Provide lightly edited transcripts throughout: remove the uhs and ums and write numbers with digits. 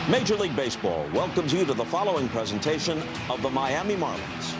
Major League Baseball welcomes you to the following presentation of the Miami Marlins.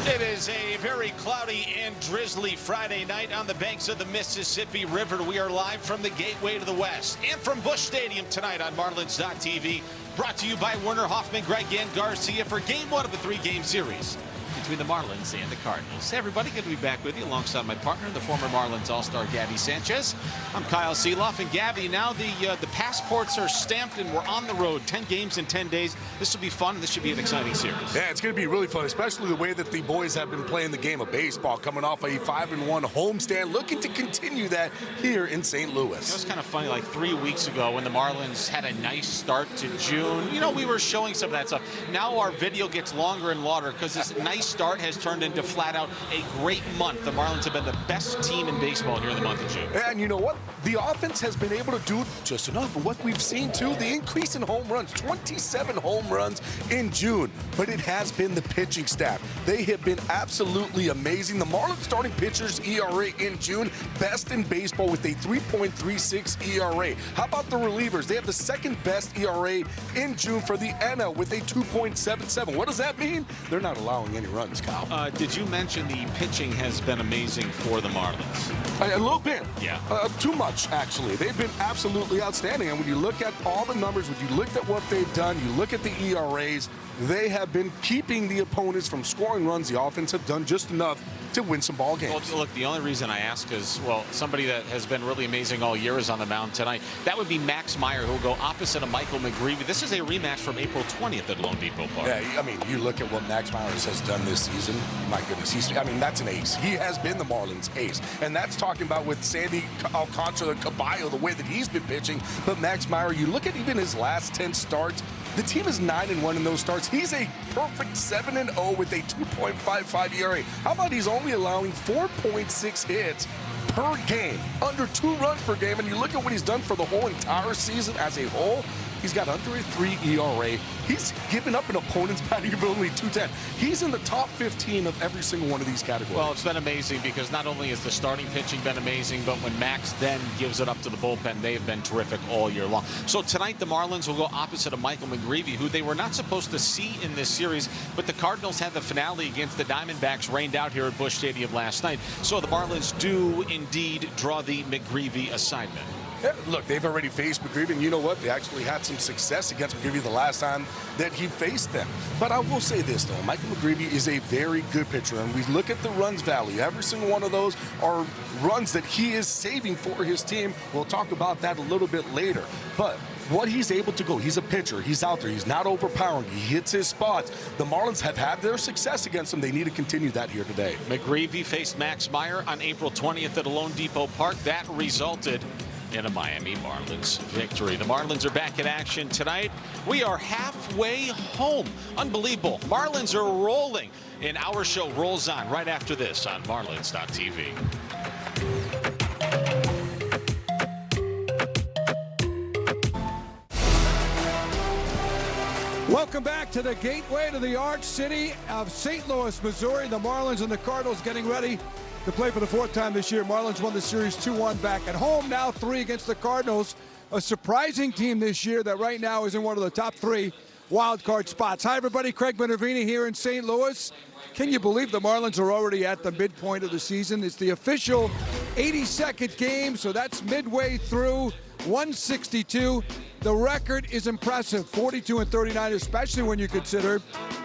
It is a very cloudy and drizzly Friday night on the banks of the Mississippi River. We are live from the gateway to the west and from Busch Stadium tonight on Marlins.tv. Brought to you by Werner Hoffman, Greg, and Garcia for Game 1 of a 3-game series between the Marlins and the Cardinals. Hey everybody, good to be back with you alongside my partner, the former Marlins All-Star Gabby Sanchez. I'm Kyle Seeloff, and Gabby, now the passports are stamped and we're on the road. 10 games in 10 days. This will be fun. This should be an exciting series. Yeah, it's going to be really fun, especially the way that the boys have been playing the game of baseball, coming off a 5-1 homestand, looking to continue that here in St. Louis. It was kind of funny, like 3 weeks ago when the Marlins had a nice start to June. You know, we were showing some of that stuff. Now our video gets longer and longer because this nice start has turned into flat out a great month. The Marlins have been the best team in baseball here in the month of June. And you know what? The offense has been able to do just enough. And what we've seen too, the increase in home runs, 27 home runs in June. But it has been the pitching staff. They have been absolutely amazing. The Marlins starting pitchers ERA in June, best in baseball with a 3.36 ERA. How about the relievers? They have the second best ERA in June for the NL with a 2.77. What does that mean? They're not allowing any runs, Kyle. Did you mention the pitching has been amazing for the Marlins? A little bit. Yeah. Too much, actually. They've been absolutely outstanding. And when you look at all the numbers, when you look at what they've done, you look at the ERAs, they have been keeping the opponents from scoring runs. The offense have done just enough to win some ball games. Well, look, the only reason I ask is, well, somebody that has been really amazing all year is on the mound tonight. That would be Max Meyer, who will go opposite of Michael McGreevy. This is a rematch from April 20th at Lone Depot Park. Yeah, I mean, you look at what Max Myers has done this season. My goodness, that's an ace. He has been the Marlins' ace. And that's talking about with Sandy Alcantara, Caballo, the way that he's been pitching. But Max Meyer, you look at even his last 10 starts, the team is 9-1 in those starts. He's a perfect 7-0 with a 2.55 ERA. How about he's only allowing 4.6 hits per game, under 2 runs per game, and you look at what he's done for the whole entire season as a whole. He's got under a 3 ERA. He's given up an opponent's batting ability 210. He's in the top 15 of every single one of these categories. Well, it's been amazing because not only has the starting pitching been amazing, but when Max then gives it up to the bullpen, they have been terrific all year long. So tonight the Marlins will go opposite of Michael McGreevy, who they were not supposed to see in this series, but the Cardinals had the finale against the Diamondbacks rained out here at Busch Stadium last night. So the Marlins do indeed draw the McGreevy assignment. Yeah, look, they've already faced McGreevy, and you know what? They actually had some success against McGreevy the last time that he faced them. But I will say this, though. Michael McGreevy is a very good pitcher, and we look at the runs value. Every single one of those are runs that he is saving for his team. We'll talk about that a little bit later. But what he's able to go, he's a pitcher. He's out there. He's not overpowering. He hits his spots. The Marlins have had their success against him. They need to continue that here today. McGreevy faced Max Meyer on April 20th at Lone Depot Park. That resulted in a Miami Marlins victory. The Marlins are back in action tonight. We are halfway home. Unbelievable. Marlins are rolling, and our show rolls on right after this on Marlins.tv. Welcome back to the gateway to the Arch City of St. Louis, Missouri. The Marlins and the Cardinals getting ready to play for the 4th time this year. Marlins won the series 2-1 back at home, now 3 against the Cardinals. A surprising team this year that right now is in one of the top 3 wild card spots. Hi, everybody. Craig Minervini here in St. Louis. Can you believe the Marlins are already at the midpoint of the season? It's the official 82nd game, so that's midway through. 162. The record is impressive, 42-39, especially when you consider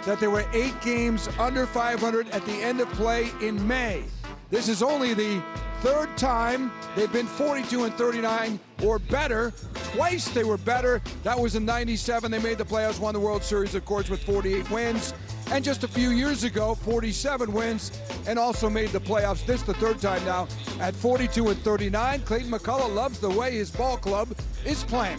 that there were 8 games under 500 at the end of play in May. This is only the 3rd time they've been 42-39 or better. Twice they were better. That was in '97. They made the playoffs, won the World Series, of course, with 48 wins. And just a few years ago, 47 wins, and also made the playoffs. This the 3rd time now at 42-39. Clayton McCullough loves the way his ball club is playing.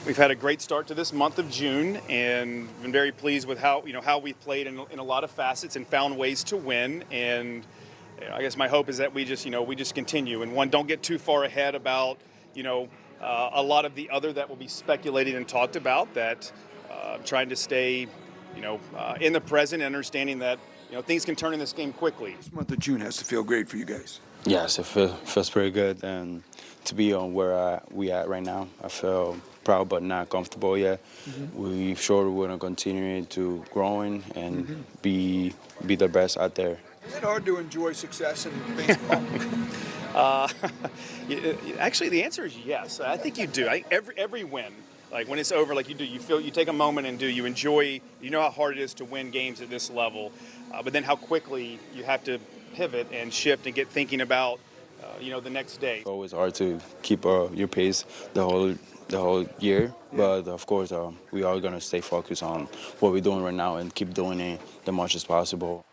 We've had a great start to this month of June, and been very pleased with how we've played in a lot of facets and found ways to win. And I guess my hope is that we just continue, and don't get too far ahead about a lot of the other that will be speculated and talked about. That trying to stay in the present, and understanding that things can turn in this game quickly. This month of June has to feel great for you guys. Yes, it feels pretty good, and to be on where we at right now, I feel proud but not comfortable yet. We sure we're gonna continue to growing and be the best out there. Is it hard to enjoy success in baseball? Actually, the answer is yes. I think you do. Every win, like when it's over, like you take a moment and you enjoy. You know how hard it is to win games at this level, but then how quickly you have to pivot and shift and get thinking about the next day. It's always hard to keep your pace the whole year, but of course we are gonna stay focused on what we're doing right now and keep doing it as much as possible.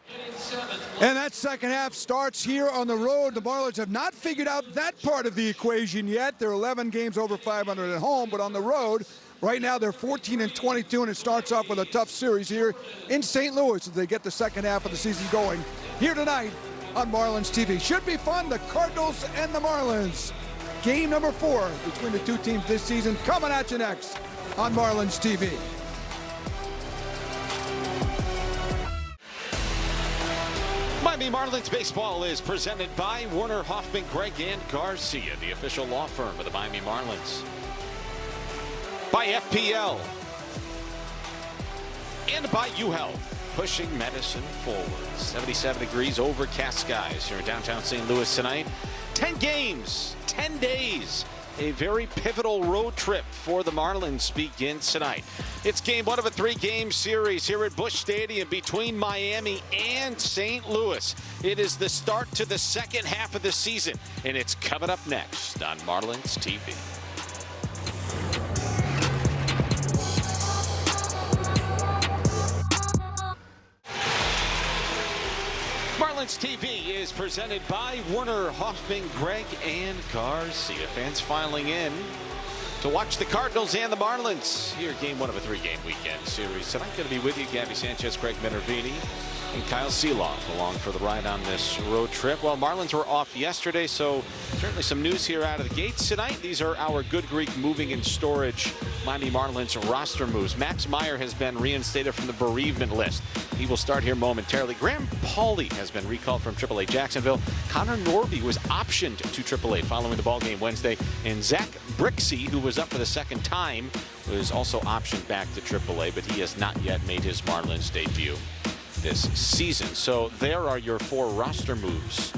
And that second half starts here on the road. The Marlins have not figured out that part of the equation yet. They're 11 games over 500 at home, but on the road, right now they're 14-22, and it starts off with a tough series here in St. Louis as they get the second half of the season going here tonight on Marlins TV. Should be fun, the Cardinals and the Marlins. Game number 4 between the two teams this season coming at you next on Marlins TV. Miami Marlins baseball is presented by Warner, Hoffman, Gregg, and Garcia, the official law firm of the Miami Marlins. By FPL. And by UHealth, pushing medicine forward. 77 degrees, overcast skies here in downtown St. Louis tonight. 10 games, 10 days. A very pivotal road trip for the Marlins begins tonight. It's game 1 of a 3-game series here at Busch Stadium between Miami and St. Louis. It is the start to the second half of the season, and it's coming up next on Marlins TV. Marlins TV is presented by Warner, Hoffman, Gregg, and Garcia. Fans filing in to watch the Cardinals and the Marlins here, game 1 of a 3-game weekend series. Tonight, going to be with you, Gabby Sanchez, Craig Minervini, and Kyle Seeloff along for the ride on this road trip. Well, Marlins were off yesterday, so certainly some news here out of the gates tonight. These are our Good Greek moving and storage Miami Marlins roster moves. Max Meyer has been reinstated from the bereavement list. He will start here momentarily. Graham Pauley has been recalled from AAA Jacksonville. Connor Norby was optioned to AAA following the ballgame Wednesday. And Zach Brixey, who was up for the second time, was also optioned back to AAA, but he has not yet made his Marlins debut this season. So there are your 4 roster moves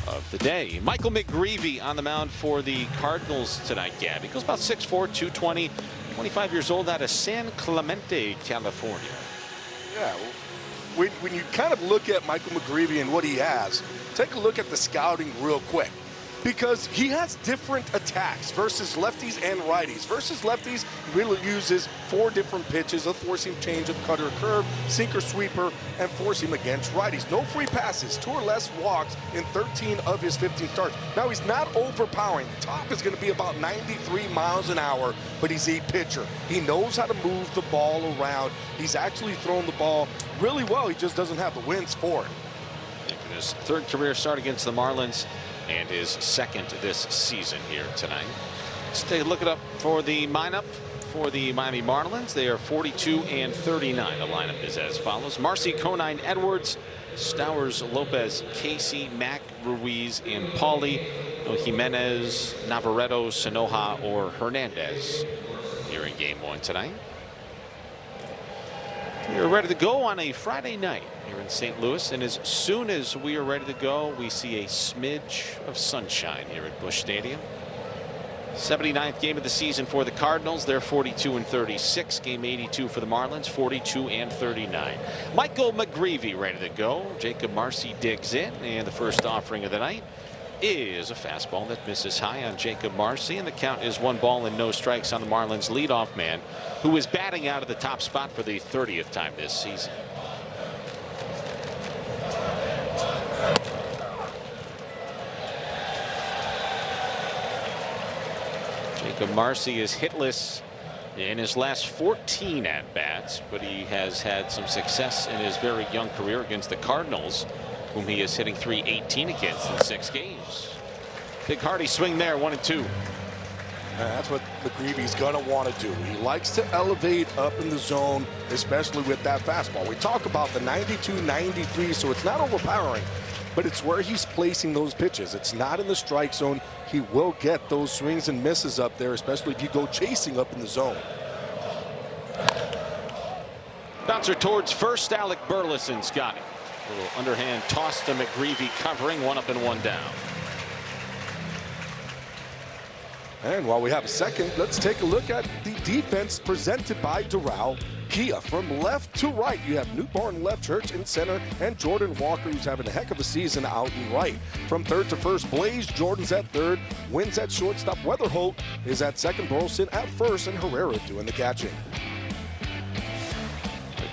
of the day. Michael McGreevy on the mound for the Cardinals tonight, Gabby. He goes about 6'4", 220, 25 years old, out of San Clemente, California. Yeah, when you kind of look at Michael McGreevy and what he has, take a look at the scouting real quick. Because he has different attacks versus lefties and righties. Versus lefties, he really uses 4 different pitches: a four-seam changeup, cutter, curve, sinker, sweeper, and four-seam against righties. No free passes, 2 or less walks in 13 of his 15 starts. Now, he's not overpowering. The top is going to be about 93 miles an hour, but he's a pitcher. He knows how to move the ball around. He's actually thrown the ball really well. He just doesn't have the winds for it. Making his 3rd career start against the Marlins, and his 2nd this season here tonight. Let's take a look it up for the lineup for the Miami Marlins. They are 42-39. The lineup is as follows: Marcy, Conine, Edwards, Stowers, Lopez, Casey, Mac, Ruiz, and Pauley. No Jimenez, Navarreto, Sanoja, or Hernandez here in game 1 tonight. We're ready to go on a Friday night here in St. Louis, and as soon as we are ready to go, we see a smidge of sunshine here at Busch Stadium. 79th game of the season for the Cardinals. They're 42-36. Game 82 for the Marlins, 42-39. Michael McGreevy ready to go. Jacob Marcy digs in, and the first offering of the night is a fastball that misses high on Jacob Marcy, and the count is 1 ball and no strikes on the Marlins leadoff man, who is batting out of the top spot for the 30th time this season. Jacob Marcy is hitless in his last 14 at-bats, but he has had some success in his very young career against the Cardinals, whom he is hitting .318 against in 6 games. Big hearty swing there, 1-2. That's what McGreevy's going to want to do. He likes to elevate up in the zone, especially with that fastball. We talk about the 92, 93, so it's not overpowering, but it's where he's placing those pitches. It's not in the strike zone. He will get those swings and misses up there, especially if you go chasing up in the zone. Bouncer towards first, Alec Burleson's got it. A little underhand toss to McGreevy, covering, 1 up and 1 down. And while we have a second, let's take a look at the defense presented by Doral Kia. From left to right, you have Newborn Left Church in center and Jordan Walker, who's having a heck of a season out in right. From third to first, Blaze Jordan's at third, Wins at shortstop, Weatherholt is at second, Burleson at first, and Herrera doing the catching.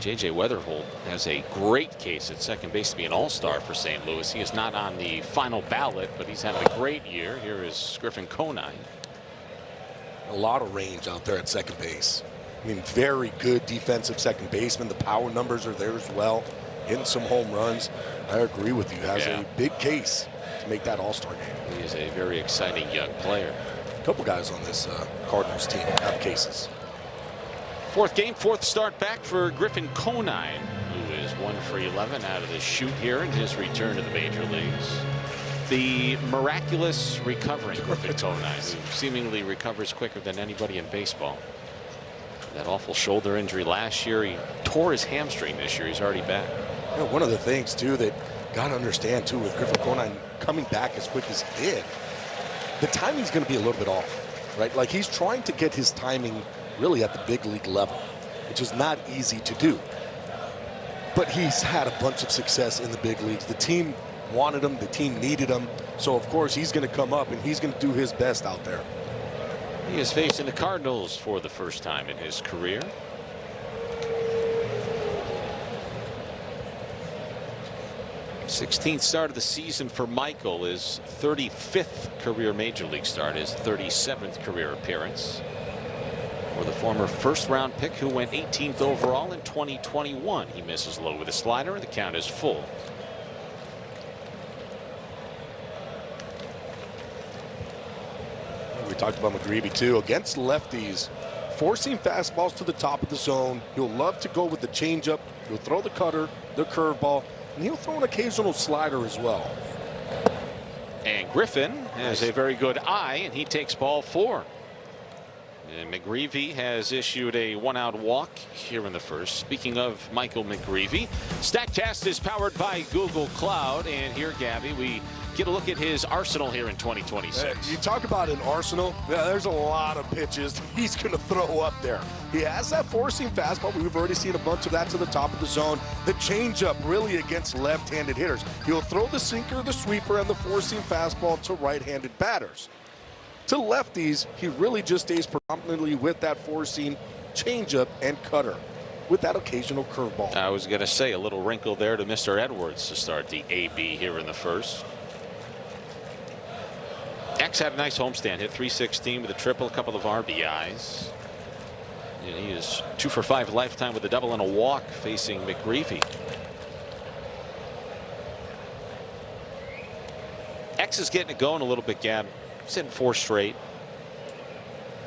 J.J. Weatherholt has a great case at second base to be an all-star for St. Louis. He is not on the final ballot, but he's having a great year. Here is Griffin Conine. A lot of range out there at second base. I mean, very good defensive second baseman. The power numbers are there as well. Hitting some home runs. I agree with you. Has a big case to make that all-star game. He is a very exciting young player. A couple guys on this Cardinals team have cases. 4th game, 4th start back for Griffin Conine, who is 1 for 11 out of the chute here in his return to the major leagues. The miraculous recovering Griffin Conine, who seemingly recovers quicker than anybody in baseball. That awful shoulder injury last year, he tore his hamstring this year. He's already back. You know, one of the things too that got to understand too with Griffin Conine coming back as quick as he did, the timing's going to be a little bit off, right? Like he's trying to get his timing really at the big league level, which is not easy to do. But he's had a bunch of success in the big leagues. The team wanted him, the team needed him, so of course he's going to come up and he's going to do his best out there. He is facing the Cardinals for the first time in his career. '16th start of the season for Michael, his 35th career major league start, his 37th career appearance. For the former first-round pick who went 18th overall in 2021. He misses low with a slider, and the count is full. We talked about McGreevy too. Against lefties, forcing fastballs to the top of the zone. He'll love to go with the changeup. He'll throw the cutter, the curveball, and he'll throw an occasional slider as well. And Griffin has a very good eye, and he takes ball 4. And McGreevy has issued a 1-out walk here in the first. Speaking of Michael McGreevy, StatCast is powered by Google Cloud. And here, Gabby, we get a look at his arsenal here in 2026. You talk about an arsenal. There's a lot of pitches he's going to throw up there. He has that forcing fastball. We've already seen a bunch of that to the top of the zone. The changeup really against left-handed hitters. He'll throw the sinker, the sweeper, and the forcing fastball to right-handed batters. To lefties, he really just stays predominantly with that forcing changeup and cutter with that occasional curveball. I was going to say a little wrinkle there to Mr. Edwards to start the AB here in the first. X had a nice homestand, hit .316 with a triple, a couple of RBIs. And he is 2 for 5 lifetime with a double and a walk facing McGreevy. X is getting it going a little bit, Gab. He's hitting 4 straight.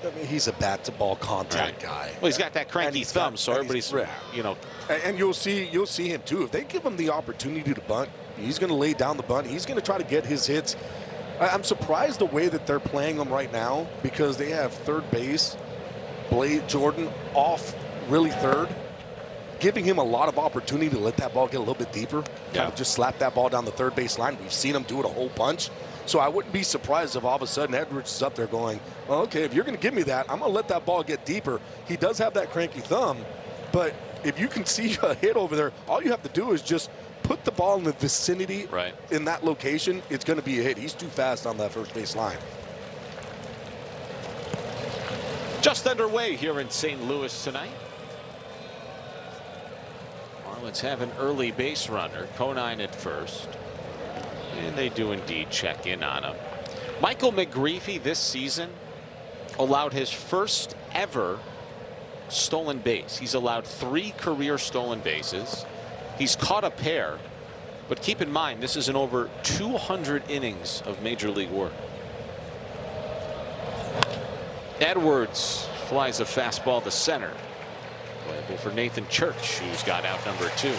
I mean, he's a bat-to-ball contact guy. Well, he's got that cranky thumb, so everybody's, you know. And you'll see him too. If they give him the opportunity to bunt, he's going to lay down the bunt. He's going to try to get his hits. I'm surprised the way that they're playing him right now, because they have third base, Blaze Jordan off really third, giving him a lot of opportunity to let that ball get a little bit deeper. Kind of just slap that ball down the third base line. We've seen him do it a whole bunch. So I wouldn't be surprised if all of a sudden Edwards is up there going, well, okay, if you're going to give me that, I'm going to let that ball get deeper. He does have that cranky thumb, but if you can see a hit over there, all you have to do is just put the ball in the vicinity in that location. It's going to be a hit. He's too fast on that first base line. Just underway here in St. Louis tonight. Marlins have an early base runner, Conine at first. And they do indeed check in on him. Michael McGreevy this season allowed his first ever stolen base. He's allowed 3 career stolen bases. He's caught a pair. But keep in mind, this is in over 200 innings of Major League work. Edwards flies a fastball to center. Playable for Nathan Church, who's got out number 2.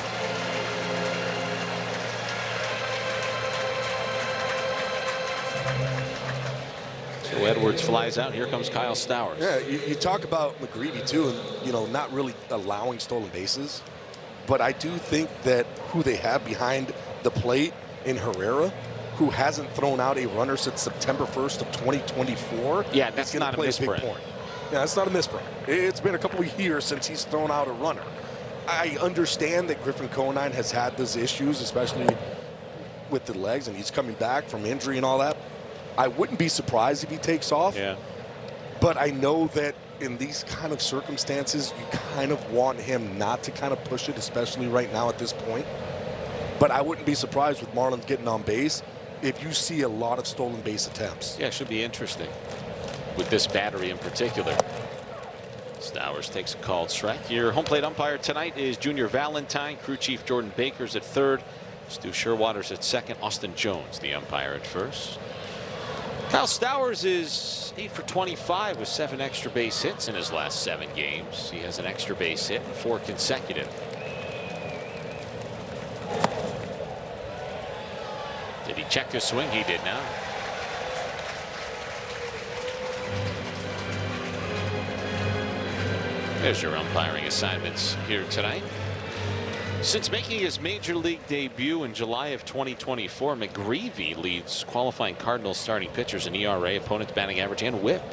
So Edwards flies out. Here comes Kyle Stowers. Yeah, you talk about McGreevy too, and not really allowing stolen bases. But I do think that who they have behind the plate in Herrera, who hasn't thrown out a runner since September 1st of 2024. Yeah, that's not a misprint. Yeah, that's not a misprint. It's been a couple of years since he's thrown out a runner. I understand that Griffin Conine has had those issues, especially with the legs, and he's coming back from injury and all that. I wouldn't be surprised if he takes off. Yeah. But I know that in these kind of circumstances, you kind of want him not to kind of push it, especially right now at this point. But I wouldn't be surprised with Marlins getting on base if you see a lot of stolen base attempts. Yeah, it should be interesting with this battery in particular. Stowers takes a called strike. Your home plate umpire tonight is Junior Valentine. Crew chief Jordan Baker's at third. Stu Sherwaters at second. Austin Jones, the umpire, at first. Kyle Stowers is 8 for 25 with 7 extra base hits in his last 7 games. He has an extra base hit in 4 consecutive. Did he check his swing? He did not. There's your umpiring assignments here tonight. Since making his major league debut in July of 2024, McGreevy leads qualifying Cardinals starting pitchers in ERA, opponent's batting average, and WHIP.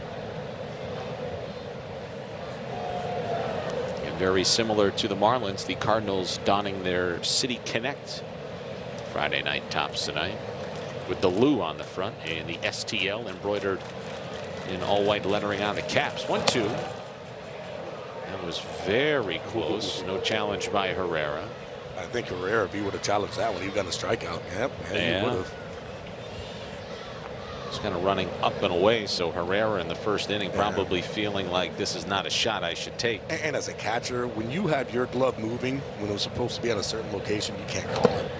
And very similar to the Marlins, the Cardinals donning their City Connect Friday night tops tonight, with the Lou on the front and the STL embroidered in all white lettering on the caps. 1-2. That was very close. No challenge by Herrera. I think Herrera, if he would have challenged that one, he would have gotten a strikeout. Yep, yeah. He would have. He's kind of running up and away, so Herrera in the first inning probably feeling like this is not a shot I should take. And as a catcher, when you have your glove moving when it was supposed to be at a certain location, you can't call it.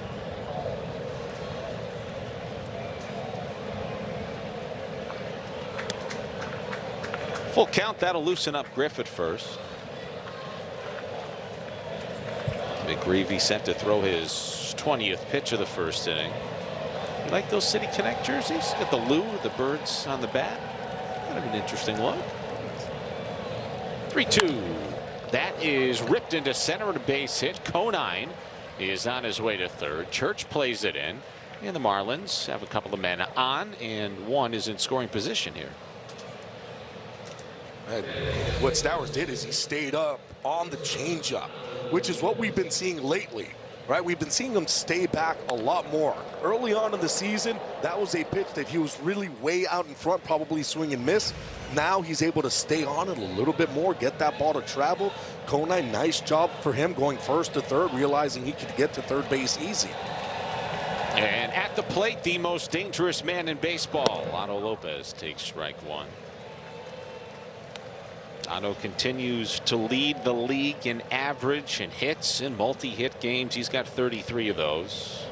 Full count. That'll loosen up Griff at first. McGreevy set to throw his 20th pitch of the first inning. You like those City Connect jerseys? Got the Lou, the birds on the bat. Kind of an interesting look. 3-2. That is ripped into center and a base hit. Conine is on his way to third. Church plays it in. And the Marlins have a couple of men on, and one is in scoring position here. And what Stowers did is he stayed up on the changeup, which is what we've been seeing lately, right? We've been seeing him stay back a lot more. Early on in the season, that was a pitch that he was really way out in front, probably swing and miss. Now he's able to stay on it a little bit more, get that ball to travel. Conine, nice job for him going first to third, realizing he could get to third base easy. And at the plate, the most dangerous man in baseball, Otto Lopez, takes strike one. Otto continues to lead the league in average and hits in multi-hit games. He's got 33 of those.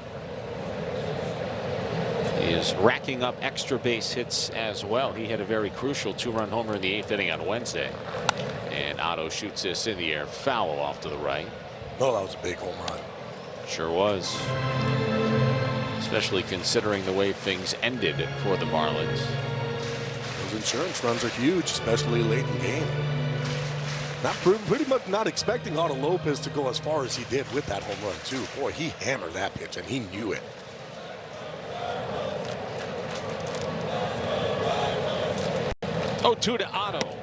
He is racking up extra base hits as well. He had a very crucial 2-run homer in the 8th inning on Wednesday. And Otto shoots this in the air, foul off to the right. Oh, that was a big home run. Sure was. Especially considering the way things ended for the Marlins. Those insurance runs are huge, especially late in the game. Pretty much not expecting Otto Lopez to go as far as he did with that home run, too. Boy, he hammered that pitch, and he knew it. Oh, 2 to Otto.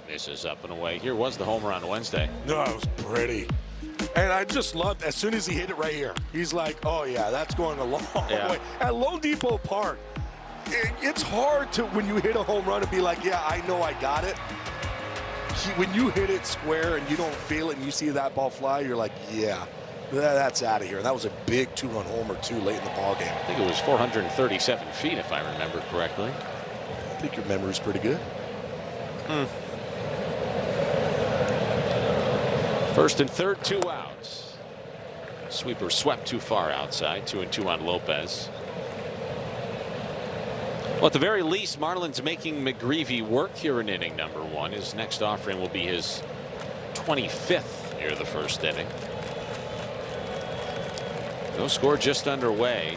This is up and away. Here was the homer on Wednesday. No, it was pretty. And I just loved, as soon as he hit it right here, he's like, oh, yeah, that's going a long way. At Lone Depot Park, it's hard to, when you hit a home run, to be like, yeah, I know I got it. When you hit it square and you don't feel it and you see that ball fly, you're like, yeah, that's out of here. And that was a big 2-run homer, too, late in the ballgame. I think it was 437 feet, if I remember correctly. I think your memory's pretty good. First and third, 2 outs. Sweeper swept too far outside. 2-2 on Lopez. Well, at the very least, Marlins making McGreevy work here in inning number 1. His next offering will be his 25th here of the first inning. No score just underway.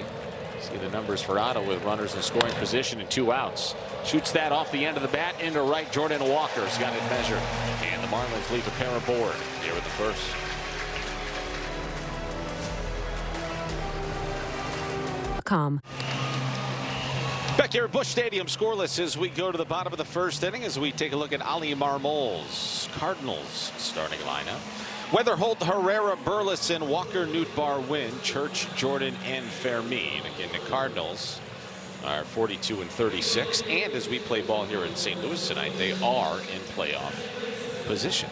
See the numbers for Otto with runners in scoring position and 2 outs. Shoots that off the end of the bat into right. Jordan Walker's got it measured. And the Marlins leave a pair aboard here with the first. Back here at Busch Stadium, scoreless as we go to the bottom of the first inning as we take a look at Ali Marmol's Cardinals starting lineup. Weatherholt, Herrera, Burleson, Walker, Nootbaar, Wynn, Church, Jordan, and Fermin. Again, the Cardinals are 42 and 36, and as we play ball here in St. Louis tonight, they are in playoff position.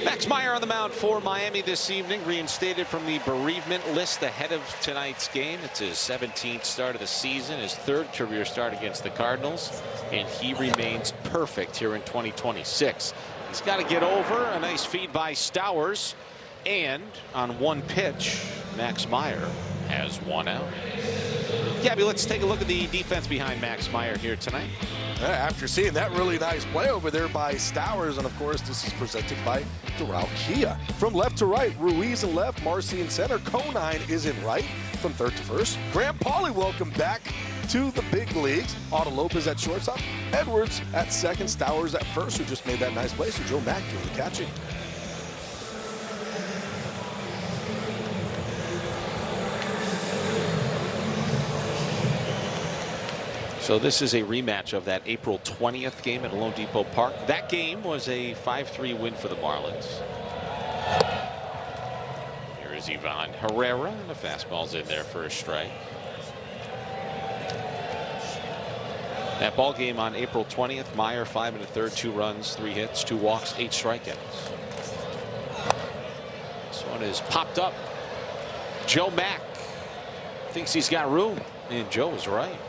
Max Meyer on the mound for Miami this evening, reinstated from the bereavement list ahead of tonight's game. It's his 17th start of the season, his 3rd career start against the Cardinals, and he remains perfect here in 2026. He's got to get over a nice feed by Stowers, and on 1 pitch, Max Meyer has 1 out. Gabby, let's take a look at the defense behind Max Meyer here tonight. After seeing that really nice play over there by Stowers, and of course this is presented by Doral Kia. From left to right, Ruiz in left, Marcy in center, Conine is in right. From third to first, Grant Pauly welcome back to the big leagues. Otto Lopez at shortstop, Edwards at second, Stowers at first, who just made that nice play, so Joe Mack doing the catching. So this is a rematch of that April 20th game at Lone Depot Park. That game was a 5-3 win for the Marlins. Here is Ivan Herrera, and the fastball's in there for a strike. That ball game on April 20th, Meyer 5 1/3, 2 runs, 3 hits, 2 walks, 8 strikeouts. This one is popped up. Joe Mack thinks he's got room, and Joe was right.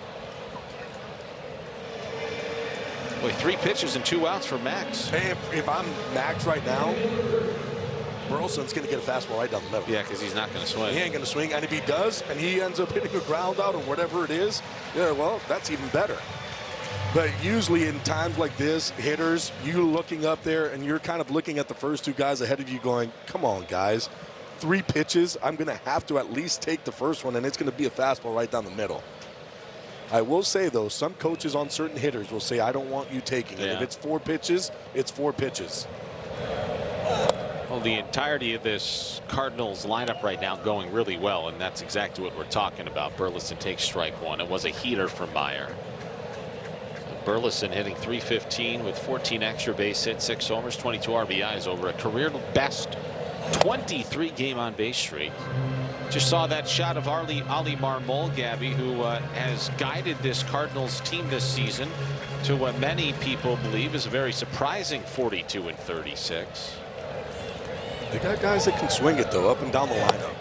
Boy, 3 pitches and 2 outs for Max. Hey, if I'm Max right now, Burleson's going to get a fastball right down the middle. Yeah, because he's not going to swing. He ain't going to swing, and if he does, and he ends up hitting a ground out or whatever it is, yeah, well, that's even better. But usually in times like this, hitters, you looking up there, and you're kind of looking at the first 2 guys ahead of you going, come on, guys. 3 pitches, I'm going to have to at least take the first one, and it's going to be a fastball right down the middle. I will say, though, some coaches on certain hitters will say, I don't want you taking it. Yeah. If it's 4 pitches, it's 4 pitches. Well, the entirety of this Cardinals lineup right now going really well, and that's exactly what we're talking about. Burleson takes strike 1. It was a heater for Meyer. Burleson hitting .315 with 14 extra base hits, 6 homers, 22 RBIs over a career best 23 game on base streak. Just saw that shot of Ali Marmol, Gabby, who has guided this Cardinals team this season to what many people believe is a very surprising 42 and 36. They got guys that can swing it, though, up and down the lineup.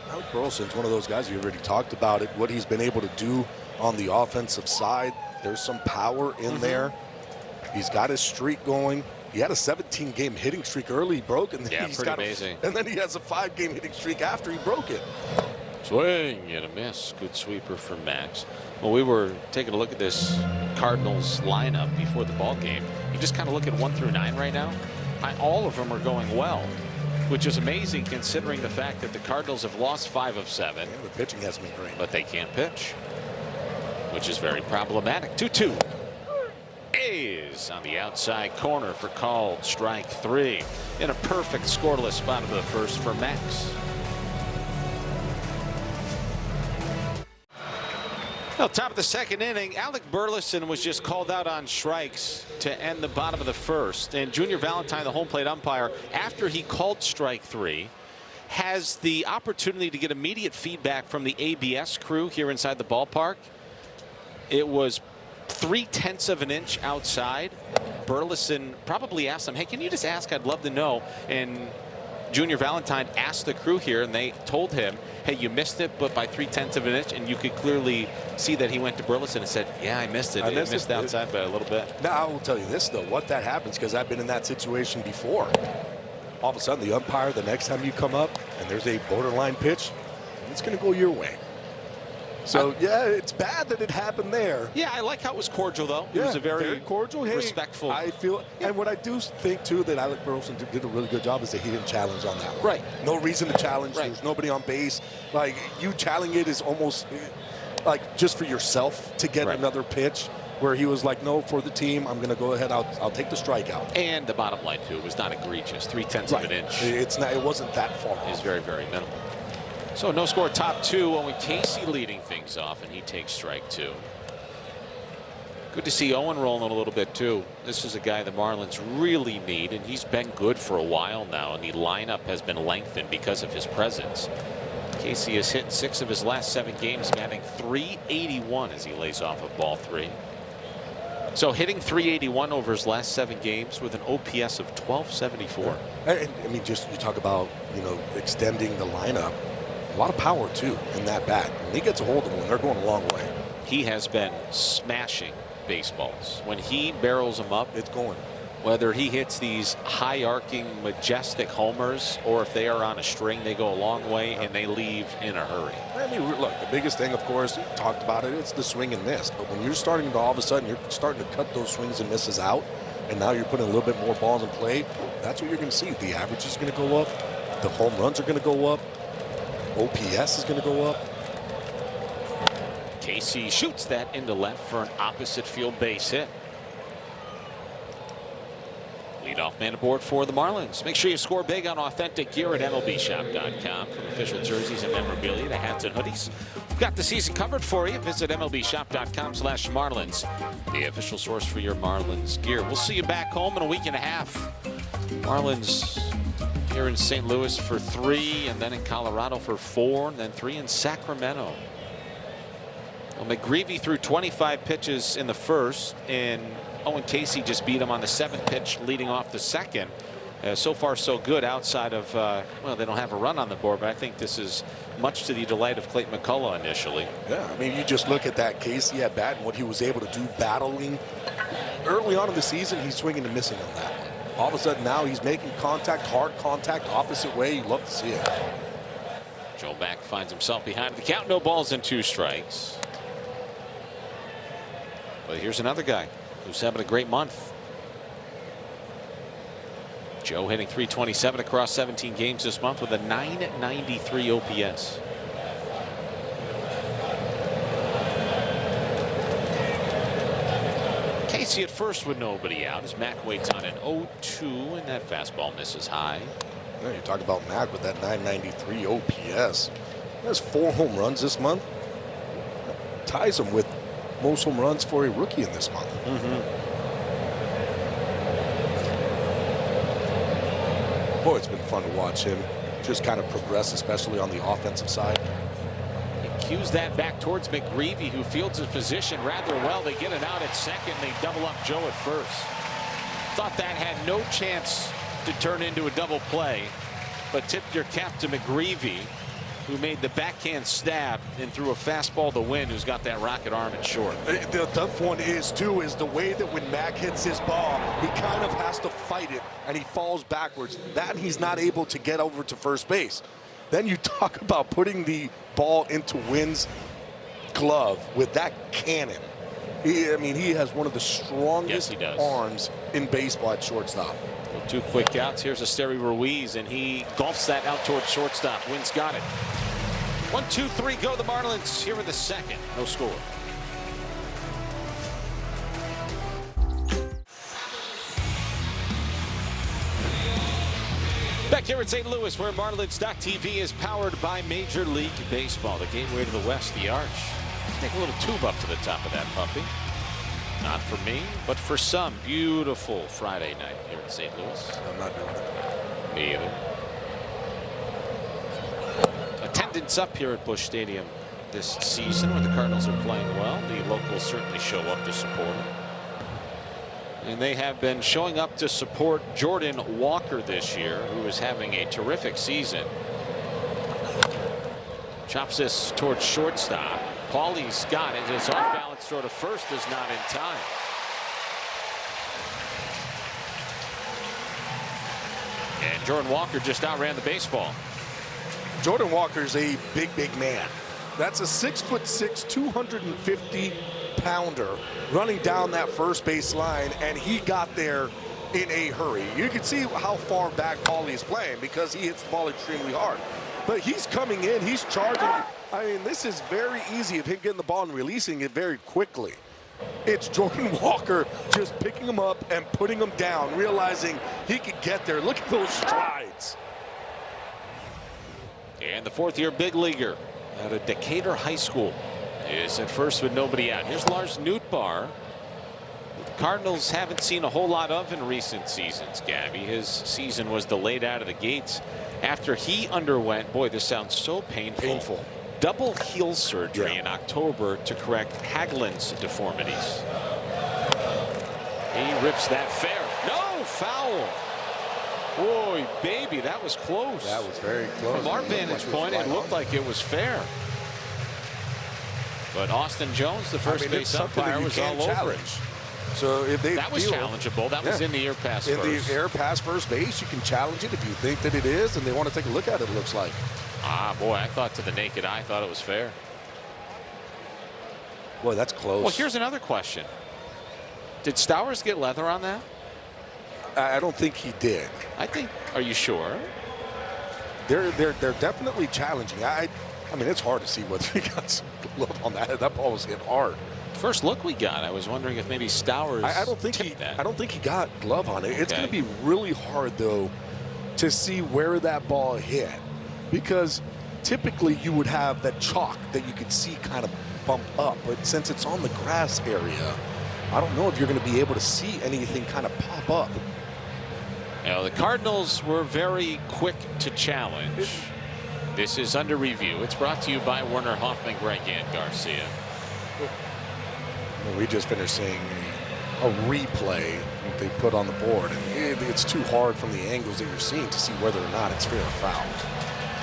Alec Burleson's one of those guys, you already talked about it, what he's been able to do on the offensive side. There's some power in there. He's got his streak going. He had a 17-game hitting streak early, he broke, and then he's got amazing. And then he has a 5-game hitting streak after he broke it. Swing and a miss. Good sweeper for Max. Well, we were taking a look at this Cardinals lineup before the ball game. You just kind of look at 1 through 9 right now. All of them are going well, which is amazing considering the fact that the Cardinals have lost 5 of 7. Yeah, the pitching hasn't been great, but they can't pitch, which is very problematic. 2-2. A's on the outside corner for called strike 3 in a perfect scoreless spot of the first for Max. Well, top of the second inning, Alec Burleson was just called out on strikes to end the bottom of the first, and Junior Valentine, the home plate umpire, after he called strike 3, has the opportunity to get immediate feedback from the ABS crew here inside the ballpark. It was 0.3 of an inch outside. Burleson probably asked him, hey, can you just ask? I'd love to know. And Junior Valentine asked the crew here, and they told him, hey, you missed it, but by 0.3 of an inch. And you could clearly see that he went to Burleson and said, yeah, I missed it. I missed outside by a little bit. Now, I will tell you this, though, what that happens, because I've been in that situation before. all of a sudden the umpire, the next time you come up and there's a borderline pitch, it's going to go your way. So, yeah, it's bad that it happened there. Yeah, I like how it was cordial, though. It was a very cordial, respectful. I feel, and what I do think, too, that Alec Burleson did a really good job is that he didn't challenge on that one. Right. No reason to challenge. Right. There's nobody on base. Like, you challenging it is almost like just for yourself to get another pitch, where he was like, no, for the team, I'm going to go ahead. I'll take the strikeout. And the bottom line, too, was not egregious. 0.3 of an inch. It's not. It wasn't that far off. Is very, very minimal. So no score top 2. Owen Casey leading things off, and he takes strike 2. Good to see Owen rolling a little bit too. This is a guy the Marlins really need, and he's been good for a while now, and the lineup has been lengthened because of his presence. Casey has hit 6 of his last 7 games, batting .381 as he lays off of ball 3. So hitting .381 over his last 7 games with an OPS of .1274. And I mean, just you talk about, you know, extending the lineup. A lot of power, too, in that bat. When he gets a hold of one, they're going a long way. He has been smashing baseballs. When he barrels them up, it's going. Whether he hits these high-arcing, majestic homers, or if they are on a string, they go a long way, and they leave in a hurry. I mean, look, the biggest thing, of course, we talked about it, it's the swing and miss. But when you're starting to, all of a sudden, you're starting to cut those swings and misses out, and now you're putting a little bit more balls in play, that's what you're going to see. The average is going to go up. The home runs are going to go up. OPS is going to go up. Casey shoots that into left for an opposite field base hit. Leadoff man aboard for the Marlins. Make sure you score big on authentic gear at MLBshop.com. From official jerseys and memorabilia to hats and hoodies, we've got the season covered for you. Visit MLBshop.com/Marlins, the official source for your Marlins gear. We'll see you back home in a week and a half. Marlins here in St. Louis for 3, and then in Colorado for 4, and then 3 in Sacramento. Well, McGreevy threw 25 pitches in the first, and Owen Casey just beat him on the 7th pitch, leading off the 2nd. So far, so good outside of, well, they don't have a run on the board, but I think this is much to the delight of Clayton McCullough initially. Yeah, I mean, you just look at that Casey at bat and what he was able to do battling. Early on in the season, he's swinging and missing on that one. All of a sudden now he's making contact, hard contact, opposite way. You love to see it. Joe Mack finds himself behind the count. No balls and 2 strikes. But here's another guy who's having a great month. Joe hitting .327 across 17 games this month with a .993 OPS. Casey at first with nobody out as Mack waits on an 0-2, and that fastball misses high. Yeah, you talk about Mack with that .993 OPS. He has 4 home runs this month. That ties him with most home runs for a rookie in this month. Boy, it's been fun to watch him just kind of progress, especially on the offensive side. He cues that back towards McGreevy, who fields his position rather well. They get it out at second. They double up Joe at first. Thought that had no chance to turn into a double play, but tipped your cap to McGreevy, who made the backhand stab and threw a fastball to Wynn, who's got that rocket arm and short. The tough one is, too, is the way that when Mack hits his ball, he kind of has to fight it, and he falls backwards. That he's not able to get over to first base. Then you talk about putting the ball into Wynn's glove with that cannon. I mean, he has one of the strongest arms in baseball at shortstop. Well, 2 quick outs. Here's Esteury Ruiz, and he golfs that out towards shortstop. Wynn's got it. 1, 2, 3, go the Marlins here in the 2nd. No score. Back here in St. Louis, where Marlins.tv is powered by Major League Baseball, the gateway to the West, the Arch. Take a little tube up to the top of that puppy. Not for me, but for some. Beautiful Friday night here in St. Louis. I'm not doing it. Me either. Attendance up here at Busch Stadium this season, where the Cardinals are playing well. The locals certainly show up to support them. And they have been showing up to support Jordan Walker this year, who is having a terrific season. Chops this towards shortstop. Paulie's got it. His off balance throw to first is not in time. And Jordan Walker just outran the baseball. Jordan Walker's a big man. That's a 6'6", 250-pounder running down that first base line, and he got there in a hurry. You can see how far back Paulie is playing because he hits the ball extremely hard. But he's coming in, he's charging. I mean, this is very easy of him getting the ball and releasing it very quickly. It's Jordan Walker just picking him up and putting him down, realizing he could get there. Look at those strides. And the fourth-year big leaguer out of Decatur High School is at first with nobody out. Here's Lars Nootbaar. The Cardinals haven't seen a whole lot of in recent seasons, Gabby. His season was delayed out of the gates after he underwent, boy, this sounds so painful. Double heel surgery in October to correct Hagelin's deformities. He rips that fair. No, foul. Boy, baby, that was close. That was very close. From our vantage point, it looked like it was fair. But Austin Jones, the first base umpire, was all over it. So if they that was challengeable. That was in the air pass first. In the air pass first base, you can challenge it if you think that it is, and they want to take a look at it, it looks like. Ah, boy, I thought to the naked eye, I thought it was fair. Boy, that's close. Well, here's another question. Did Stowers get leather on that? I don't think he did. I think. Are you sure? They're definitely challenging. I mean, it's hard to see whether he got some glove on that. That ball was hit hard. First look we got, I was wondering if maybe Stowers. I don't think he got glove on it. Okay. It's going to be really hard though to see where that ball hit, because typically you would have that chalk that you could see kind of bump up, but since it's on the grass area, I don't know if you're going to be able to see anything kind of pop up. You know, the Cardinals were very quick to challenge. This is under review. It's brought to you by Werner Hoffman, Greg and Garcia. We just finished seeing a replay that they put on the board, and it's too hard from the angles that you're seeing to see whether or not it's fair or foul.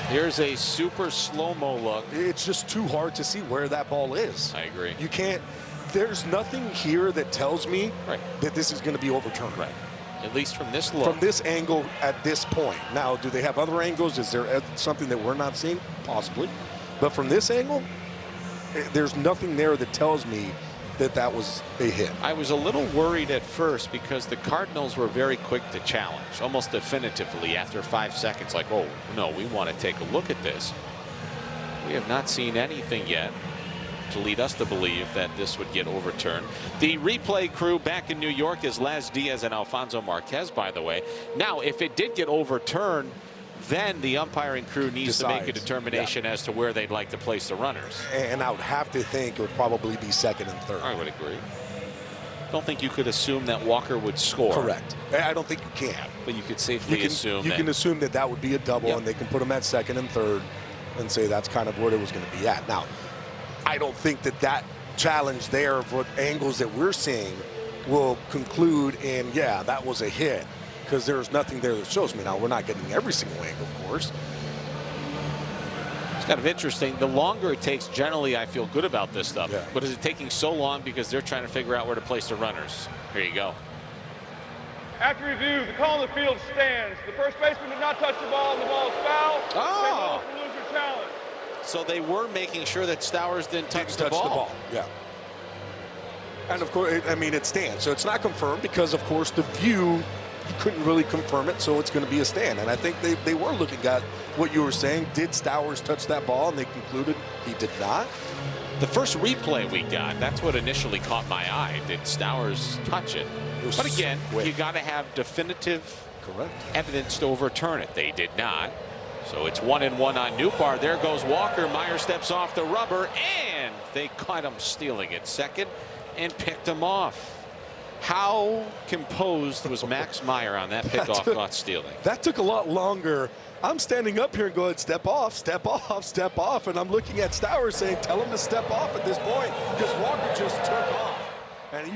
Here's a super slow-mo look. It's just too hard to see where that ball is. I agree. You can't. There's nothing here that tells me that this is going to be overturned. Right. At least from this look. From this angle at this point. Now, do they have other angles? Is there something that we're not seeing? Possibly. But from this angle, there's nothing there that tells me that was a hit. I was a little worried at first because the Cardinals were very quick to challenge, almost definitively after 5 seconds, like, oh, no, we want to take a look at this. We have not seen anything yet to lead us to believe that this would get overturned. The replay crew back in New York is Les Diaz and Alfonso Marquez, by the way. Now, if it did get overturned, then the umpiring crew needs to make a determination as to where they'd like to place the runners. And I would have to think it would probably be second and third. I would agree. Don't think you could assume that Walker would score. Correct. I don't think you can. But you could safely assume you can assume that would be a double, and they can put him at second and third and say that's kind of where it was going to be at. Now, I don't think that challenge there of what angles that we're seeing will conclude in, yeah, that was a hit, because there's nothing there that shows me. Now, we're not getting every single angle, of course. It's kind of interesting. The longer it takes, generally, I feel good about this stuff. Yeah. But is it taking so long because they're trying to figure out where to place the runners? Here you go. After review, the call on the field stands. The first baseman did not touch the ball, and the ball is foul. Oh! Take lose your challenge. So they were making sure that Stowers didn't touch the ball. Yeah. And of course, I mean, it stands. So it's not confirmed because, of course, the view, you couldn't really confirm it, so it's going to be a stand. And I think they were looking at what you were saying. Did Stowers touch that ball? And they concluded he did not. The first replay we got, that's what initially caught my eye. Did Stowers touch it? But again, you got to have definitive evidence to overturn it. They did not. So it's 1-1 on Nootbaar. There goes Walker. Meyer steps off the rubber, and they caught him stealing at second and picked him off. How composed was Max Meyer on that pickoff caught stealing? That took a lot longer. I'm standing up here and going, step off, step off, step off. And I'm looking at Stowers saying, tell him to step off at this point, because Walker just took off. And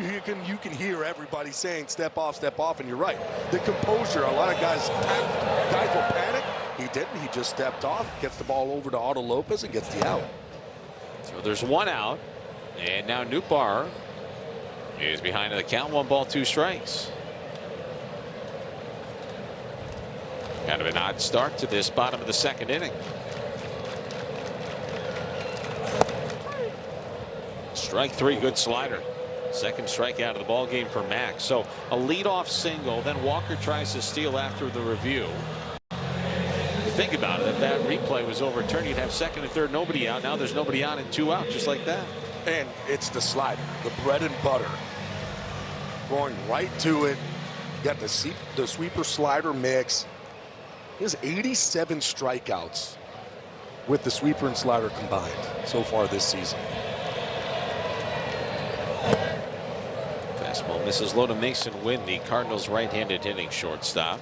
you can hear everybody saying, step off, and you're right. The composure, a lot of guys will panic. He didn't. He just stepped off, gets the ball over to Otto Lopez, and gets the out. So there's one out, and now Nootbaar is behind the count. 1 ball, 2 strikes. Kind of an odd start to this bottom of the second inning. Strike three, good slider. Second strikeout of the ball game for Max. So a leadoff single, then Walker tries to steal after the review. You think about it, if that replay was overturned, you'd have second and third, nobody out. Now there's nobody on and 2 out, just like that. And it's the slider, the bread and butter. Going right to it. You got the sweeper slider mix. He has 87 strikeouts with the sweeper and slider combined so far this season. Fastball misses low to Mason Wynn, the Cardinals' right-handed hitting shortstop.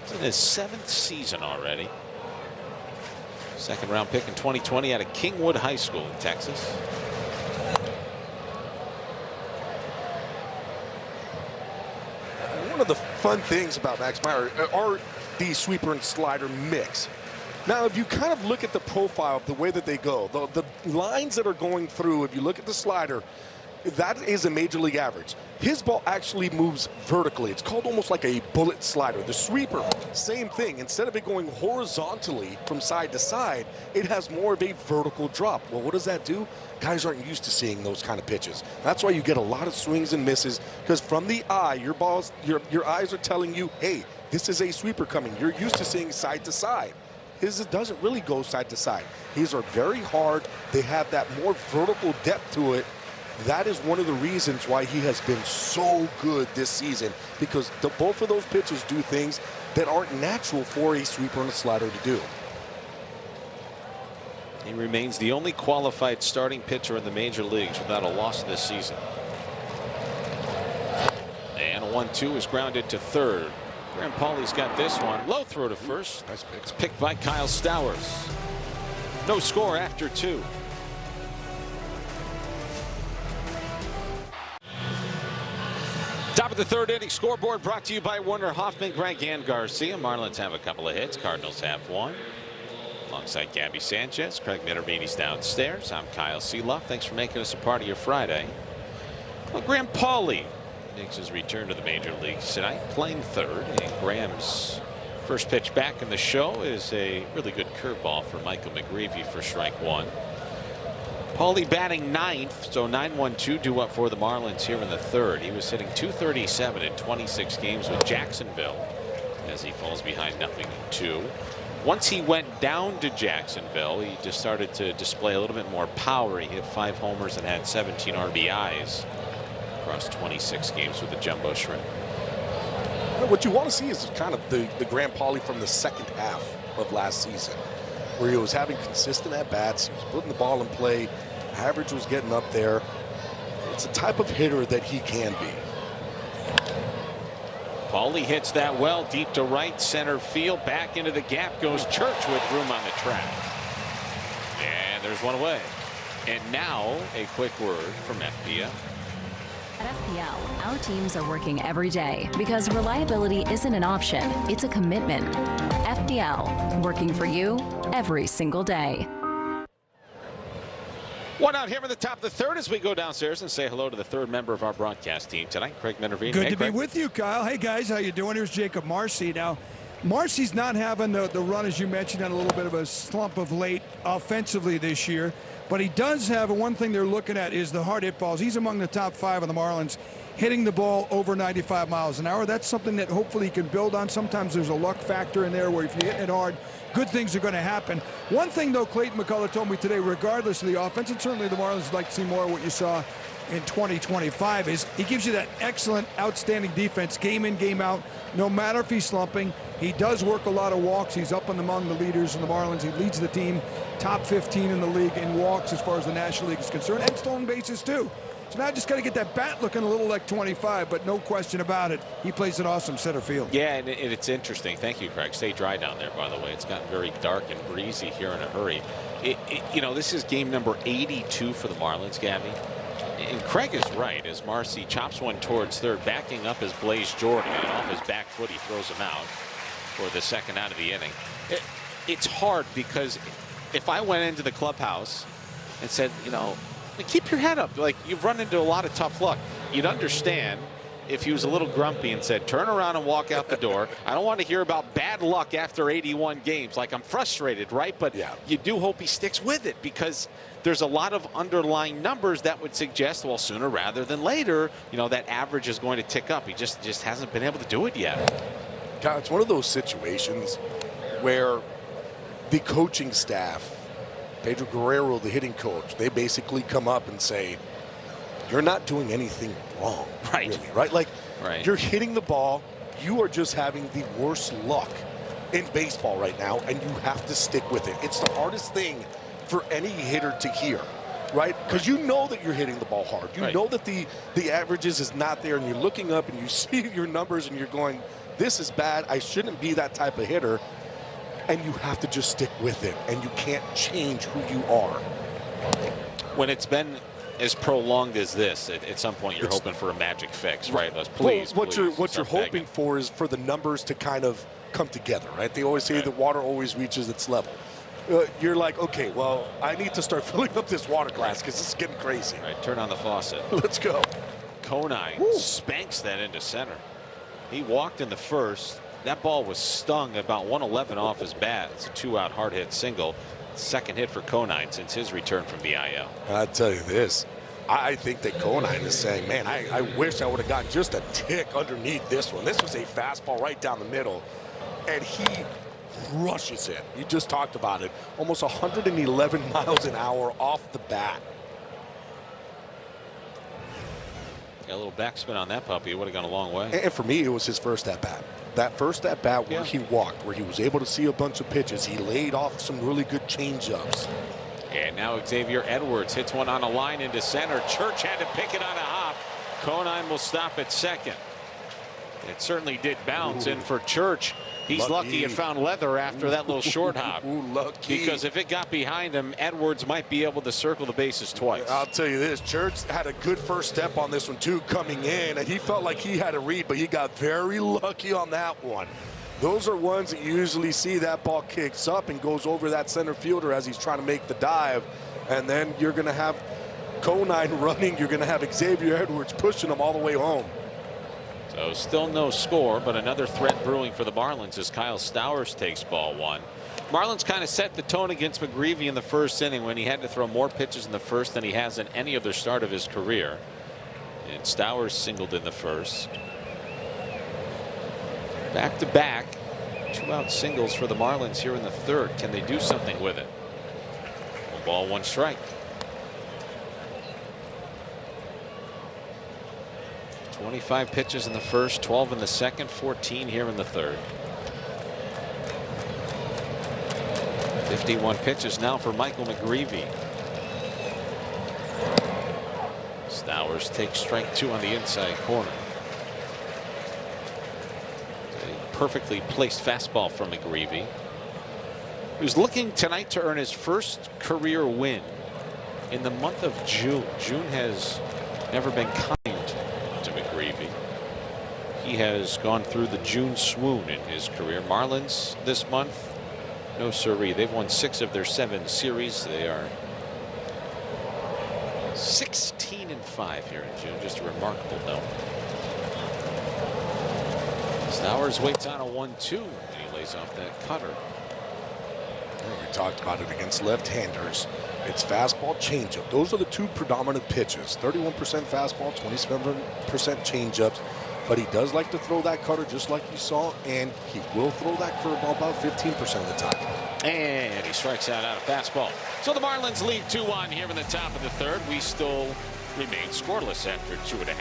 It's in his 7th season already. Second round pick in 2020 out of Kingwood High School in Texas. One of the fun things about Max Meyer are the sweeper and slider mix. Now, if you kind of look at the profile of the way that they go, the lines that are going through, if you look at the slider, that is a major league average. His ball actually moves vertically. It's called almost like a bullet slider. The sweeper, same thing. Instead of it going horizontally from side to side, it has more of a vertical drop. Well, what does that do? Guys aren't used to seeing those kind of pitches. That's why you get a lot of swings and misses, because from the eye, your eyes are telling you, hey, this is a sweeper coming. You're used to seeing side to side. His doesn't really go side to side. These are very hard. They have that more vertical depth to it. That is one of the reasons why he has been so good this season, because both of those pitches do things that aren't natural for a sweeper and a slider to do. He remains the only qualified starting pitcher in the major leagues without a loss this season. And a 1-2 is grounded to third. Graham Pauley's got this one. Low throw to first. Nice pick. It's picked by Kyle Stowers. No score after 2. Top of the third inning scoreboard brought to you by Warner Hoffman, Greg, and Garcia. Marlins have a couple of hits. Cardinals have one. Alongside Gabby Sanchez, Craig Minervini's downstairs. I'm Kyle Seeloff. Thanks for making us a part of your Friday. Well, Graham Pauley makes his return to the major leagues tonight, playing third. And Graham's first pitch back in the show is a really good curveball for Michael McGreevy for strike 1. Pauley batting 9th, so 9-1-2 due up for the Marlins here in the third. He was hitting .237 in 26 games with Jacksonville as he falls behind 0-2. Once he went down to Jacksonville, he just started to display a little bit more power. He hit 5 homers and had 17 RBIs across 26 games with the Jumbo Shrimp. What you want to see is kind of the Graham Pauley from the second half of last season, where he was having consistent at-bats. He was putting the ball in play. Average was getting up there. It's a type of hitter that he can be. Pauley hits that well deep to right center field. Back into the gap goes Church with room on the track. And there's one away. And now a quick word from FPL. At FPL, our teams are working every day because reliability isn't an option, it's a commitment. FPL, working for you every single day. One out here in the top of the third as we go downstairs and say hello to the third member of our broadcast team tonight, Craig Minervini. Good hey, to Craig. be with you, Kyle. Hey, guys, how you doing? Here's Jacob Marcy. Now, Marcy's not having the run, as you mentioned, on a little bit of a slump of late offensively this year, but he does have one thing they're looking at is the hard hit balls. He's among the top 5 of the Marlins, hitting the ball over 95 miles an hour. That's something that hopefully he can build on. Sometimes there's a luck factor in there where if you hit it hard, good things are going to happen. One thing, though, Clayton McCullough told me today, regardless of the offense, and certainly the Marlins would like to see more of what you saw in 2025, is he gives you that excellent, outstanding defense, game in, game out, no matter if he's slumping. He does work a lot of walks. He's up and among the leaders in the Marlins. He leads the team top 15 in the league in walks as far as the National League is concerned, and stolen bases, too. So now just got to get that bat looking a little like 25, but no question about it. He plays an awesome center field. Yeah, and it's interesting. Thank you, Craig. Stay dry down there, by the way. It's gotten very dark and breezy here in a hurry. You know, this is game number 82 for the Marlins, Gabby. And Craig is right as Marcy chops one towards third, backing up as Blaze Jordan, and off his back foot he throws him out for the second out of the inning. It's hard because if I went into the clubhouse and said, you know, keep your head up, like you've run into a lot of tough luck, you'd understand if he was a little grumpy and said, turn around and walk out the door. I don't want to hear about bad luck after 81 games. Like, I'm frustrated, right? But you do hope he sticks with it, because there's a lot of underlying numbers that would suggest, well, sooner rather than later, you know, that average is going to tick up. He just hasn't been able to do it yet. God, it's one of those situations where the coaching staff, Pedro Guerrero, the hitting coach, they basically come up and say, you're not doing anything wrong. Right. Really, right? Like, you're hitting the ball. You are just having the worst luck in baseball right now, and you have to stick with it. It's the hardest thing for any hitter to hear, right? Because you know that you're hitting the ball hard. You know that the averages is not there, and you're looking up and you see your numbers and you're going, this is bad. I shouldn't be that type of hitter. And you have to just stick with it, and you can't change who you are. When it's been as prolonged as this, at some point you're hoping for a magic fix, right? Please, what you're hoping for is for the numbers to kind of come together, right? They always say the water always reaches its level. You're like, okay, well, I need to start filling up this water glass because this is getting crazy. Right, turn on the faucet. Let's go. Conine spanks that into center. He walked in the first. That ball was stung about 111 off his bat. It's a 2-out hard hit single. Second hit for Conine since his return from the IL. I'll tell you this. I think that Conine is saying, man, I wish I would have gotten just a tick underneath this one. This was a fastball right down the middle, and he crushes it. You just talked about it. Almost 111 miles an hour off the bat. Got a little backspin on that puppy. It would have gone a long way. And for me, it was his first at-bat. That first at-bat where he walked, where he was able to see a bunch of pitches. He laid off some really good change-ups. And now Xavier Edwards hits one on a line into center. Church had to pick it on a hop. Conine will stop at second. It certainly did bounce. And for Church, he's lucky it found leather after that little short hop. Lucky. Because if it got behind him, Edwards might be able to circle the bases twice. I'll tell you this, Church had a good first step on this one too, coming in, and he felt like he had a read, but he got very lucky on that one. Those are ones that you usually see that ball kicks up and goes over that center fielder as he's trying to make the dive, and then you're going to have Conine running, you're going to have Xavier Edwards pushing him all the way home. So still no score, but another threat brewing for the Marlins as Kyle Stowers takes ball one. Marlins kind of set the tone against McGreevy in the first inning when he had to throw more pitches in the first than he has in any other start of his career. And Stowers singled in the first. Back-to-back 2-out singles for the Marlins here in the third. Can they do something with it? 1 ball, 1 strike. 25 pitches in the first, 12 in the second, 14 here in the third. 51 pitches now for Michael McGreevy. Stowers takes strike 2 on the inside corner. A perfectly placed fastball from McGreevy, who's looking tonight to earn his first career win in the month of June. June has never been kind to McGreevy. He has gone through the June swoon in his career. Marlins this month, no siree. They've won 6 of their 7 series. They are 16-5 here in June. Just a remarkable note. Stowers waits on a 1-2 and he lays off that cutter. We talked about it against left-handers. It's fastball, changeup. Those are the 2 predominant pitches. 31% fastball, 27% changeups. But he does like to throw that cutter just like you saw, and he will throw that curveball about 15% of the time. And he strikes out on a fastball. So the Marlins lead 2-1 here in the top of the third. We still remain scoreless after 2.5.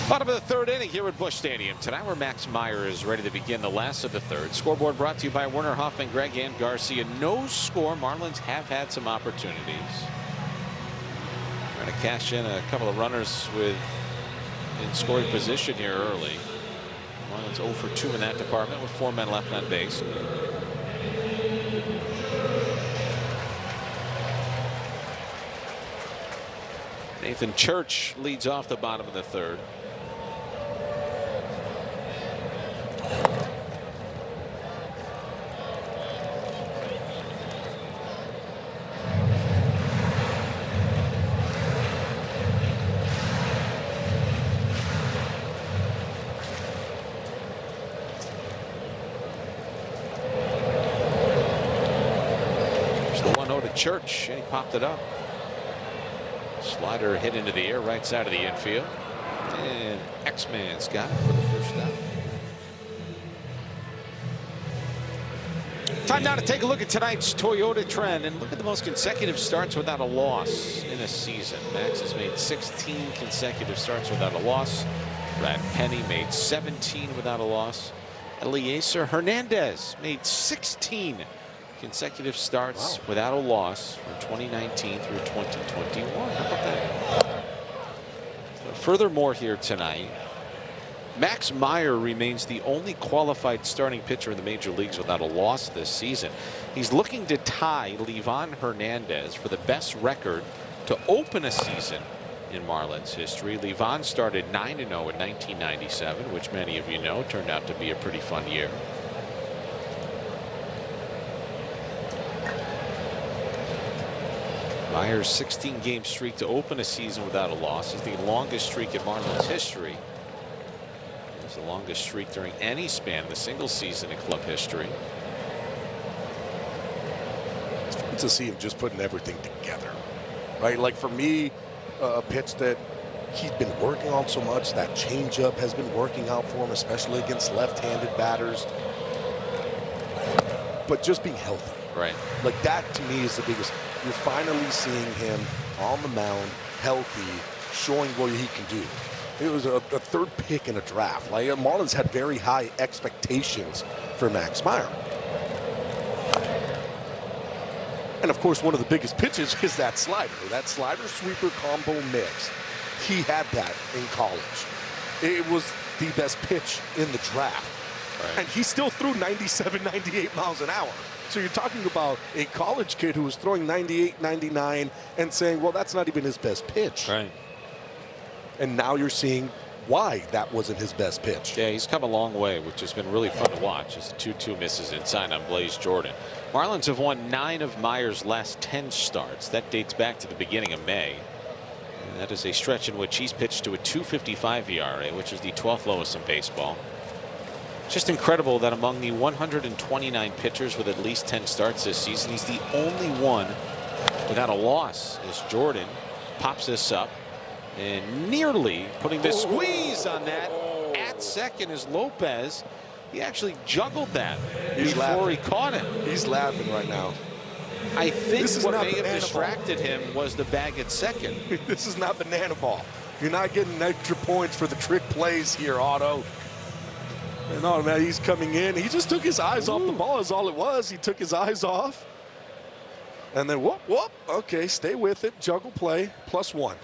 Bottom of the third inning here at Busch Stadium tonight, where Max Meyer is ready to begin the last of the third. Scoreboard brought to you by Werner Hoffman, Greg, and Garcia. No score. Marlins have had some opportunities. Trying to cash in a couple of runners in scoring position here early. Marlins 0 for 2 in that department with 4 men left on base. Nathan Church leads off the bottom of the third. Church, and he popped it up. Slider hit into the air, right side of the infield. And X-Man's got it for the first out. Time now to take a look at tonight's Toyota trend and look at the most consecutive starts without a loss in a season. Max has made 16 consecutive starts without a loss. Brad Penny made 17 without a loss. Eliezer Hernandez made 16 consecutive starts without a loss from 2019 through 2021. How about that? Furthermore here tonight, Max Meyer remains the only qualified starting pitcher in the major leagues without a loss this season. He's looking to tie Livan Hernandez for the best record to open a season in Marlins history. Livan started 9-0 in 1997, which many of you know turned out to be a pretty fun year. Meyer's 16-game streak to open a season without a loss is the longest streak in Marlins history. It's the longest streak during any span of the single season in club history. It's fun to see him just putting everything together, right? Like for me, a pitch that he's been working on so much, that changeup has been working out for him, especially against left-handed batters. But just being healthy. Right. Like that to me is the biggest. You're finally seeing him on the mound, healthy, showing what he can do. It was a third pick in a draft. Like Marlins had very high expectations for Max Meyer. And of course, one of the biggest pitches is that slider sweeper combo mix. He had that in college. It was the best pitch in the draft. Right. And he still threw 97, 98 miles an hour. So you're talking about a college kid who was throwing 98, 99 and saying, well, that's not even his best pitch. Right. And now you're seeing why that wasn't his best pitch. Yeah, he's come a long way, which has been really fun to watch as the 2-2 misses inside on Blaze Jordan. Marlins have won 9 of Meyer's last 10 starts. That dates back to the beginning of May. And that is a stretch in which he's pitched to a 2.55 ERA, which is the 12th lowest in baseball. Just incredible that among the 129 pitchers with at least 10 starts this season, he's the only one without a loss as Jordan pops this up and nearly putting the squeeze on that at second is Lopez. He actually juggled that before he caught it. He's laughing right now. I think what may have distracted him was the bag at second. This is not banana ball. You're not getting extra points for the trick plays here, Otto. No, man, he's coming in. He just took his eyes off the ball is all it was. He took his eyes off. And then whoop, whoop. Okay, stay with it. Juggle play, +1.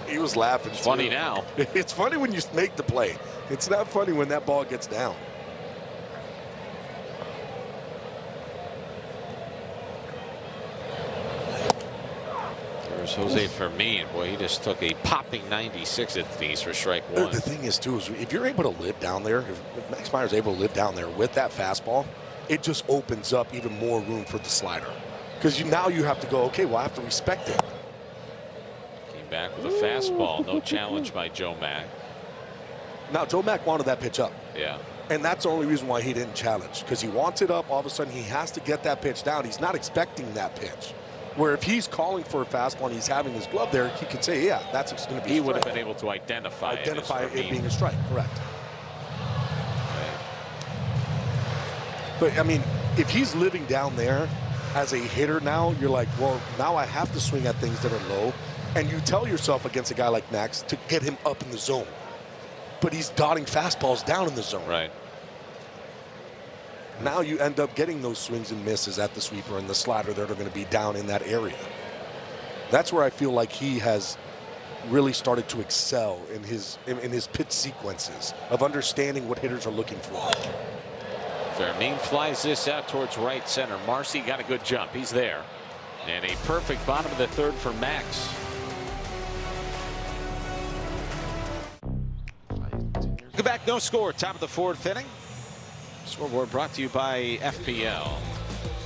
He was laughing. It's funny now. It's funny when you make the play. It's not funny when that ball gets down. There's Jose Fermin. Boy, he just took a popping 96 at these for strike one. The thing is, too, is if you're able to live down there, if Max Meyer's able to live down there with that fastball, it just opens up even more room for the slider. Because now you have to go, okay, well, I have to respect it. Came back with a fastball. No challenge by Joe Mack. Now, Joe Mack wanted that pitch up. Yeah. And that's the only reason why he didn't challenge. Because he wants it up. All of a sudden, he has to get that pitch down. He's not expecting that pitch. Where if he's calling for a fastball and he's having his glove there, he could say, yeah, that's going to be a strike. He would have been able to identify it being a strike, correct. Right. But, I mean, if he's living down there as a hitter now, you're like, well, now I have to swing at things that are low. And you tell yourself against a guy like Max to get him up in the zone. But he's dotting fastballs down in the zone. Right. Now you end up getting those swings and misses at the sweeper and the slider that are going to be down in that area. That's where I feel like he has really started to excel in his pitch sequences of understanding what hitters are looking for. Fermin flies this out towards right center. Marcy got a good jump. He's there. And a perfect bottom of the third for Max. Go back, no score. Top of the fourth inning. Scoreboard brought to you by FPL.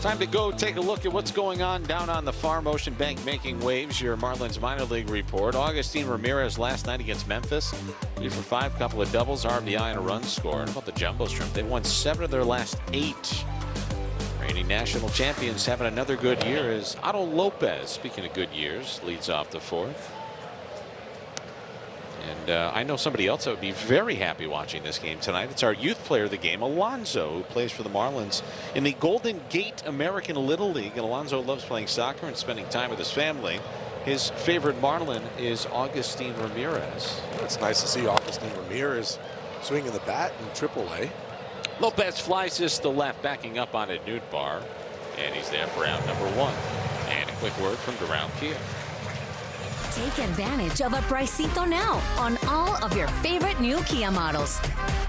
Time to go take a look at what's going on down on the farm. Ocean Bank making waves. Your Marlins minor league report. Augustine Ramirez last night against Memphis. 3 for 5, couple of doubles, RBI, and a run scored. How about the Jumbo Shrimp? They've won 7 of their last 8. Reigning national champions having another good year as Otto Lopez, speaking of good years, leads off the 4th. And I know somebody else that would be very happy watching this game tonight. It's our youth player of the game, Alonzo, who plays for the Marlins in the Golden Gate American Little League. And Alonzo loves playing soccer and spending time with his family. His favorite Marlin is Augustine Ramirez. It's nice to see Augustine Ramirez swinging the bat in AAA. Lopez flies this to left, backing up on a nude bar. And he's there for out number 1. And a quick word from Ground Kia. Take advantage of a pricito now on all of your favorite new Kia models.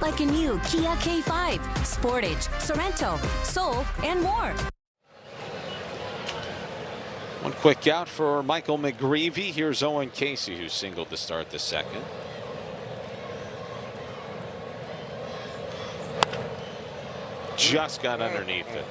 Like a new Kia K5, Sportage, Sorento, Soul, and more. One quick out for Michael McGreevy. Here's Owen Casey, who singled to start the 2nd. Just got underneath it.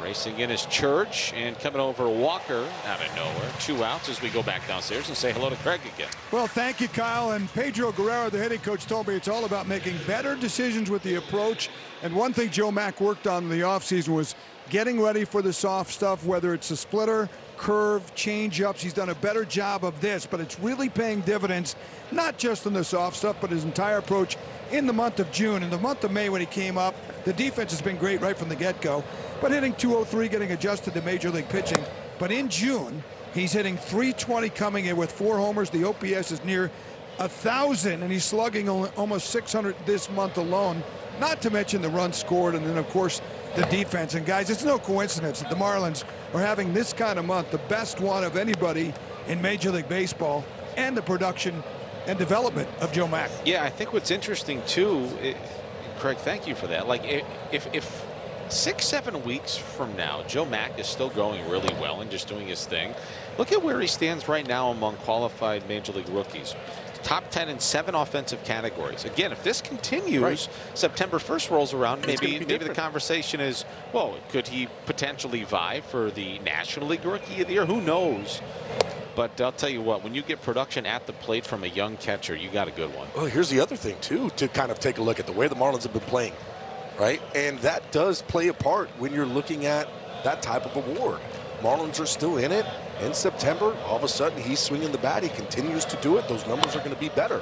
Racing in is Church, and coming over Walker out of nowhere. 2 outs as we go back downstairs and say hello to Craig again. Well, thank you, Kyle. And Pedro Guerrero, the hitting coach, told me it's all about making better decisions with the approach. And one thing Joe Mack worked on in the offseason was getting ready for the soft stuff, whether it's a splitter, curve, change-ups. He's done a better job of this, but it's really paying dividends, not just in the soft stuff, but his entire approach in the month of June. In the month of May when he came up, the defense has been great right from the get-go, but hitting .203, getting adjusted to major league pitching. But in June, he's hitting .320 coming in with 4 homers. The OPS is near 1,000, and he's slugging almost 600 this month alone, not to mention the runs scored, and then, of course, the defense. And, guys, it's no coincidence that the Marlins are having this kind of month, the best one of anybody in Major League Baseball, and the production and development of Joe Mack. Yeah, I think what's interesting, too, Craig, thank you for that. Like, if 6-7 weeks from now, Joe Mack is still going really well and just doing his thing. Look at where he stands right now among qualified Major League rookies. Top 10 in 7 offensive categories. Again, if this continues, right, September 1st rolls around, maybe the conversation is, well, could he potentially vie for the National League Rookie of the Year? Who knows? But I'll tell you what, when you get production at the plate from a young catcher, you got a good one. Well, here's the other thing, too, to kind of take a look at the way the Marlins have been playing, right? And that does play a part when you're looking at that type of award. Marlins are still in it. In September, all of a sudden, he's swinging the bat. He continues to do it. Those numbers are going to be better.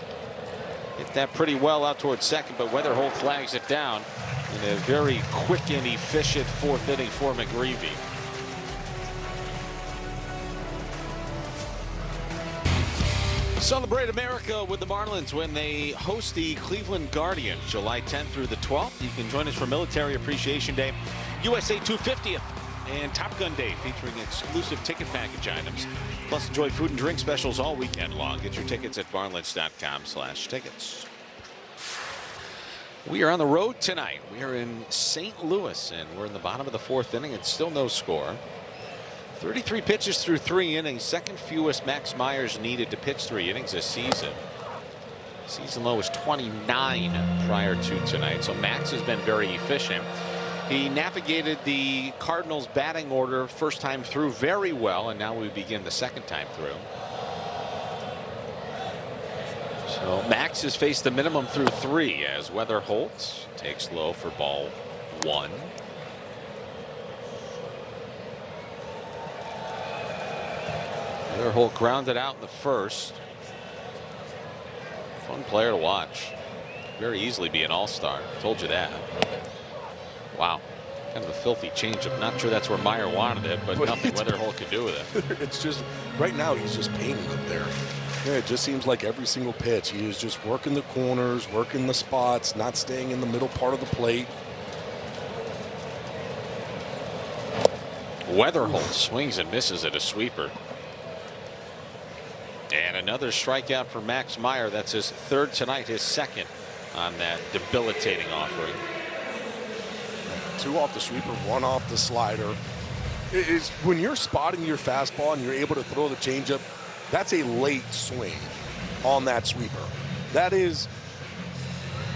Hit that pretty well out towards second, but Weatherholt flags it down in a very quick and efficient 4th inning for McGreevy. Celebrate America with the Marlins when they host the Cleveland Guardians July 10th through the 12th. You can join us for Military Appreciation Day, USA 250th, and Top Gun Day featuring exclusive ticket package items. Plus enjoy food and drink specials all weekend long. Get your tickets at marlins.com/tickets. We are on the road tonight. We are in St. Louis, and we're in the bottom of the 4th inning. It's still no score. 33 pitches through 3 innings. Second fewest Max Myers needed to pitch 3 innings this season. Season low was 29 prior to tonight. So Max has been very efficient. He navigated the Cardinals batting order first time through very well, and now we begin the second time through. So Max has faced the minimum through 3 as Weatherholt takes low for ball 1. Weatherholt grounded out in the first. Fun player to watch. Very easily be an all-star. Told you that. Wow. Kind of a filthy changeup. Not sure that's where Meyer wanted it, but nothing Weatherholt could do with it. It's just, right now, he's just painting up there. Yeah, it just seems like every single pitch, he is just working the corners, working the spots, not staying in the middle part of the plate. Weatherholt swings and misses at a sweeper. And another strikeout for Max Meyer. That's his 3rd tonight, his 2nd on that debilitating offering. 2 off the sweeper, 1 off the slider. It's when you're spotting your fastball and you're able to throw the changeup, that's a late swing on that sweeper. That is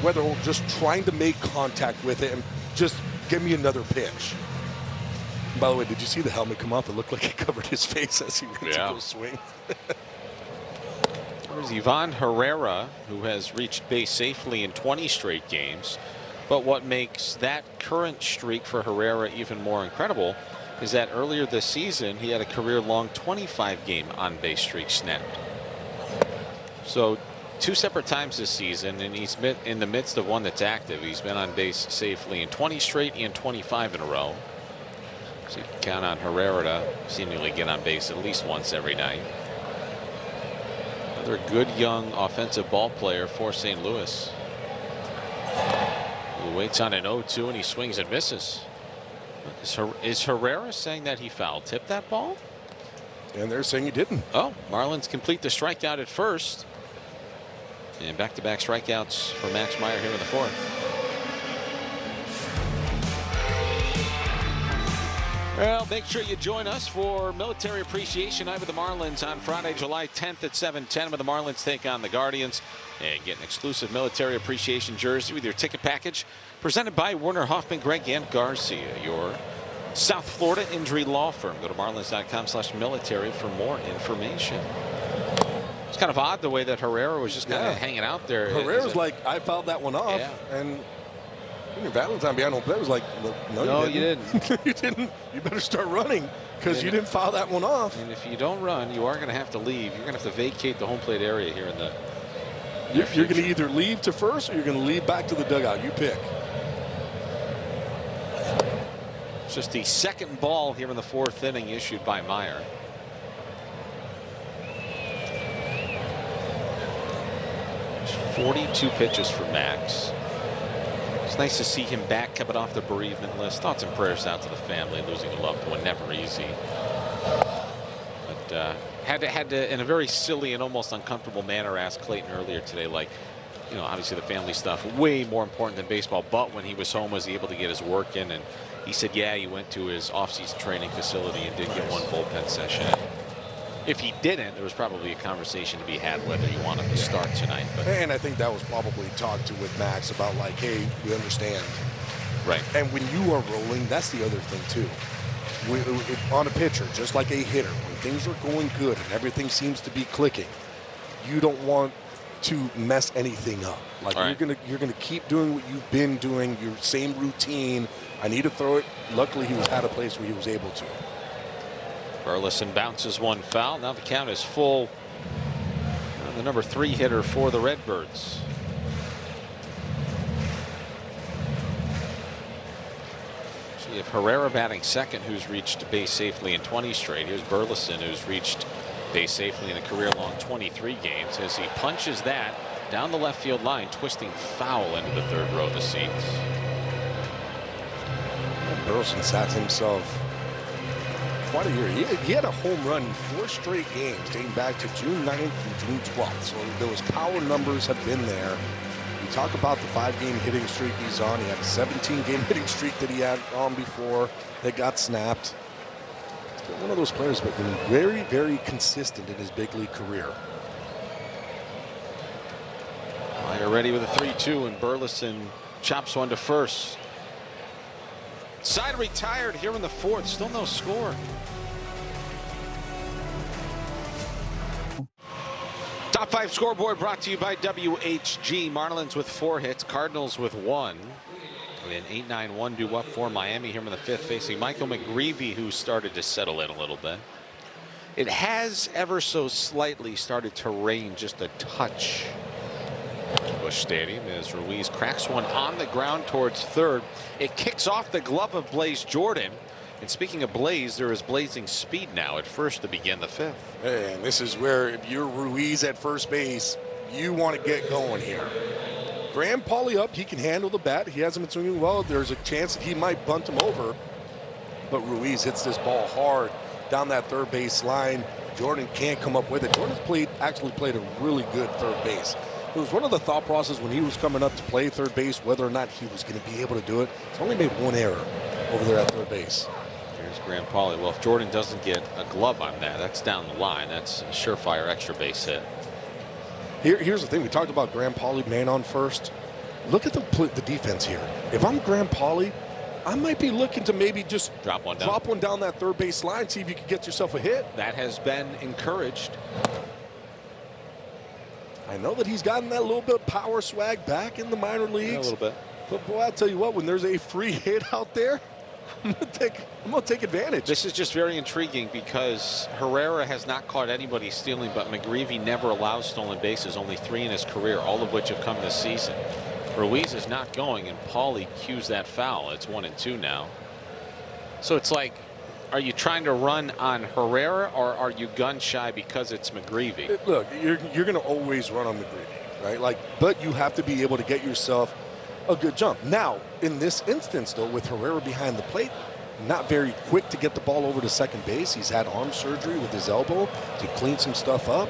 Weatherholt just trying to make contact with it and just give me another pitch. By the way, did you see the helmet come off? It looked like it covered his face as he went to go swing. There's Ivan Herrera, who has reached base safely in 20 straight games. But what makes that current streak for Herrera even more incredible is that earlier this season he had a career-long 25-game on-base streak snapped. So 2 separate times this season, and he's been in the midst of one that's active. He's been on base safely in 20 straight and 25 in a row. So you can count on Herrera to seemingly get on base at least once every night. Another good young offensive ball player for St. Louis. He waits on an 0-2 and he swings and misses. Is Herrera saying that he foul tipped that ball? And they're saying he didn't. Oh, Marlins complete the strikeout at first. And back-to-back strikeouts for Max Meyer here in the 4th. Well, make sure you join us for Military Appreciation Night with the Marlins on Friday, July 10th at 7:10 when the Marlins take on the Guardians. And get an exclusive Military Appreciation jersey with your ticket package presented by Werner Hoffman, Greg, and Garcia, your South Florida injury law firm. Go to marlins.com/military for more information. It's kind of odd the way that Herrera was just kind of hanging out there. Herrera's like, I fouled that one off. Yeah. And Valentine behind home plate was like, no, you didn't. You didn't. You better start running because you didn't foul that one off. And if you don't run, you are going to have to leave. You're going to have to vacate the home plate area here in the. You're going to either leave to first or you're going to leave back to the dugout. You pick. It's just the second ball here in the 4th inning issued by Meyer. There's 42 pitches for Max. It's nice to see him back, coming off the bereavement list. Thoughts and prayers out to the family. Losing a loved one, never easy. But had to, in a very silly and almost uncomfortable manner, ask Clayton earlier today, like, obviously the family stuff, way more important than baseball. But when he was home, was he able to get his work in? And he said, yeah, he went to his off-season training facility and did get one bullpen session. If he didn't, there was probably a conversation to be had whether you want him to start tonight. But. And I think that was probably talked to with Max about like, hey, we understand. Right. And when you are rolling, that's the other thing too. On a pitcher, just like a hitter, when things are going good and everything seems to be clicking, you don't want to mess anything up. Like you're gonna keep doing what you've been doing, your same routine. I need to throw it. Luckily, he was at a place where he was able to. Burleson bounces one foul. Now the count is full. The number 3 hitter for the Redbirds. So you have Herrera batting second, who's reached base safely in 20 straight. Here's Burleson, who's reached base safely in a career-long 23 games, as he punches that down the left field line, twisting foul into the 3rd row of the seats. Burleson sat himself quite a year. He had a home run in 4 straight games dating back to June 9th and June 12th. So those power numbers have been there. You talk about the 5-game hitting streak he's on. He had a 17-game hitting streak that he had on before that got snapped. He's been one of those players that's been very, very consistent in his big league career. Meyer ready with a 3-2, and Burleson chops one to first. Side retired here in the 4th. Still no score. Top 5 scoreboard brought to you by WHG. Marlins with 4 hits. Cardinals with 1. An 8-9-1 due up for Miami here in the 5th, facing Michael McGreevy, who started to settle in a little bit. It has ever so slightly started to rain just a touch. Busch Stadium as Ruiz cracks one on the ground towards 3rd. It kicks off the glove of Blaze Jordan. And speaking of Blaze, there is blazing speed now at first to begin the 5th. And this is where, if you're Ruiz at first base, you want to get going here. Graham Pauley up, he can handle the bat. He hasn't been swinging well. There's a chance that he might bunt him over. But Ruiz hits this ball hard down that 3rd base line. Jordan can't come up with it. Jordan's actually played a really good 3rd base. It was one of the thought process when he was coming up to play 3rd base, whether or not he was going to be able to do it. He's only made 1 error over there at 3rd base. Here's Graham Pauley. Well, if Jordan doesn't get a glove on that, that's down the line. That's a surefire extra base hit. Here's the thing. We talked about Graham Pauley, man on first. Look at the defense here. If I'm Graham Pauley, I might be looking to maybe just drop one down that third base line, see if you can get yourself a hit. That has been encouraged. I know that he's gotten that little bit of power swag back in the minor leagues. Yeah, a little bit. But boy, I'll tell you what, when there's a free hit out there, I'm gonna take advantage. This is just very intriguing because Herrera has not caught anybody stealing, but McGreevy never allows stolen bases, only 3 in his career, all of which have come this season. Ruiz is not going, and Paulie cues that foul. It's 1-2 now. So it's like, are you trying to run on Herrera, or are you gun shy because it's McGreevy? Look, you're gonna always run on McGreevy, right? Like, but you have to be able to get yourself a good jump. Now, in this instance, though, with Herrera behind the plate, not very quick to get the ball over to second base. He's had arm surgery with his elbow to clean some stuff up.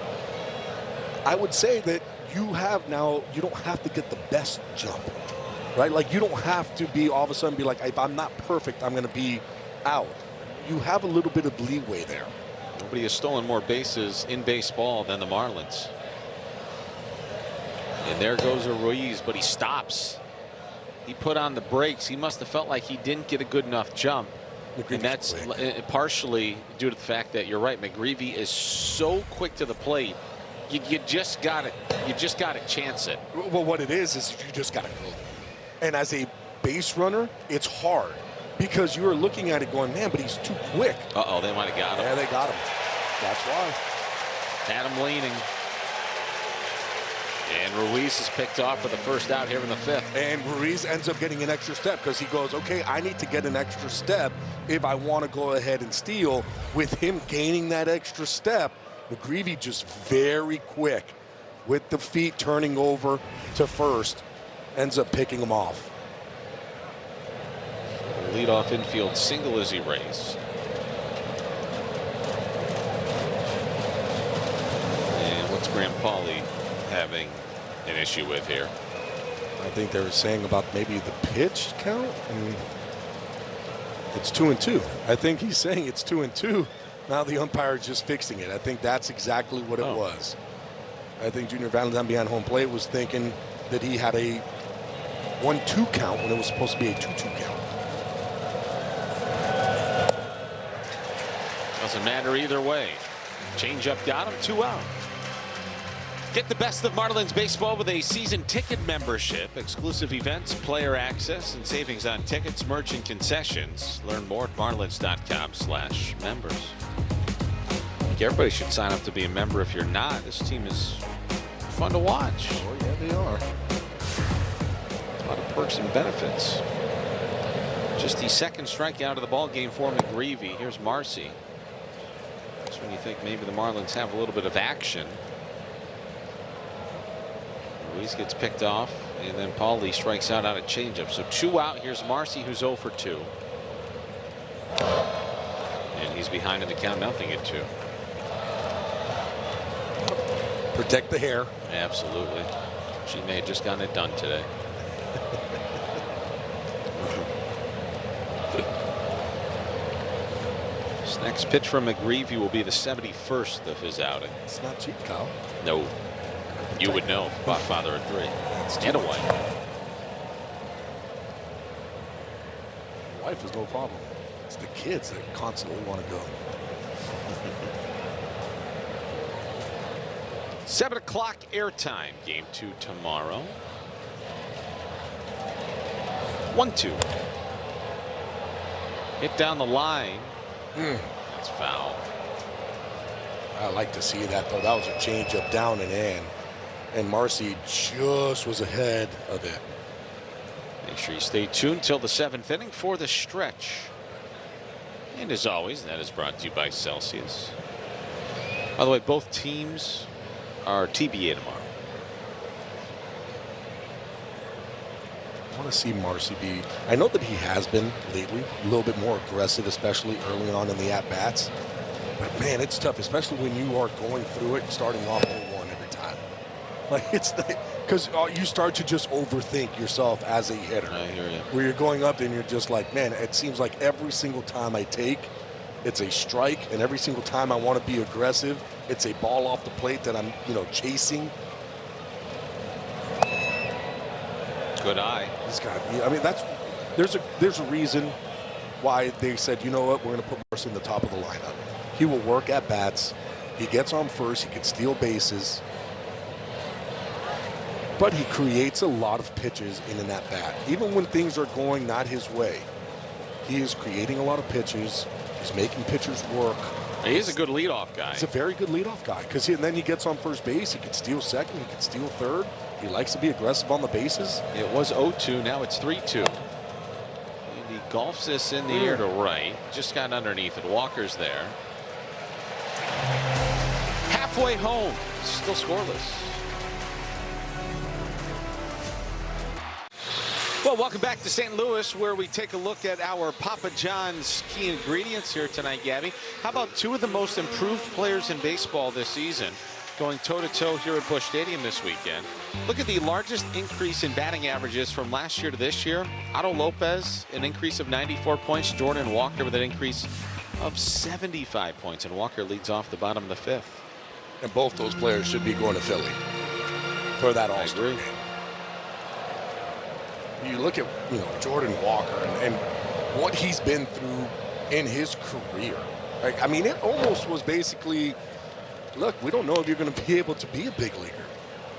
I would say that you don't have to get the best jump, right? Like, you don't have to be all of a sudden be like, if I'm not perfect, I'm going to be out. You have a little bit of leeway there. Nobody has stolen more bases in baseball than the Marlins. And there goes a Ruiz, but he stops. He put on the brakes. He must have felt like he didn't get a good enough jump. And that's partially due to the fact that you're right. McGreevy is so quick to the plate. You just got to chance it. Well, what it is you just got to go. And as a base runner, it's hard because you are looking at it going, man, but he's too quick. Uh-oh, they might have got him. Yeah, they got him. That's why. Adam leaning. And Ruiz is picked off for the first out here in the 5th. And Ruiz ends up getting an extra step because he goes, okay, I need to get an extra step if I want to go ahead and steal. With him gaining that extra step, McGreevy just very quick with the feet turning over to first, ends up picking him off. Leadoff infield single as he raised. And what's Graham Paulie having an issue with here? I think they were saying about maybe the pitch count. And it's 2-2. I think he's saying it's 2-2. Now the umpire is just fixing it. I think that's exactly what it was. I think Junior Valentine behind home plate was thinking that he had a 1-2 count when it was supposed to be a 2-2 count. Doesn't matter either way. Changeup got him, 2 out. Get the best of Marlins baseball with a season ticket membership, exclusive events, player access, and savings on tickets, merch, and concessions. Learn more at marlins.com/members. I think everybody should sign up to be a member. If you're not, this team is fun to watch. Oh, yeah, they are. A lot of perks and benefits. Just the second strikeout of the ball game for McGreevy. Here's Marcy. That's when you think maybe the Marlins have a little bit of action. Ruiz gets picked off, and then Paulie strikes out on a changeup. So 2 out. Here's Marcy, who's 0 for 2. And he's behind in the count, 0-2. Protect the hair. Absolutely. She may have just gotten it done today. This next pitch from McGreevy will be the 71st of his outing. It's not cheap, Kyle. No. You would know. Father of 3. And a wife. Wife is no problem. It's the kids that constantly want to go. 7 o'clock airtime. Game 2 tomorrow. 1-2. Hit down the line. That's foul. I like to see that, though. That was a changeup down and in. And Marcy just was ahead of it. Make sure you stay tuned till the 7th inning for the stretch. And as always, that is brought to you by Celsius. By the way, both teams are TBA tomorrow. I want to see Marcy be. I know that he has been lately a little bit more aggressive, especially early on in the at-bats. But, man, it's tough, especially when you are going through it and starting off 0-1 every time. Like, it's because you start to just overthink yourself as a hitter. I hear you. Where you're going up and you're just like, man, it seems like every single time I take, it's a strike, and every single time I want to be aggressive, it's a ball off the plate that I'm, chasing. Good eye. He's got. I mean, that's there's a reason why they said, you know what, we're going to put Morrison in the top of the lineup. He will work at bats. He gets on first. He can steal bases. But he creates a lot of pitches in an at-bat. Even when things are going not his way, he is creating a lot of pitches. He's making pitchers work. He's a good leadoff guy. He's a very good leadoff guy because then he gets on first base. He can steal second. He can steal third. He likes to be aggressive on the bases. It was 0-2. Now it's 3-2. And he golfs this in the air to right. Just got underneath it. Walker's there. Halfway home. Still scoreless. Well, welcome back to St. Louis, where we take a look at our Papa John's key ingredients here tonight, Gabby. How about two of the most improved players in baseball this season going toe-to-toe here at Busch Stadium this weekend? Look at the largest increase in batting averages from last year to this year. Otto Lopez, an increase of 94 points. Jordan Walker with an increase of 75 points. And Walker leads off the bottom of the fifth. And both those players should be going to Philly for that All-Star game. You look at, Jordan Walker and what he's been through in his career. Like, I mean, it almost was basically, look, we don't know if you're going to be able to be a big leaguer.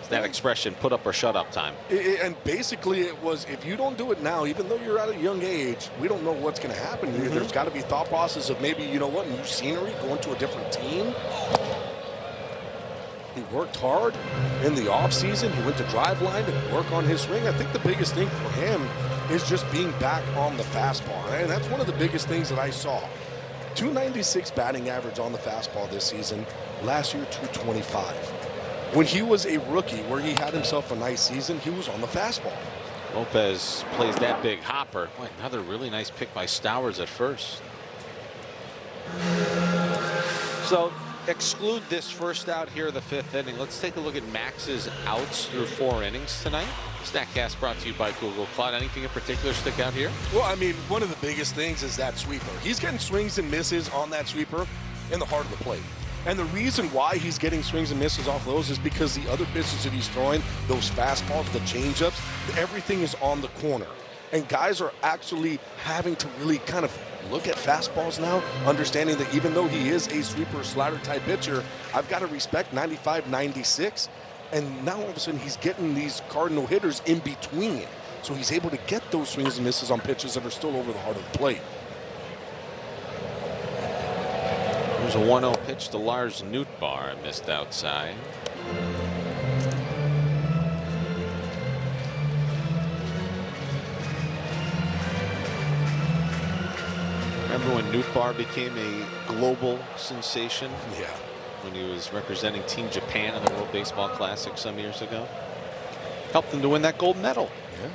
It's that expression, put up or shut up time. And basically it was, if you don't do it now, even though you're at a young age, we don't know what's going to happen. There's got to be thought process of maybe, new scenery, going to a different team. He worked hard in the offseason. He went to Driveline to work on his swing. I think the biggest thing for him is just being back on the fastball. And that's one of the biggest things that I saw. 296 batting average on the fastball this season. Last year, 225. When he was a rookie, where he had himself a nice season, he was on the fastball. Lopez plays that big hopper. Boy, another really nice pick by Stowers at first. So, exclude this first out here of the fifth inning. Let's take a look at Max's outs through 4 innings tonight. StatCast brought to you by Google Cloud. Anything in particular stick out here? Well, I mean, one of the biggest things is that sweeper. He's getting swings and misses on that sweeper in the heart of the plate. And the reason why he's getting swings and misses off those is because the other pitches that he's throwing, those fastballs, the changeups, everything is on the corner. And guys are actually having to really kind of look at fastballs now, understanding that even though he is a sweeper slider type pitcher, I've got to respect 95, 96. And now all of a sudden he's getting these Cardinal hitters in between. So he's able to get those swings and misses on pitches that are still over the heart of the plate. There's a 1-0 pitch to Lars Nootbaar, missed outside. Remember when Nootbaar became a global sensation? Yeah. When he was representing Team Japan in the World Baseball Classic some years ago. Helped him to win that gold medal. Yeah.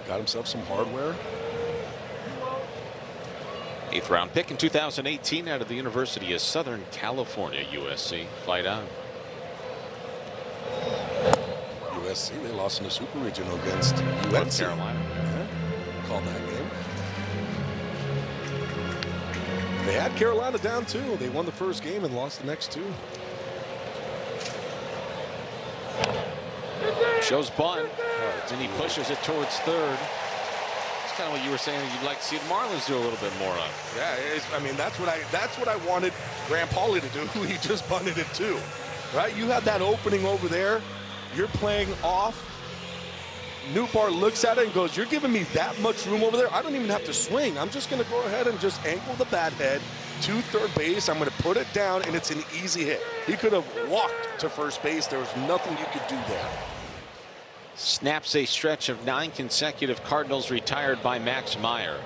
Got himself some hardware. 8th round pick in 2018 out of the University of Southern California, USC. Fight on. USC, they lost in the Super Regional against UNC. North Carolina. Yeah. Called that game. They had Carolina down too. They won the first game and lost the next 2. Shows bunt, and he pushes it towards third. It's kind of what you were saying that you'd like to see the Marlins do a little bit more of. Yeah, I mean that's what I wanted Graham Pauley to do. He just bunted it too, right? You had that opening over there. You're playing off. Nootbaar looks at it and goes, "You're giving me that much room over there. I don't even have to swing. I'm just going to go ahead and just angle the bat head to third base. I'm going to put it down, and it's an easy hit." He could have walked to first base. There was nothing you could do there. Snaps a stretch of 9 consecutive Cardinals retired by Max Meyer.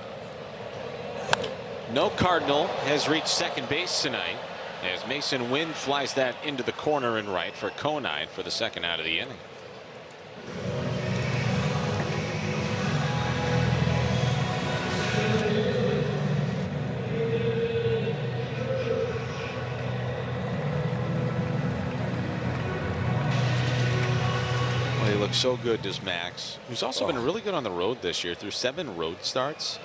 No Cardinal has reached second base tonight as Mason Wynn flies that into the corner and right for Conine for the second out of the inning. He looks so good, does Max, who's also been really good on the road this year through 7 road starts.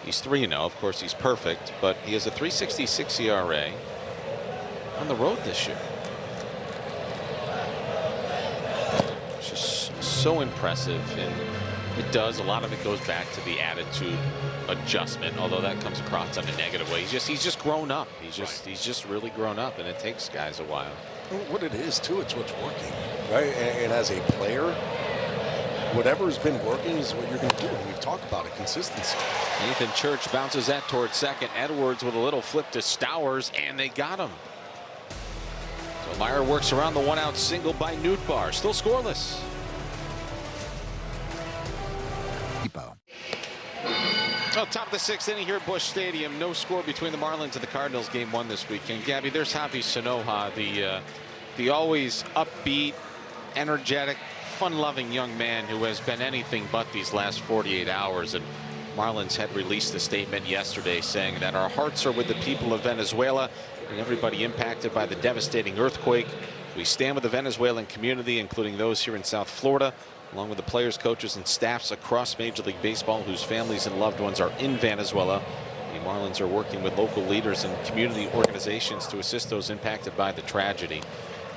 He's 3-0. Of course, he's perfect, but he has a 3.66 ERA on the road this year. It's just so impressive. And It does. A lot of it goes back to the attitude adjustment, although that comes across in a negative way. He's just grown up. He's just really grown up, and it takes guys a while. What it is too, it's what's working, right? And as a player, whatever's been working is what you're going to do. And we've talked about it, consistency. Nathan Church bounces that towards second. Edwards with a little flip to Stowers, and they got him. So Meyer works around the one-out single by Nootbaar. Still scoreless. Oh, top of the sixth inning here at Busch Stadium. No score between the Marlins and the Cardinals. Game one this weekend. Gabby, there's Javi Sanoja, the always upbeat, energetic, fun-loving young man who has been anything but these last 48 hours. And Marlins had released a statement yesterday saying that our hearts are with the people of Venezuela and everybody impacted by the devastating earthquake. We stand with the Venezuelan community, including those here in South Florida, along with the players, coaches, and staffs across Major League Baseball whose families and loved ones are in Venezuela. The Marlins are working with local leaders and community organizations to assist those impacted by the tragedy.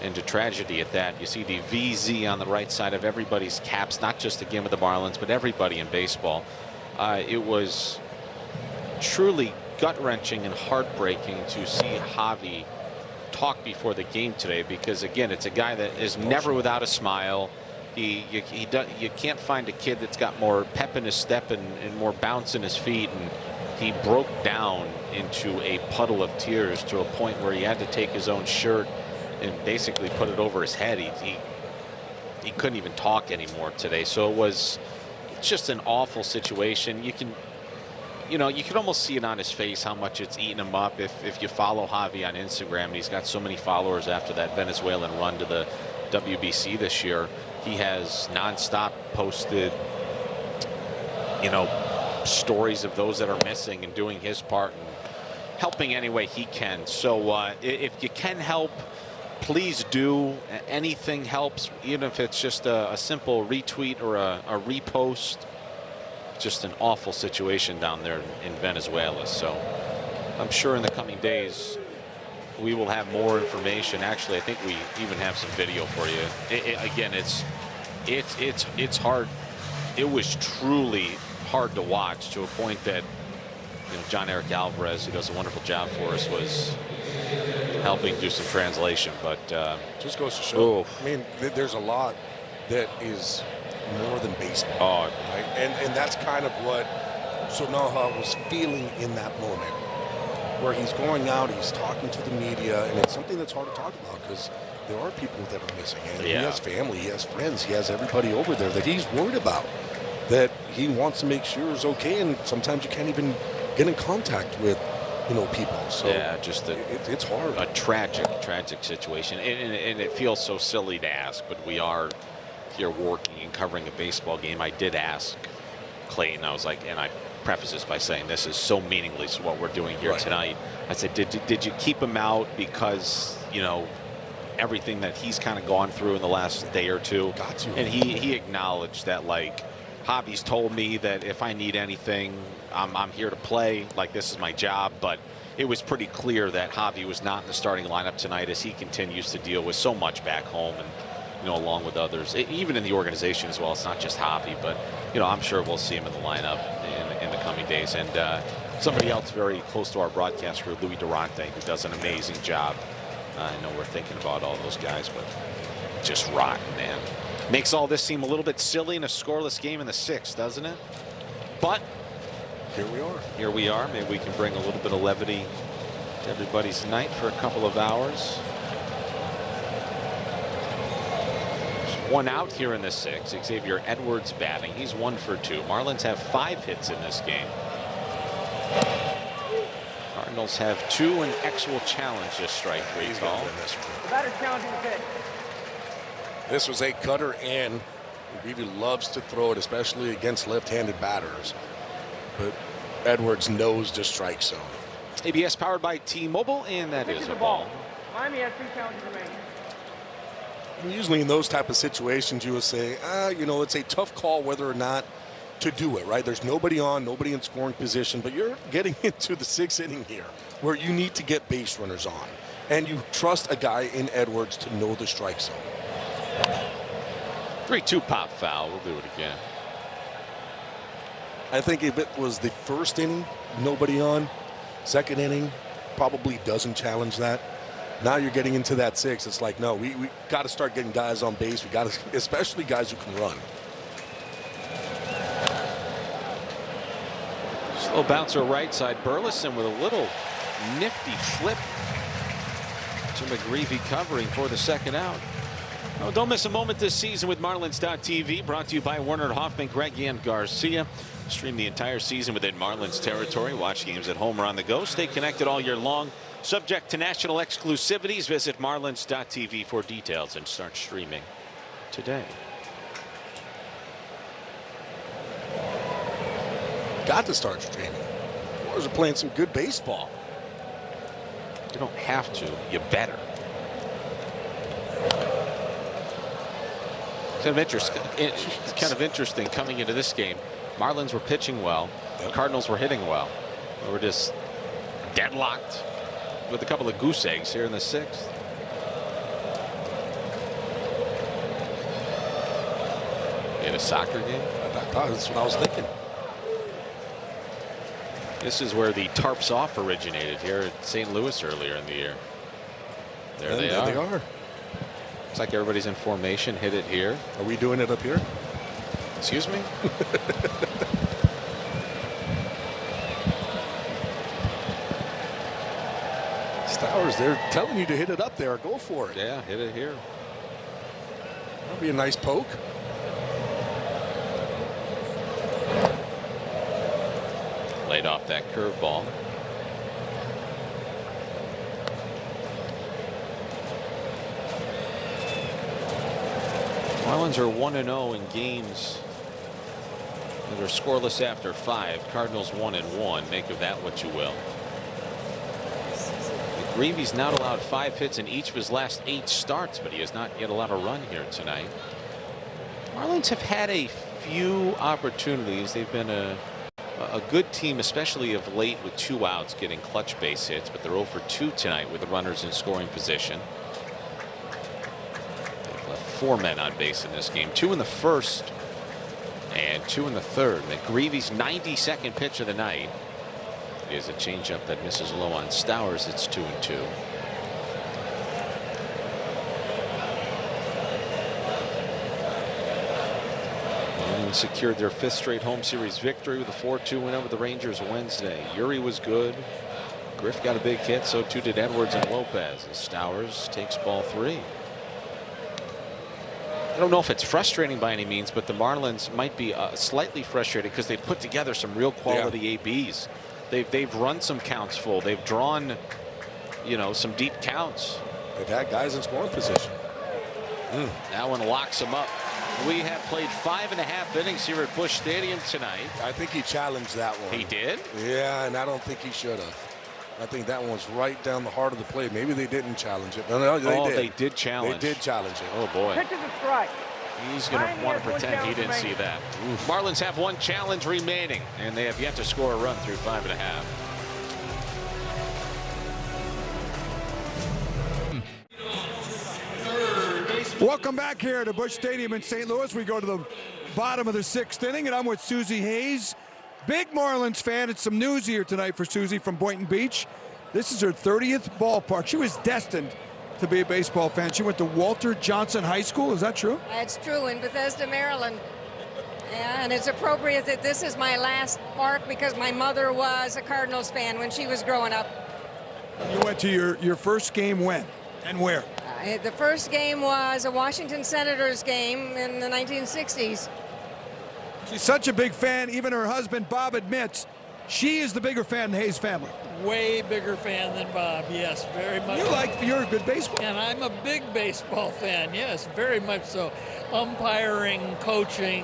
And to tragedy at that, you see the VZ on the right side of everybody's caps, not just again with the Marlins, but everybody in baseball. It was truly gut-wrenching and heartbreaking to see Javi talk before the game today, because again, it's a guy that is never without a smile. You can't find a kid that's got more pep in his step and more bounce in his feet, and he broke down into a puddle of tears to a point where he had to take his own shirt and basically put it over his head. He couldn't even talk anymore today. So it's just an awful situation. You can almost see it on his face how much it's eating him up. If you follow Javi on Instagram, and he's got so many followers after that Venezuelan run to the WBC this year, he has nonstop posted, stories of those that are missing and doing his part and helping any way he can. So if you can help, please do. Anything helps, even if it's just a simple retweet or a repost. Just an awful situation down there in Venezuela. So I'm sure in the coming days we will have more information. Actually, I think we even have some video for you. Again, it's hard. It was truly hard to watch, to a point that John Eric Alvarez, who does a wonderful job for us, was helping do some translation. But just goes to show. I mean, there's a lot that is more than baseball, right? And that's kind of what Sanoja was feeling in that moment, where he's going out, he's talking to the media, and it's something that's hard to talk about because there are people that are missing, and he has family, he has friends, he has everybody over there that he's worried about, that he wants to make sure is okay, and sometimes you can't even get in contact with people. So yeah, just it's hard. A tragic situation, and it feels so silly to ask, but we are here working and covering a baseball game. I did ask Clayton, I was like, and I preface this by saying this is so meaningless what we're doing here tonight. I said, did you keep him out because everything that he's kind of gone through in the last day or two? Got to. And he acknowledged that, like, Javi's told me that if I need anything, I'm here to play, like this is my job. But it was pretty clear that Javi was not in the starting lineup tonight as he continues to deal with so much back home, and along with others, even in the organization as well. It's not just Javi, but I'm sure we'll see him in the lineup in the coming days. And somebody else very close to our broadcast crew, Louis Durante, who does an amazing job. I know we're thinking about all those guys, but just rotten, man. Makes all this seem a little bit silly in a scoreless game in the sixth, doesn't it? But here we are. Maybe we can bring a little bit of levity to everybody's night for a couple of hours. One out here in the sixth. Xavier Edwards batting. He's 1 for 2. Marlins have 5 hits in this game. Cardinals have 2 and actual challenge this strike 3 call. The batter's challenging the pitch. This was a cutter, and Reeve loves to throw it, especially against left-handed batters. But Edwards knows the strike zone. ABS powered by T-Mobile, and that is a ball. Miami has 3 challenges remaining. And usually in those type of situations, you will say, it's a tough call whether or not to do it, right? There's nobody on, nobody in scoring position, but you're getting into the 6th inning here where you need to get base runners on. And you trust a guy in Edwards to know the strike zone. 3-2 pop foul. We'll do it again. I think if it was the first inning, nobody on, second inning, probably doesn't challenge that. Now you're getting into that 6. It's like, no, we got to start getting guys on base. We got to, especially guys who can run. Slow bouncer right side. Burleson with a little nifty flip to McGreevy covering for the second out. Oh, don't miss a moment this season with Marlins.tv, brought to you by Werner Hoffman, Greg and Garcia. Stream the entire season within Marlins territory. Watch games at home or on the go. Stay connected all year long. Subject to national exclusivities. Visit Marlins.tv for details and start streaming today. Got to start streaming. Warriors are playing some good baseball. You don't have to. You better. It's kind of interesting coming into this game. Marlins were pitching well. The Cardinals were hitting well. They were just deadlocked with a couple of goose eggs here in the 6th. In a soccer game? That's what I was thinking. This is where the tarps off originated here at St. Louis earlier in the year. There they are. Looks like everybody's in formation. Hit it here. Are we doing it up here? Excuse me? Stowers, they're telling you to hit it up there. Go for it. Yeah, hit it here. That'll be a nice poke. Laid off that curveball. Marlins are 1-0 in games that are scoreless after 5. Cardinals 1-1. Make of that what you will. McGreevy's not allowed 5 hits in each of his last 8 starts, but he has not yet allowed a run here tonight. Marlins have had a few opportunities. They've been a good team, especially of late, with 2 outs, getting clutch base hits, but they're 0 for 2 tonight with the runners in scoring position. They've left 4 men on base in this game, 2 in the first and 2 in the third. McGreevy's 92nd pitch of the night is a changeup that misses low on Stowers. It's 2-2. Secured their 5th straight home series victory with a 4-2 win over the Rangers Wednesday. Yuri was good. Griff got a big hit, so too did Edwards and Lopez, as Stowers takes ball 3. I don't know if it's frustrating by any means, but the Marlins might be slightly frustrated because they've put together some real quality ABs. They've run some counts full. They've drawn, you know, some deep counts. They've had guys in scoring position. That one locks them up. We have played 5.5 innings here at Busch Stadium tonight. I think he challenged that one. He did? Yeah, and I don't think he should have. I think that one was right down the heart of the plate. Maybe they didn't challenge it. No, they did. They did challenge. They did challenge it. Oh, boy. Pitch is a strike. He's going to want to pretend he didn't see that. Marlins have 1 challenge remaining, and they have yet to score a run through 5.5. Welcome back here to Busch Stadium in St. Louis. We go to the bottom of the 6th inning, and I'm with Susie Hayes, big Marlins fan. It's some news here tonight for Susie from Boynton Beach. This is her 30th ballpark. She was destined to be a baseball fan. She went to Walter Johnson High School. Is that true? That's true, in Bethesda, Maryland. Yeah, and it's appropriate that this is my last park because my mother was a Cardinals fan when she was growing up. You went to your first game when and where? The first game was a Washington Senators game in the 1960s. She's such a big fan, even her husband Bob admits she is the bigger fan in the Hayes family. Way bigger fan than Bob, yes, very much. You're a good baseball. And I'm a big baseball fan, yes, very much so. Umpiring, coaching,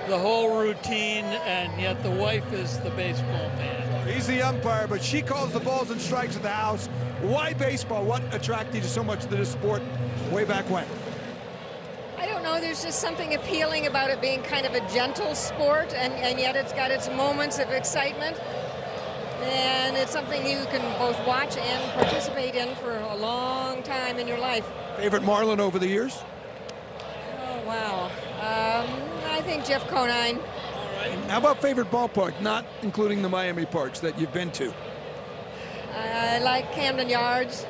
the whole routine, and yet the wife is the baseball fan. He's the umpire, but she calls the balls and strikes at the house. Why baseball? What attracted you so much to this sport way back when? I don't know, there's just something appealing about it being kind of a gentle sport, and yet it's got its moments of excitement. And it's something you can both watch and participate in for a long time in your life. Favorite Marlin over the years? Oh, wow. I think Jeff Conine. How about favorite ballpark, not including the Miami parks that you've been to? I like Camden Yards,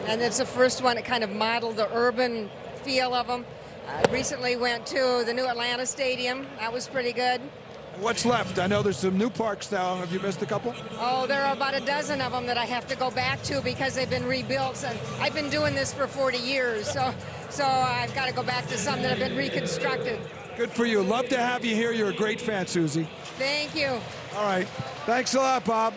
and it's the first one that kind of modeled the urban feel of them. I recently went to the new Atlanta Stadium. That was pretty good. What's left? I know there's some new parks now. Have you missed a couple? Oh, there are about a dozen of them that I have to go back to because they've been rebuilt. And I've been doing this for 40 years, so I've got to go back to some that have been reconstructed. Good for you. Love to have you here. You're a great fan, Susie. Thank you. All right. Thanks a lot, Bob.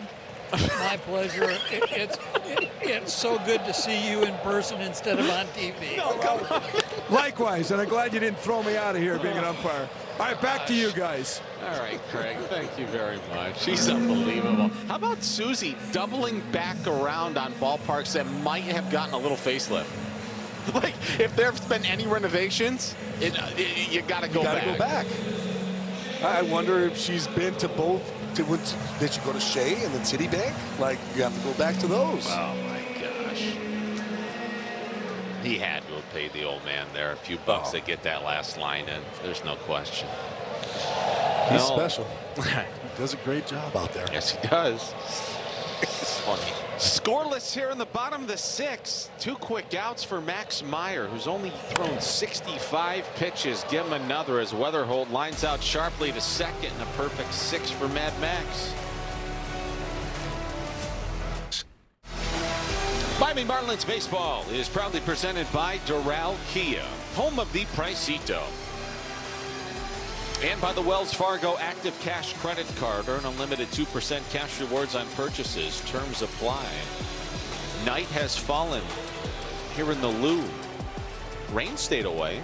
My pleasure. It's so good to see you in person instead of on TV. No, come on. Likewise, and I'm glad you didn't throw me out of here being an umpire. All right, back to you guys. All right, Craig, thank you very much. He's unbelievable. How about Susie doubling back around on ballparks that might have gotten a little facelift? Like, if there's been any renovations, you got to go back. Go back. I wonder if she's been to both. Did she go to Shea and then Citibank? Like, you have to go back to those. Oh, my gosh. He had to have paid the old man there a few bucks to get that last line in. There's no question. He's special. He does a great job out there. Yes, he does. It's funny. Scoreless here in the bottom of the sixth. 2 quick outs for Max Meyer, who's only thrown 65 pitches. Give him another as Weatherholt lines out sharply to second, and a perfect 6 for Mad Max. Miami Marlins baseball is proudly presented by Doral Kia, home of the Pricito. And by the Wells Fargo Active Cash Credit Card. Earn unlimited 2% cash rewards on purchases. Terms apply. Night has fallen here in the Lou. Rain stayed away.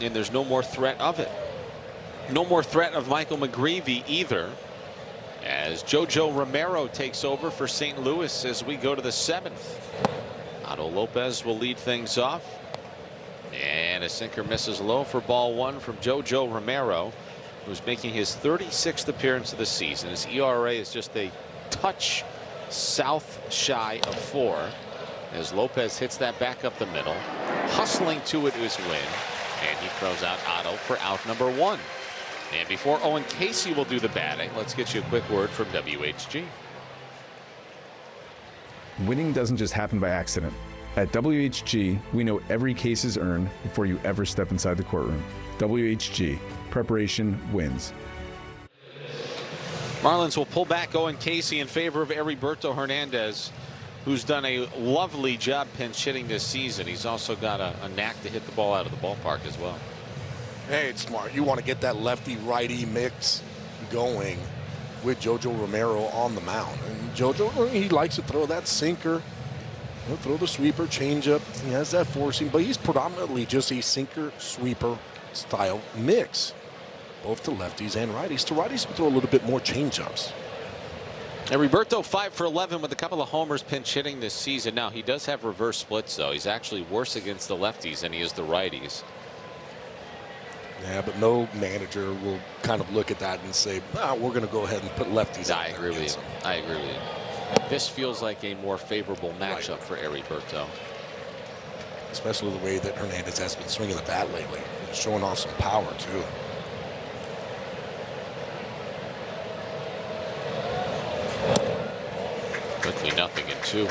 And there's no more threat of it. No more threat of Michael McGreevy either, as JoJo Romero takes over for St. Louis as we go to the 7th. Otto Lopez will lead things off. And a sinker misses low for ball 1 from JoJo Romero, who's making his 36th appearance of the season. His ERA is just a touch south shy of 4 as Lopez hits that back up the middle. Hustling to it is Win, and he throws out Otto for out number 1. And before Owen Casey will do the batting, let's get you a quick word from WHG. Winning doesn't just happen by accident. At WHG, we know every case is earned before you ever step inside the courtroom. WHG, preparation wins. Marlins will pull back Owen Casey in favor of Heriberto Hernandez, who's done a lovely job pinch hitting this season. He's also got a knack to hit the ball out of the ballpark as well. Hey, it's smart. You want to get that lefty-righty mix going with JoJo Romero on the mound. And JoJo, he likes to throw that sinker. He'll throw the sweeper, changeup. He has that forcing, but he's predominantly just a sinker sweeper style mix, both to lefties and righties. To righties, he'll throw a little bit more changeups. Heriberto 5 for 11 with a couple of homers pinch hitting this season. Now he does have reverse splits though. He's actually worse against the lefties than he is the righties. Yeah, but no manager will kind of look at that and say, we're going to go ahead and put lefties out there. I agree with you. I agree with you. This feels like a more favorable matchup for Heriberto. Especially the way that Hernandez has been swinging the bat lately. He's showing off some power, too. Quickly 0-2.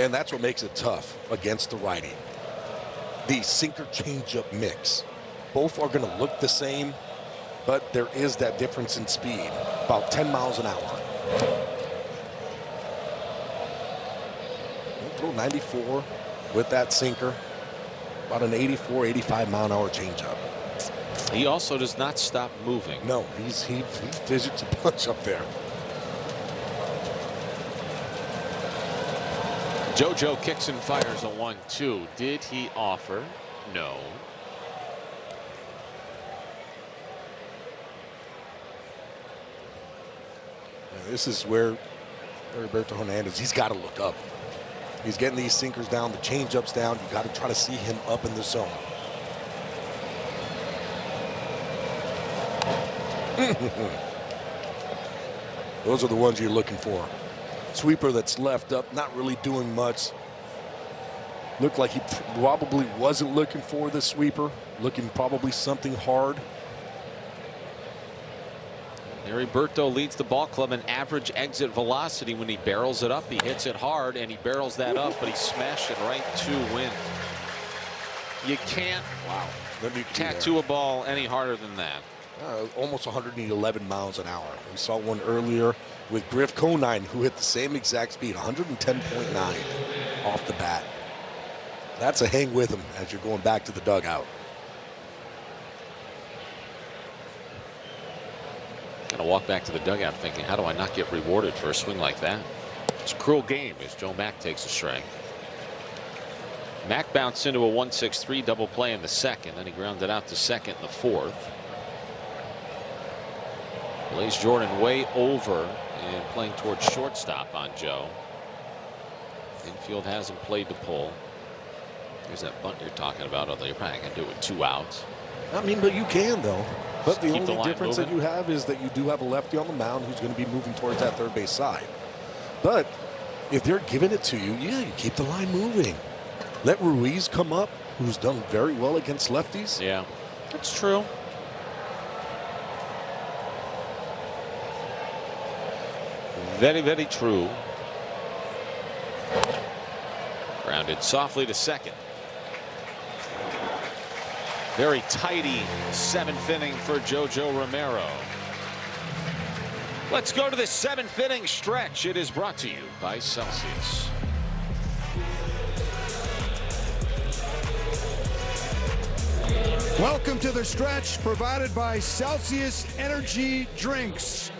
And that's what makes it tough against the righty. The sinker changeup mix. Both are going to look the same, but there is that difference in speed, about 10 miles an hour. He'll throw 94 with that sinker, about an 84, 85 mile an hour changeup. He also does not stop moving. No, he fidgets a bunch up there. JoJo kicks and fires a 1-2. Did he offer? No. This is where Heriberto Hernandez, he's got to look up. He's getting these sinkers down, the changeups down. You got to try to see him up in the zone. Those are the ones you're looking for. Sweeper that's left up, not really doing much. Looked like he probably wasn't looking for the sweeper, looking probably something hard. Heriberto leads the ball club in average exit velocity. When he barrels it up, he hits it hard, and he barrels that up, but he smashed it right to wind. You can't tattoo a ball any harder than that. Almost 111 miles an hour. We saw one earlier with Griff Conine, who hit the same exact speed, 110.9 off the bat. That's a hang with him as you're going back to the dugout. Gonna walk back to the dugout thinking, how do I not get rewarded for a swing like that? It's a cruel game as Joe Mack takes a strike. Mack bounced into a 1-6-3 double play in the second, then he grounded out to second in the fourth. Blaze Jordan way over and playing towards shortstop on Joe. Infield hasn't played the pull. There's that bunt you're talking about, although you're probably going to do it with 2 outs. I mean, but you can, though. But the only difference that moving. you have is that you do have a lefty on the mound who's going to be moving towards that third base side. But if they're giving it to you, yeah, you keep the line moving. Let Ruiz come up, who's done very well against lefties. Yeah, that's true. Very, very true. Grounded softly to second. Very tidy 7th inning for JoJo Romero. Let's go to the 7th inning stretch. It is brought to you by Celsius. Welcome to the stretch provided by Celsius Energy Drinks.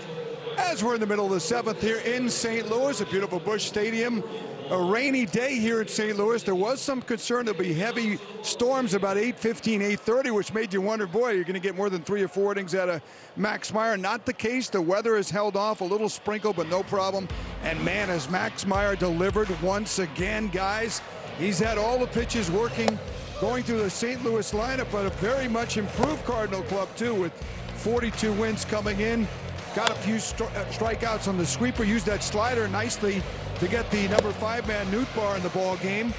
As we're in the middle of the 7th here in St. Louis, a beautiful Busch Stadium. A rainy day here in St. Louis. There was some concern there'll be heavy storms about 8:15, 8:30, which made you wonder, boy, you're going to get more than 3 or 4 innings out of Max Meyer. Not the case. The weather has held off, a little sprinkle, but no problem. And man, has Max Meyer delivered once again, guys. He's had all the pitches working, going through the St. Louis lineup, but a very much improved Cardinal club, too, with 42 wins coming in. Got a few strikeouts on the sweeper, used that slider nicely to get the number 5-man Nootbaar in the ball game.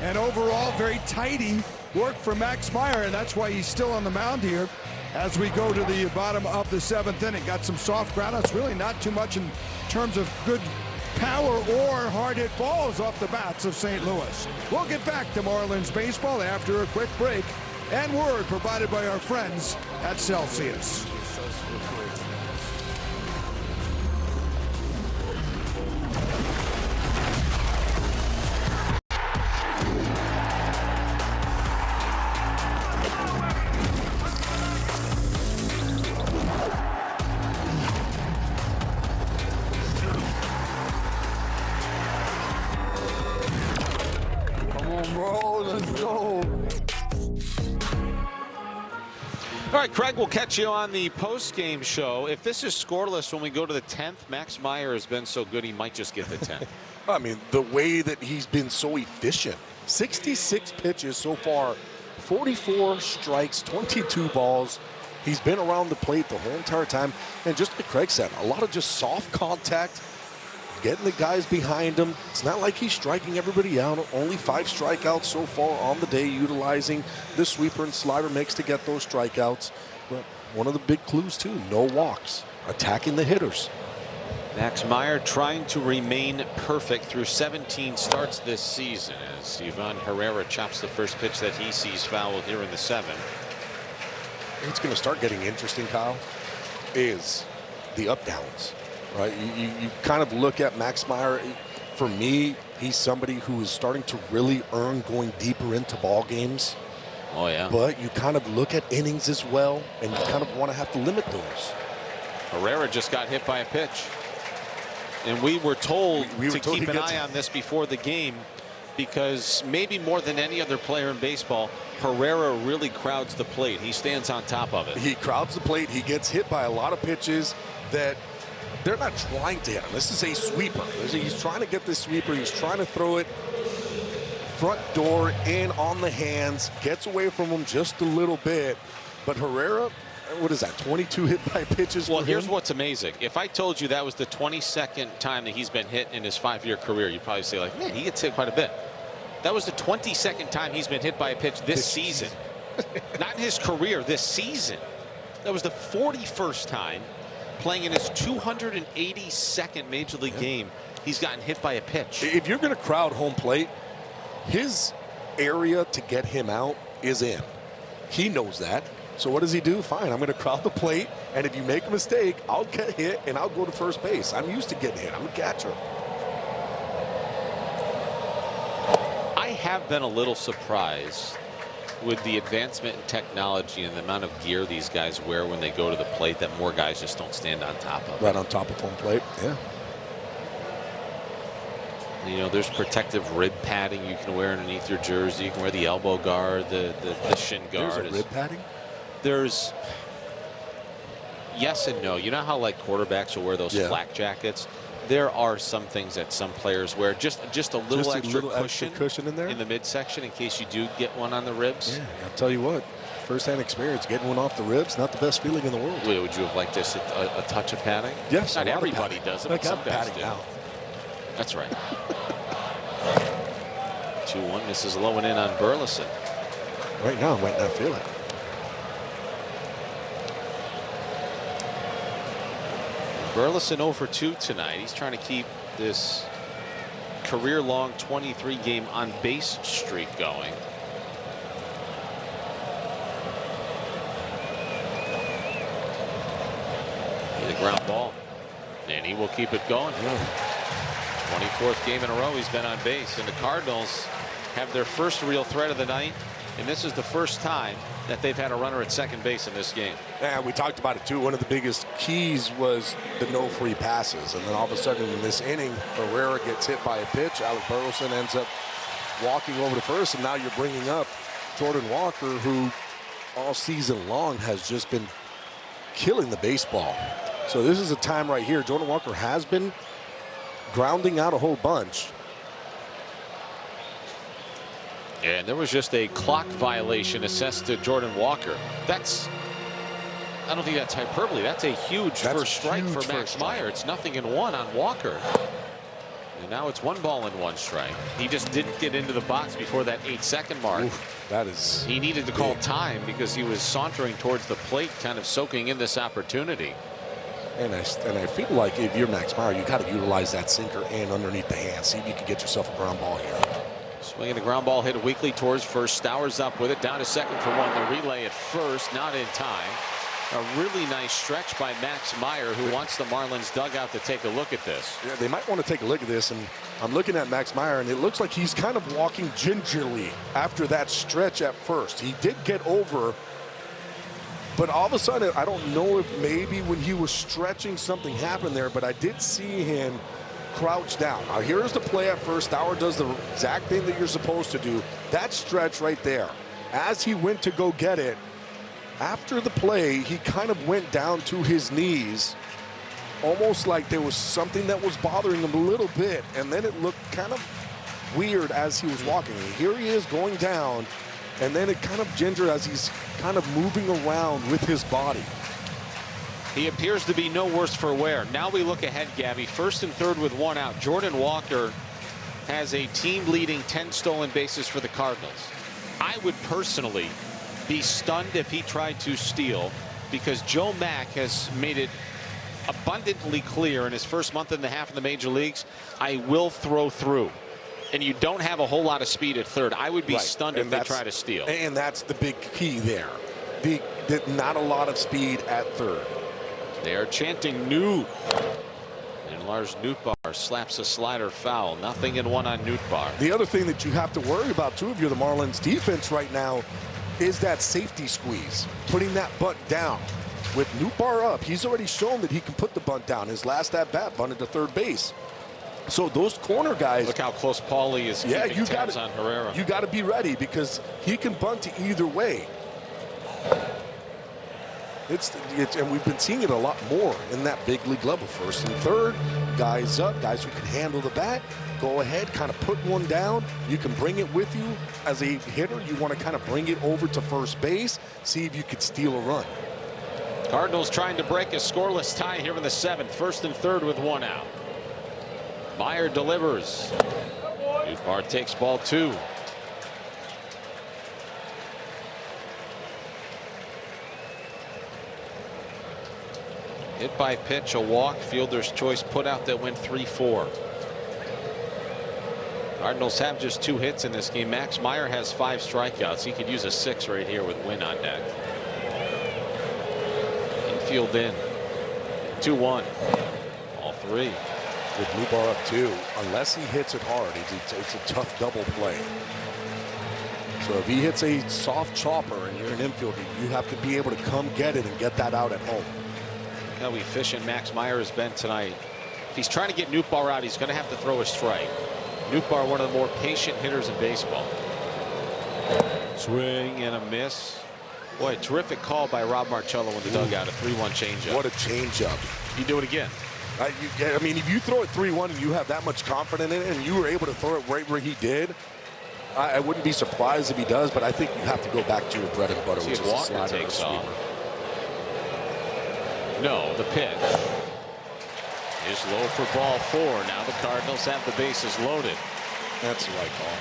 And overall, very tidy work for Max Meyer, and that's why he's still on the mound here as we go to the bottom of the 7th inning. Got some soft groundouts, really not too much in terms of good power or hard-hit balls off the bats of St. Louis. We'll get back to Marlins baseball after a quick break and word provided by our friends at Celsius. All right, Craig, we'll catch you on the post-game show. If this is scoreless when we go to the 10th, Max Meyer has been so good he might just get the 10th. I mean, the way that he's been so efficient. 66 pitches so far, 44 strikes, 22 balls. He's been around the plate the whole entire time. And just like Craig said, a lot of just soft contact, getting the guys behind him. It's not like he's striking everybody out. Only 5 strikeouts so far on the day, utilizing the sweeper and slider mix to get those strikeouts. But one of the big clues, too, no walks, attacking the hitters. Max Meyer trying to remain perfect through 17 starts this season as Ivan Herrera chops the first pitch that he sees fouled here in the 7th. It's going to start getting interesting, Kyle, is the up-downs. Right, you kind of look at Max Meyer. For me, he's somebody who is starting to really earn going deeper into ball games. Oh yeah. But you kind of look at innings as well, and you kind of want to have to limit those. Herrera just got hit by a pitch, and we were told to keep an eye on this before the game, because maybe more than any other player in baseball, Herrera really crowds the plate. He stands on top of it. He crowds the plate. He gets hit by a lot of pitches that they're not trying to hit him. This is a sweeper. He's trying to get this sweeper. He's trying to throw it front door in on the hands. Gets away from him just a little bit. But Herrera, what is that, 22 hit by pitches for him? Well, here's what's amazing. If I told you that was the 22nd time that he's been hit in his 5-year career, you'd probably say, like, man, he gets hit quite a bit. That was the 22nd time he's been hit by a pitch this season. Not in his career, this season. That was the 41st time playing in his 282nd Major League game, he's gotten hit by a pitch. If you're going to crowd home plate, his area to get him out is in. He knows that. So what does he do? Fine, I'm going to crowd the plate, and if you make a mistake, I'll get hit, and I'll go to first base. I'm used to getting hit. I'm a catcher. I have been a little surprised with the advancement in technology and the amount of gear these guys wear when they go to the plate that more guys just don't stand on top of. Right on top of home plate, yeah. You know, there's protective rib padding you can wear underneath your jersey. You can wear the elbow guard, the shin guard. There's a rib padding? There's yes and no. You know how like quarterbacks will wear those flak jackets? There are some things that some players wear, just a little extra cushion in there in the midsection in case you do get one on the ribs. Yeah, I'll tell you what, first-hand experience, getting one off the ribs, not the best feeling in the world. Wait, would you have liked just a touch of padding? Yes, not everybody does it, but some guys do. Now. That's right. 2-1 misses low and in on Burleson. Right now, I might not feel it. Burleson 0 for 2 tonight. He's trying to keep this career-long 23-game on-base streak going. The ground ball, and he will keep it going. 24th game in a row he's been on base, and the Cardinals have their first real threat of the night, and this is the first time that they've had a runner at second base in this game. Yeah, we talked about it too. One of the biggest keys was the no free passes, and then all of a sudden in this inning, Herrera gets hit by a pitch. Alec Burleson ends up walking over to first, and now you're bringing up Jordan Walker, who all season long has just been killing the baseball. So this is a time right here. Jordan Walker has been grounding out a whole bunch. And there was just a clock violation assessed to Jordan Walker. I don't think that's hyperbole. That's a huge first strike for Max Meyer. It's 0-1 on Walker. And now it's 1 ball and 1 strike. He just didn't get into the box before that 8-second mark. Oof, that is. He needed to call time because he was sauntering towards the plate, kind of soaking in this opportunity. And I feel like if you're Max Meyer, you got to utilize that sinker and underneath the hand. See if you can get yourself a ground ball here. Swinging the ground ball hit weakly towards first. Stowers up with it, down to second for 1. The relay at first, not in time. A really nice stretch by Max Meyer, who wants the Marlins dugout to take a look at this. Yeah, they might want to take a look at this, and I'm looking at Max Meyer, and it looks like he's kind of walking gingerly after that stretch at first. He did get over, but all of a sudden, I don't know if maybe when he was stretching something happened there, but I did see him crouch down. Now here's the play at first. Stauer does the exact thing that you're supposed to do. That stretch right there. As he went to go get it, after the play, he kind of went down to his knees, almost like there was something that was bothering him a little bit, and then it looked kind of weird as he was walking. And here he is going down, and then it kind of gingered as he's kind of moving around with his body. He appears to be no worse for wear. Now we look ahead, Gabby. 1st and 3rd with 1 out. Jordan Walker has a team-leading 10 stolen bases for the Cardinals. I would personally be stunned if he tried to steal, because Joe Mack has made it abundantly clear in his first month and a half in the major leagues, I will throw through. And you don't have a whole lot of speed at third. I would be stunned if they try to steal. And that's the big key there. Not a lot of speed at third. They are chanting "New," and Lars Nootbaar slaps a slider foul. 0-1 on Nootbaar. The other thing that you have to worry about too, if you're the Marlins defense right now, is that safety squeeze, putting that bunt down. With Nootbaar up, he's already shown that he can put the bunt down. His last at bat bunted to third base. So those corner guys. Look how close Paulie is keeping tabs on Herrera. You got to be ready, because he can bunt to either way. And we've been seeing it a lot more in that big league level. 1st and 3rd, guys up, guys who can handle the bat. Go ahead, kind of put one down. You can bring it with you as a hitter. You want to kind of bring it over to first base, see if you could steal a run. Cardinals trying to break a scoreless tie here in the 7th. 1st and 3rd with 1 out. Meyer delivers. Nootbaar takes ball 2. Hit by pitch, a walk, fielder's choice put out that went 3-4. Cardinals have just 2 hits in this game. Max Meyer has 5 strikeouts. He could use a 6 right here with Wynn on deck. Infield in. 2-1. All 3. With Lubar up 2, unless he hits it hard, it's a tough double play. So if he hits a soft chopper and you're an infielder, you have to be able to come get it and get that out at home. Look how efficient Max Meyer has been tonight. If he's trying to get Nootbaar out, he's going to have to throw a strike. Nootbaar, one of the more patient hitters in baseball. Swing and a miss. Boy, terrific call by Rob Marcello in the dugout. A 3-1 changeup. What a changeup. You do it again. I mean, if you throw it 3-1 and you have that much confidence in it and you were able to throw it right where he did, I wouldn't be surprised if he does, but I think you have to go back to your bread and butter, which is a slider or a sweeper. No, the pitch is low for ball 4. Now the Cardinals have the bases loaded. That's the right call.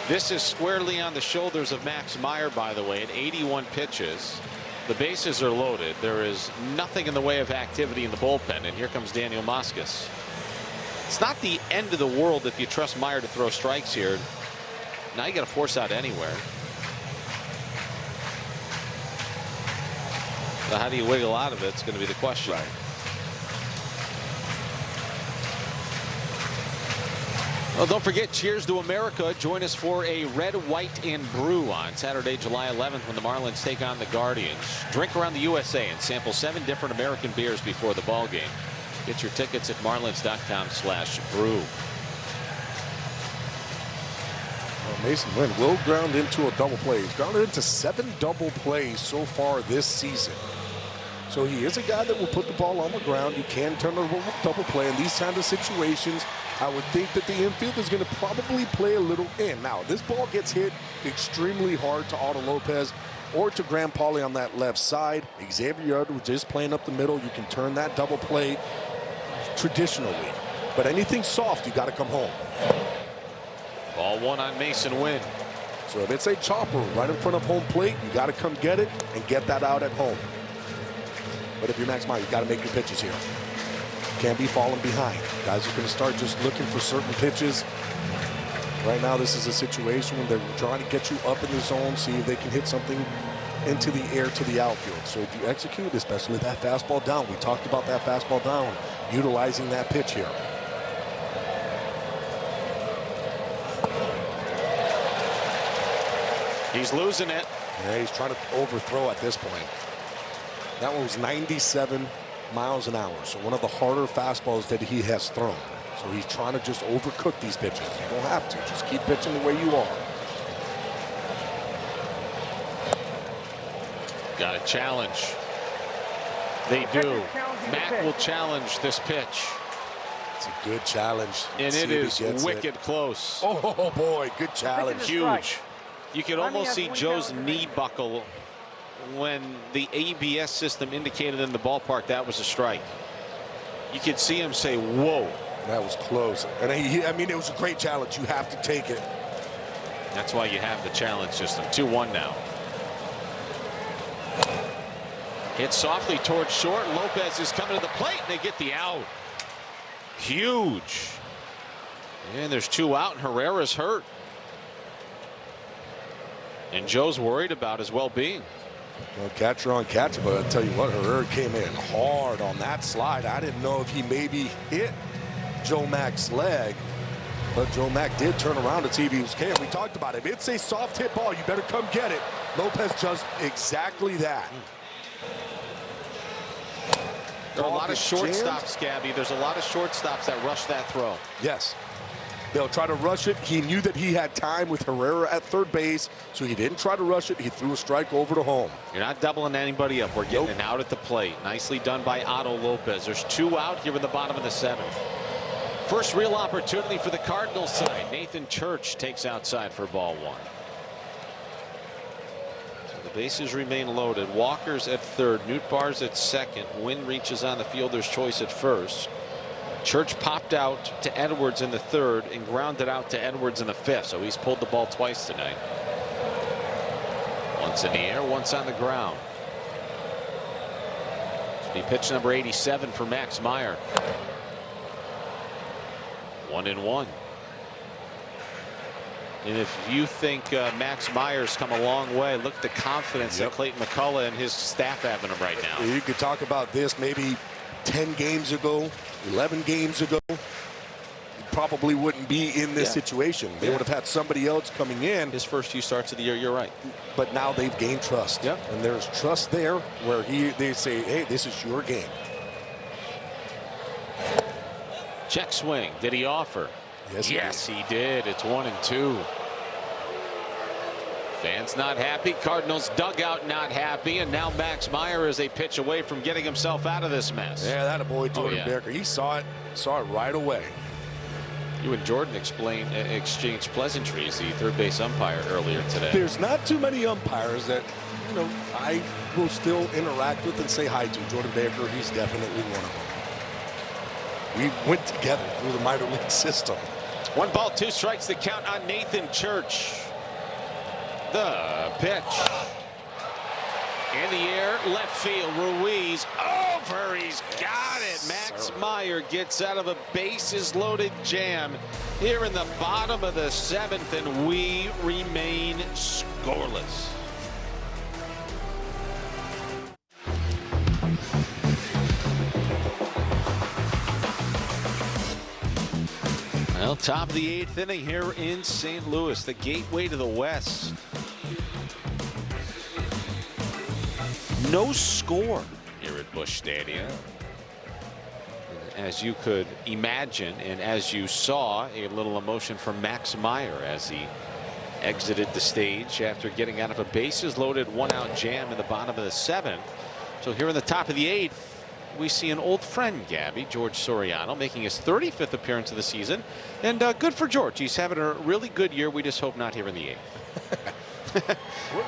This is squarely on the shoulders of Max Meyer, by the way, at 81 pitches. The bases are loaded. There is nothing in the way of activity in the bullpen, and here comes Daniel Moscas. It's not the end of the world if you trust Meyer to throw strikes here. Now you got to force out anywhere. So how do you wiggle out of it? It's going to be the question. Right. Well, don't forget, Cheers to America. Join us for a red, white, and brew on Saturday, July 11th when the Marlins take on the Guardians. Drink around the USA and sample 7 different American beers before the ball game. Get your tickets at marlins.com/brew. Mason Wynn will ground into a double play. He's grounded into 7 double plays so far this season. So he is a guy that will put the ball on the ground. You can turn a double play in these kind of situations. I would think that the infield is going to probably play a little in. Now, this ball gets hit extremely hard to Otto Lopez or to Graham Pauley on that left side. Xavier was just playing up the middle. You can turn that double play traditionally. But anything soft, you got to come home. Ball 1 on Mason Wynn. So if it's a chopper right in front of home plate, you got to come get it and get that out at home. But if you're Max Meyer, you got to make your pitches here. Can't be falling behind. Guys are going to start just looking for certain pitches. Right now, this is a situation when they're trying to get you up in the zone, see if they can hit something into the air to the outfield. So if you execute, especially that fastball down, we talked about that fastball down, utilizing that pitch here. He's losing it. Yeah, he's trying to overthrow at this point. That one was 97 miles an hour. So one of the harder fastballs that he has thrown. So he's trying to just overcook these pitches. You don't have to. Just keep pitching the way you are. Got a challenge. They do. Matt will challenge this pitch. It's a good challenge. And it is wicked close. Oh, boy. Good challenge. Huge. You could almost see Joe's knee buckle when the ABS system indicated in the ballpark that was a strike. You could see him say, whoa. That was close. And I mean, it was a great challenge. You have to take it. That's why you have the challenge system. 2-1 now. Hit softly towards short. Lopez is coming to the plate, and they get the out. Huge. And there's 2 out, and Herrera's hurt. And Joe's worried about his well-being. Well, catcher on catcher, but I'll tell you what, Herrera came in hard on that slide. I didn't know if he maybe hit Joe Mack's leg, but Joe Mack did turn around to see if he was okay. We talked about it. If it's a soft hit ball, you better come get it. Lopez does exactly that. There are a lot of shortstops, Gabby. There's a lot of shortstops that rush that throw. Yes. They'll try to rush it. He knew that he had time with Herrera at third base, so he didn't try to rush it. He threw a strike over to home. You're not doubling anybody up. We're getting an out at the plate. Nicely done by Otto Lopez. There's 2 out here in the bottom of the 7th. First real opportunity for the Cardinals side. Nathan Church takes outside for ball 1. So the bases remain loaded. Walker's at third. Nootbaar's at second. Wynn reaches on the fielder's choice at first. Church popped out to Edwards in the 3rd and grounded out to Edwards in the 5th. So he's pulled the ball twice tonight. Once in the air, once on the ground. He pitched number 87 for Max Meyer. 1-1. And if you think Max Meyer's come a long way, look at the confidence that Clayton McCullough and his staff have in him right now. You could talk about this maybe 10 games ago, 11 games ago. Probably wouldn't be in this situation. They would have had somebody else coming in. His first few starts of the year, you're right. But now they've gained trust. And there's trust there where they say, hey, this is your game. Check swing. Did he offer? Yes, he did. It's 1-2. Fans not happy. Cardinals dugout not happy. And now Max Meyer is a pitch away from getting himself out of this mess. Yeah, that a boy, Jordan Baker. He saw it right away. You and Jordan exchanged pleasantries, the third base umpire, earlier today. There's not too many umpires that, I will still interact with and say hi to. Jordan Baker, he's definitely one of them. We went together through the minor league system. 1 ball, 2 strikes, the count on Nathan Church. The pitch. In the air, left field, Ruiz over, he's got it. Max Meyer gets out of a bases loaded jam here in the bottom of the 7th, and we remain scoreless. Well, top of the 8th inning here in St. Louis, the gateway to the West. No score here at Busch Stadium. As you could imagine, and as you saw, a little emotion from Max Meyer as he exited the stage after getting out of a bases loaded 1-out jam in the bottom of the 7th. So here in the top of the 8th, we see an old friend, Gabby, George Soriano, making his 35th appearance of the season. And good for George. He's having a really good year. We just hope not here in the 8th.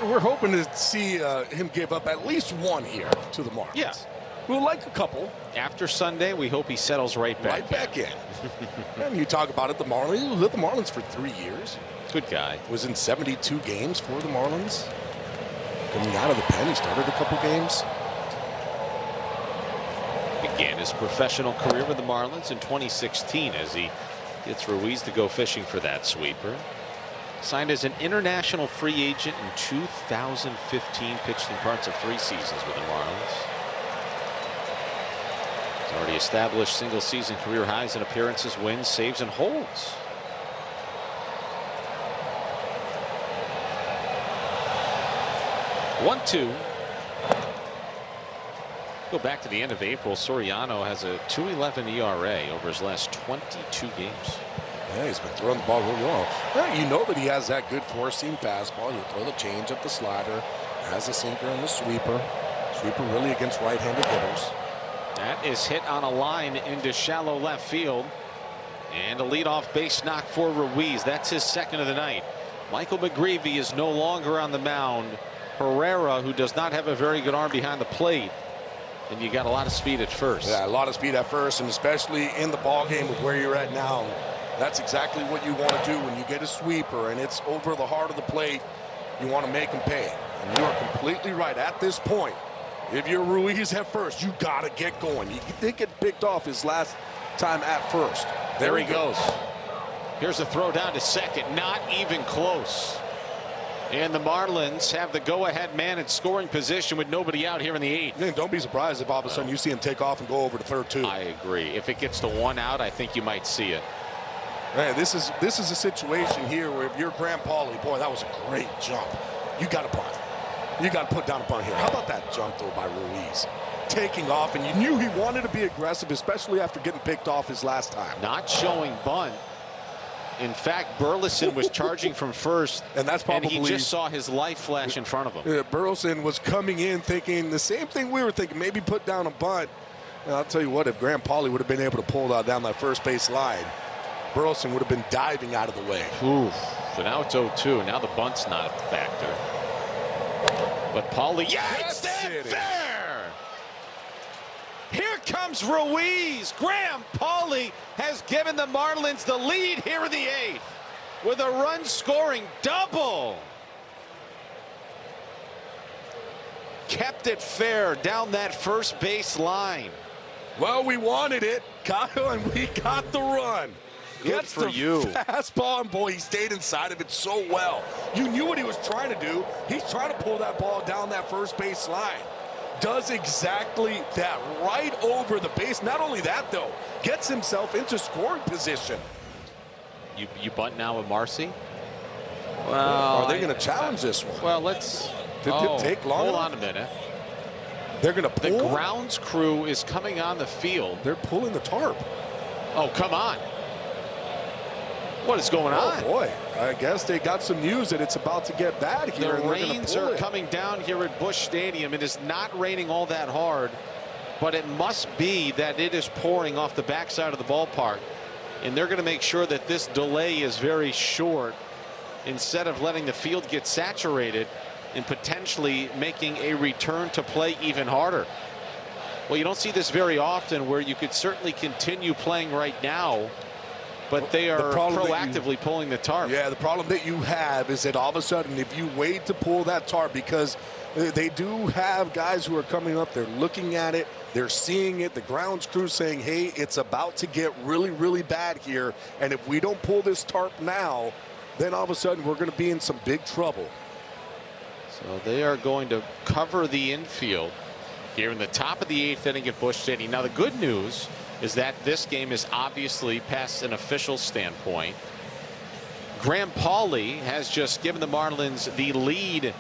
We're hoping to see him give up at least one here to the Marlins. Yeah. We'll like a couple. After Sunday, we hope he settles right back in. And you talk about it, the Marlins. He was with the Marlins for 3 years. Good guy. Was in 72 games for the Marlins. Coming out of the pen, he started a couple games. Began his professional career with the Marlins in 2016 as he gets Ruiz to go fishing for that sweeper. Signed as an international free agent in 2015, pitched in parts of 3 seasons with the Marlins. He's already established single season career highs in appearances, wins, saves, and holds. One-two. Go back to the end of April. Soriano has a 2.11 ERA over his last 22 games. Yeah, he's been throwing the ball really well. Yeah, you know that he has that good four-seam fastball. He'll throw the changeup, the slider, has a sinker and the sweeper. Sweeper really against right-handed hitters. That is hit on a line into shallow left field. And a leadoff base knock for Ruiz. That's his 2nd of the night. Michael McGreevy is no longer on the mound. Herrera, who does not have a very good arm behind the plate. And you got a lot of speed at first. Yeah, a lot of speed at first, and especially in the ball game with where you're at now. That's exactly what you want to do when you get a sweeper and it's over the heart of the plate. You want to make them pay. And you are completely right. At this point, if you're Ruiz at first, you got to get going. He did get picked off his last time at first. There he goes. Here's a throw down to second. Not even close. And the Marlins have the go-ahead man in scoring position with nobody out here in the 8th. And don't be surprised if all of a sudden you see him take off and go over to third too. I agree. If it gets to 1 out, I think you might see it. Man, this is a situation here where if you're Graham Pauley, boy, that was a great jump. You got to punt. You got to put down a bunt here. How about that jump though by Ruiz? Taking off, and you knew he wanted to be aggressive, especially after getting picked off his last time. Not showing bunt. In fact, Burleson was charging from first, and that's probably, and he just saw his life flash in front of him. Yeah, Burleson was coming in thinking the same thing we were thinking, maybe put down a bunt. And I'll tell you what, if Graham Pauley would have been able to pull that down that first base line, Burleson would have been diving out of the way. Oof. So now it's 0-2. Now the bunt's not a factor. But Pauley, it's there! Here comes Ruiz. Graham Pauley has given the Marlins the lead here in the 8th with a run-scoring double. kept it fair down that first base line. Well, we wanted it, Kyle, and we got the run. Good for you. Fastball, and boy, he stayed inside of it so well. You knew what he was trying to do. He's trying to pull that ball down that first base line. Does exactly that, right over the base. Not only that, though, gets himself into scoring position. You bunt now with Marcy? Well, are they going to challenge this one? Well, let's. Did it take long? Hold on a minute. They're going to pull. The grounds crew is coming on the field. They're pulling the tarp. Oh, come on. What is going on? Oh, boy. I guess they got some news that it's about to get bad here. The rains are coming down here at Busch Stadium. It is not raining all that hard, but it must be that it is pouring off the backside of the ballpark. And they're going to make sure that this delay is very short instead of letting the field get saturated and potentially making a return to play even harder. Well, you don't see this very often, where you could certainly continue playing right now, but they are proactively pulling the tarp. Yeah, the problem that you have is that all of a sudden, if you wait to pull that tarp, because they do have guys who are coming up, they're looking at it, they're seeing it, the grounds crew saying, hey, it's about to get really, really bad here, and if we don't pull this tarp now, then all of a sudden we're going to be in some big trouble. So they are going to cover the infield here in the top of the 8th inning at Busch Stadium. Now, the good news is that this game is obviously past an official standpoint. Graham Pauley has just given the Marlins the lead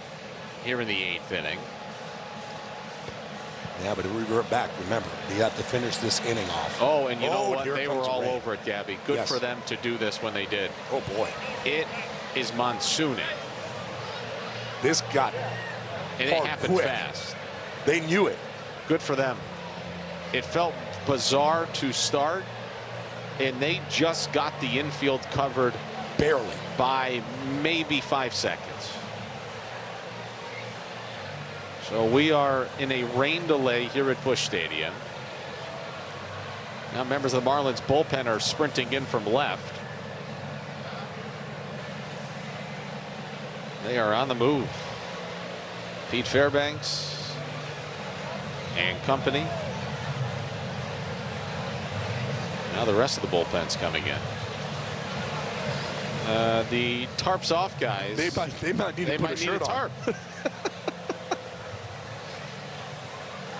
here in the 8th inning. Yeah, but we're back. Remember, they have to finish this inning off. Oh, and you know what? They were all over it, Gabby. Good for them to do this when they did. Oh, boy. It is monsooning. This got and it happened quick. Fast. They knew it. Good for them. It felt bizarre to start, and they just got the infield covered barely by maybe 5 seconds. So we are in a rain delay here at Busch Stadium. Now members of the Marlins bullpen are sprinting in from left. They are on the move. Pete Fairbanks and company. Now the rest of the bullpen's coming in. The tarp's off, guys. They might need to put a shirt on.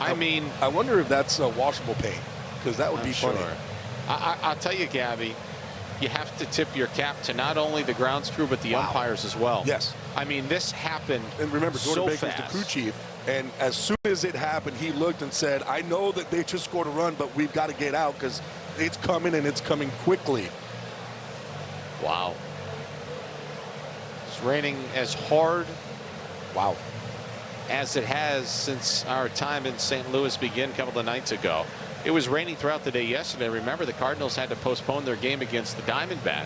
I mean, I wonder if that's washable paint, because that would be funny. Sure. I'll tell you, Gabby, you have to tip your cap to not only the grounds crew but the umpires as well. Yes. I mean, this happened. And remember, Jordan so Baker's fast. the crew chief, and as soon as it happened, he looked and said, "I know that they just scored a run, but we've got to get out because it's coming and it's coming quickly." Wow. It's raining as hard. Wow. As it has since our time in St. Louis began a couple of nights ago. It was raining throughout the day yesterday. Remember, the Cardinals had to postpone their game against the Diamondbacks.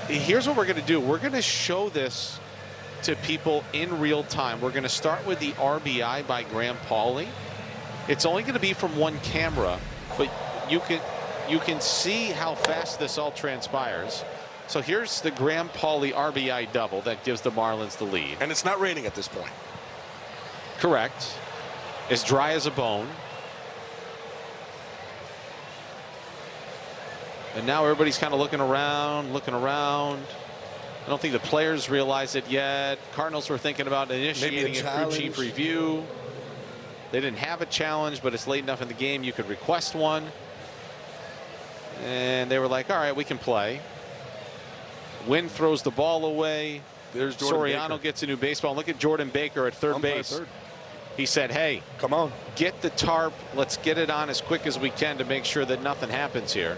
Here's what we're going to do. We're going to show this to people in real time. We're going to start with the RBI by Graham Pauley. It's only going to be from one camera, but you can see how fast this all transpires. So here's the Graham Pauley RBI double that gives the Marlins the lead. And it's not raining at this point. Correct. As dry as a bone. And now everybody's kind of looking around, I don't think the players realize it yet. Cardinals were thinking about initiating a crew chief review. They didn't have a challenge, but it's late enough in the game you could request one. And they were like, all right, we can play. Wynn throws the ball away. There's Jordan Soriano Baker. gets a new baseball. Look at Jordan Baker at third base. He said, hey, come on, get the tarp. Let's get it on as quick as we can to make sure that nothing happens here.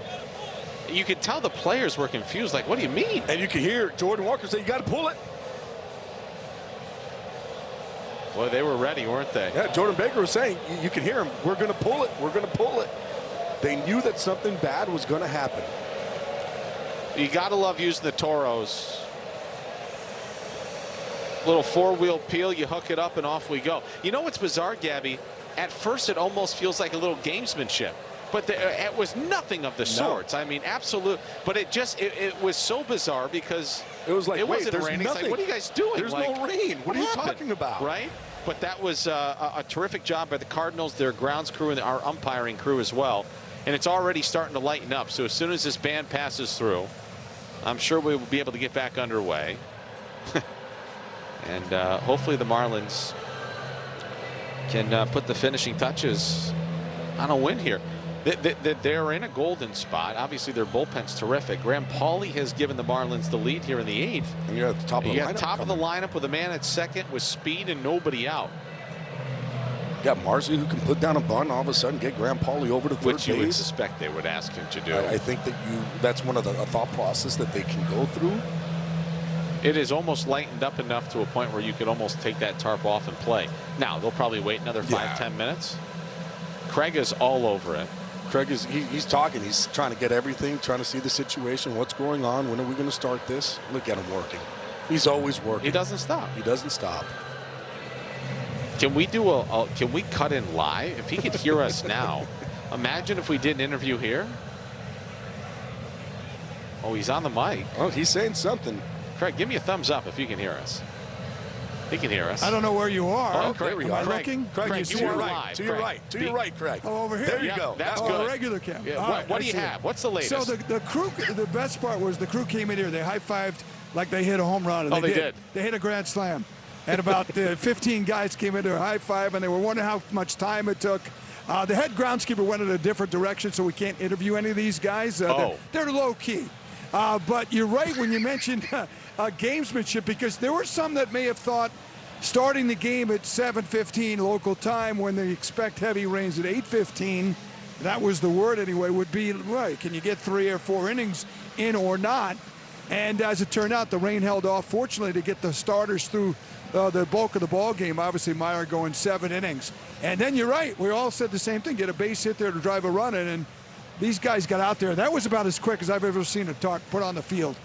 You could tell the players were confused. Like, what do you mean? And you can hear Jordan Walker say, you got to pull it. Well, they were ready, weren't they? Yeah, Jordan Baker was saying, you can hear him, we're going to pull it. We're going to pull it. They knew that something bad was going to happen. You got to love using the Toros. Little four-wheel peel, you hook it up, and off we go. You know what's bizarre, Gabby? At first, it almost feels like a little gamesmanship. But it was nothing of the sorts. I mean, absolute. But it was so bizarre because it was like, it wasn't there's raining. nothing. It's like, what are you guys doing? There's like, no rain. What are you happened? talking about? Right? But that was a terrific job by the Cardinals, their grounds crew, and our umpiring crew as well. And it's already starting to lighten up. So as soon as this band passes through, I'm sure we will be able to get back underway. And hopefully the Marlins can put the finishing touches on a win here. They're in a golden spot. Obviously, their bullpen's terrific. Graham Pauley has given the Marlins the lead here in the 8th. And you're at the top of the lineup. Top of the lineup with a man at second with speed and nobody out. You got Marzi who can put down a bunt, all of a sudden get Graham Pauley over to third Which you base. would suspect they would ask him to do. I think that's one of the thought process that they can go through. It is almost lightened up enough to a point where you could almost take that tarp off and play. Now, they'll probably wait another 5-10 minutes. Craig is all over it. Craig is he's talking. He's trying to get everything, trying to see the situation, what's going on, when are we going to start this? Look at him working. He's always working. He doesn't stop. He doesn't stop. Can we do can we cut in live? If he could hear us now, imagine if we did an interview here. Oh, he's on the mic. Oh, he's saying something. Craig, give me a thumbs up if you can hear us. He can hear us. I don't know where you are. Oh, Craig, there we are. Looking? Craig, you are live. To your right. To your right, Craig. Oh, over here. There you go. That's Oh, good. a regular camera. Yeah, what do you have? What's the latest? So the crew, the best part was the crew came in here. They high-fived like they hit a home run. And they did. They hit a grand slam. And about 15 guys came in there high-five, and they were wondering how much time it took. The head groundskeeper went in a different direction, so we can't interview any of these guys. They're low-key. But you're right when you mentioned gamesmanship, because there were some that may have thought starting the game at 7:15 local time when they expect heavy rains at 8:15, that was the word anyway, would be, right, can you get 3 or 4 innings in or not? And as it turned out, the rain held off, fortunately, to get the starters through the bulk of the ball game. Obviously, Meyer going 7 innings. And then you're right, we all said the same thing, get a base hit there to drive a run in, and these guys got out there. That was about as quick as I've ever seen a tarp put on the field.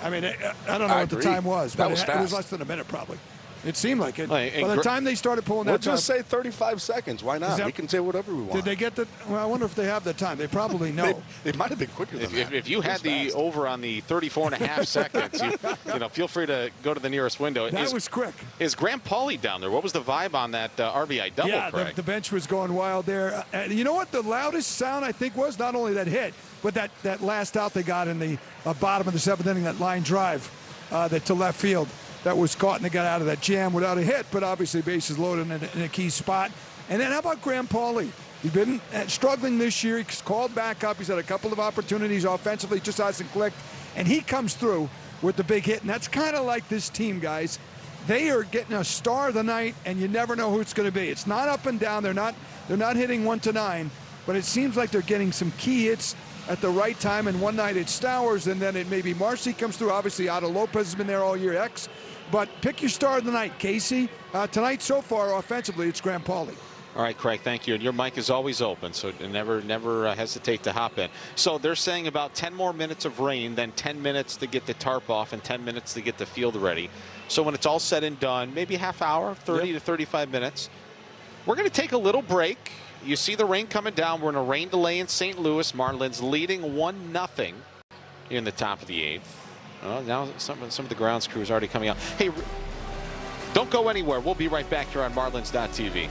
I mean, I don't know what the time was, but it was less than a minute probably. It seemed like it. By the time they started pulling that just say 35 seconds. Why not? We can say whatever we want. Did they get the? Well, I wonder if they have the time. They probably know. They might have been quicker than that. If you had the over on the 34.5 seconds, you know, feel free to go to the nearest window. That was quick. Is Graham Pauley down there? What was the vibe on that RBI double? Yeah, Craig? the bench was going wild there. You know what? The loudest sound I think was not only that hit, but that last out they got in the bottom of the 7th inning, that line drive that to left field. That was caught, and they got out of that jam without a hit, but obviously bases loaded in a key spot. And then how about Graham Pauley? He's been struggling this year. He's called back up. He's had a couple of opportunities offensively, just hasn't clicked. And he comes through with the big hit. And that's kind of like this team, guys. They are getting a star of the night, and you never know who it's going to be. It's not up and down. They're not hitting 1 to 9, but it seems like they're getting some key hits at the right time. And one night it's Stowers, and then it maybe Marcy comes through. Obviously, Otto Lopez has been there all year. But pick your star of the night, Casey. Tonight, so far, offensively, it's Graham Pauley. All right, Craig, thank you. And your mic is always open, so never hesitate to hop in. So they're saying about 10 more minutes of rain, then 10 minutes to get the tarp off, and 10 minutes to get the field ready. So when it's all said and done, maybe a half hour, 30 to 35 minutes. We're going to take a little break. You see the rain coming down. We're in a rain delay in St. Louis. Marlins leading 1-0 in the top of the 8th. Well, now some of the grounds crew is already coming out. Hey, don't go anywhere. We'll be right back here on Marlins.tv.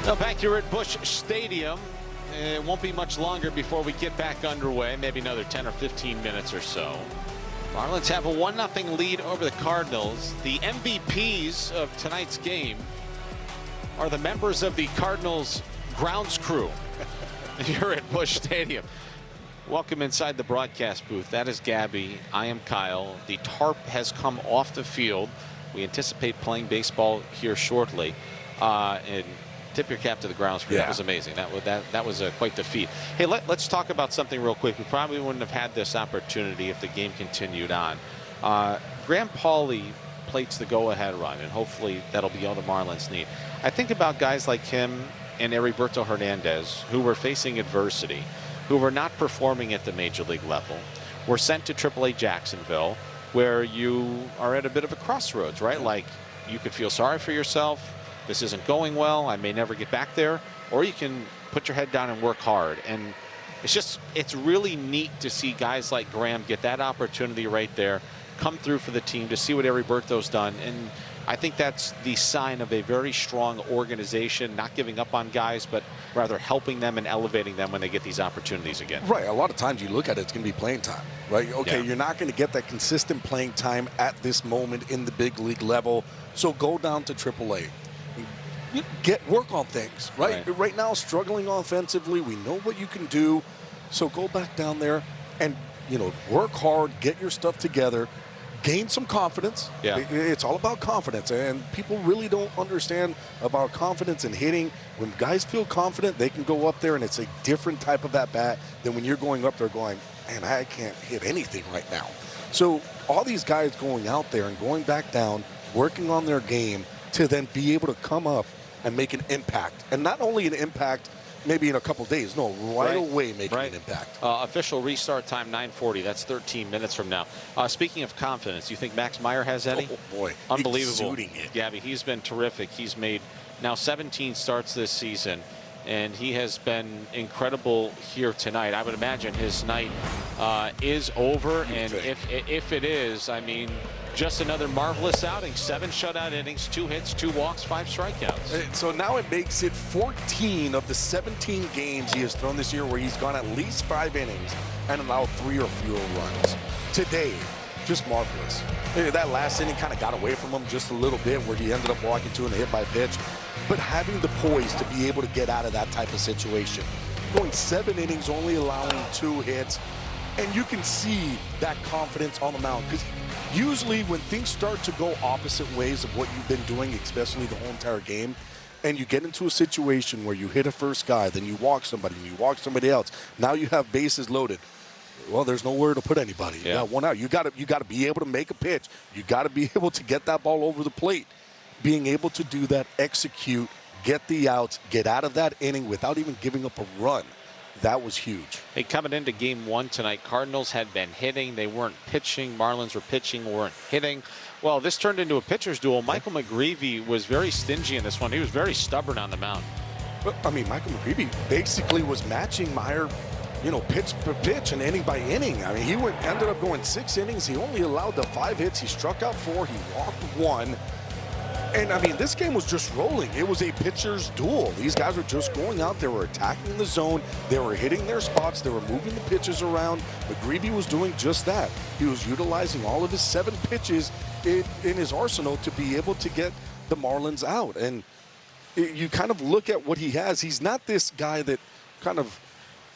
Now back here at Busch Stadium. It won't be much longer before we get back underway. Maybe another 10 or 15 minutes or so. Marlins have a 1-0 lead over the Cardinals. The MVPs of tonight's game are the members of the Cardinals grounds crew here at Busch Stadium. Welcome inside the broadcast booth. That is Gabby. I am Kyle. The tarp has come off the field. We anticipate playing baseball here shortly. And tip your cap to the grounds crew. Yeah. That was amazing. That was quite the feat. Hey, let's talk about something real quick. We probably wouldn't have had this opportunity if the game continued on. Graham Pauley plates the go-ahead run, and hopefully that'll be all the Marlins need. I think about guys like him and Heriberto Hernandez, who were facing adversity, who were not performing at the major league level, were sent to AAA Jacksonville, where you are at a bit of a crossroads, right? Like, you could feel sorry for yourself. This isn't going well. I may never get back there. Or you can put your head down and work hard. And it's really neat to see guys like Graham get that opportunity right there, come through for the team, to see what Eric Bertho's done. And I think that's the sign of a very strong organization, not giving up on guys, but rather helping them and elevating them when they get these opportunities again. Right. A lot of times you look at it, it's going to be playing time, right? Okay, Yeah. You're not going to get that consistent playing time at this moment in the big league level, so go down to AAA. Work on things, right? Right now, struggling offensively, we know what you can do, so go back down there and, work hard, get your stuff together, gain some confidence. Yeah. It's all about confidence, and people really don't understand about confidence and hitting. When guys feel confident, they can go up there, and it's a different type of at-bat than when you're going up there going, man, I can't hit anything right now. So all these guys going out there and going back down, working on their game to then be able to come up and make an impact. And not only an impact maybe in a couple days, no, right away making an impact. Official restart time 9:40. That's 13 minutes from now. Speaking of confidence, you think Max Meyer has any? Oh, boy. Unbelievable. Exuding it. Gabby, he's been terrific. He's made now 17 starts this season, and he has been incredible here tonight. I would imagine his night is over, and if it is, I mean, just another marvelous outing. 7 shutout innings, 2 hits, 2 walks, 5 strikeouts. So now it makes it 14 of the 17 games he has thrown this year where he's gone at least 5 innings and allowed 3 or fewer runs. Today, just marvelous. That last inning kind of got away from him just a little bit where he ended up walking to and a hit by pitch. But having the poise to be able to get out of that type of situation. Going 7 innings, only allowing 2 hits. And you can see that confidence on the mound. Because usually when things start to go opposite ways of what you've been doing, especially the whole entire game, and you get into a situation where you hit a first guy, then you walk somebody, and you walk somebody else. Now you have bases loaded. Well, there's nowhere to put anybody. You got one out. You got to be able to make a pitch. You got to be able to get that ball over the plate. Being able to do that, execute, get the outs, get out of that inning without even giving up a run. That was huge. Hey, coming into game 1 tonight, Cardinals had been hitting. They weren't pitching. Marlins were pitching, weren't hitting. Well, this turned into a pitcher's duel. Michael McGreevy was very stingy in this one. He was very stubborn on the mound. But, I mean, Michael McGreevy basically was matching Meyer, pitch per pitch and inning by inning. I mean, he ended up going 6 innings. He only allowed the 5 hits. He struck out 4. He walked 1. And, I mean, this game was just rolling. It was a pitcher's duel. These guys were just going out. They were attacking the zone. They were hitting their spots. They were moving the pitches around. McGreevy was doing just that. He was utilizing all of his 7 pitches in his arsenal to be able to get the Marlins out. And you kind of look at what he has. He's not this guy that kind of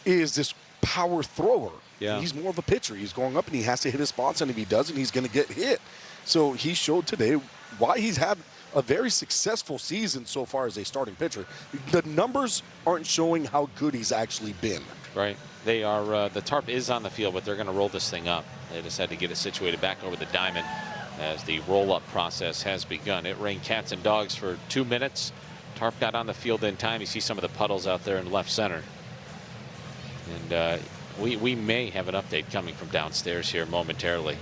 is this power thrower. Yeah. He's more of a pitcher. He's going up and he has to hit his spots, and if he doesn't, he's going to get hit. So he showed today why he's had a very successful season so far as a starting pitcher. The numbers aren't showing how good he's actually been. Right. They are, the tarp is on the field, but they're going to roll this thing up. They just had to get it situated back over the diamond as the roll-up process has begun. It rained cats and dogs for 2 minutes. Tarp got on the field in time. You see some of the puddles out there in left center. And we may have an update coming from downstairs here momentarily.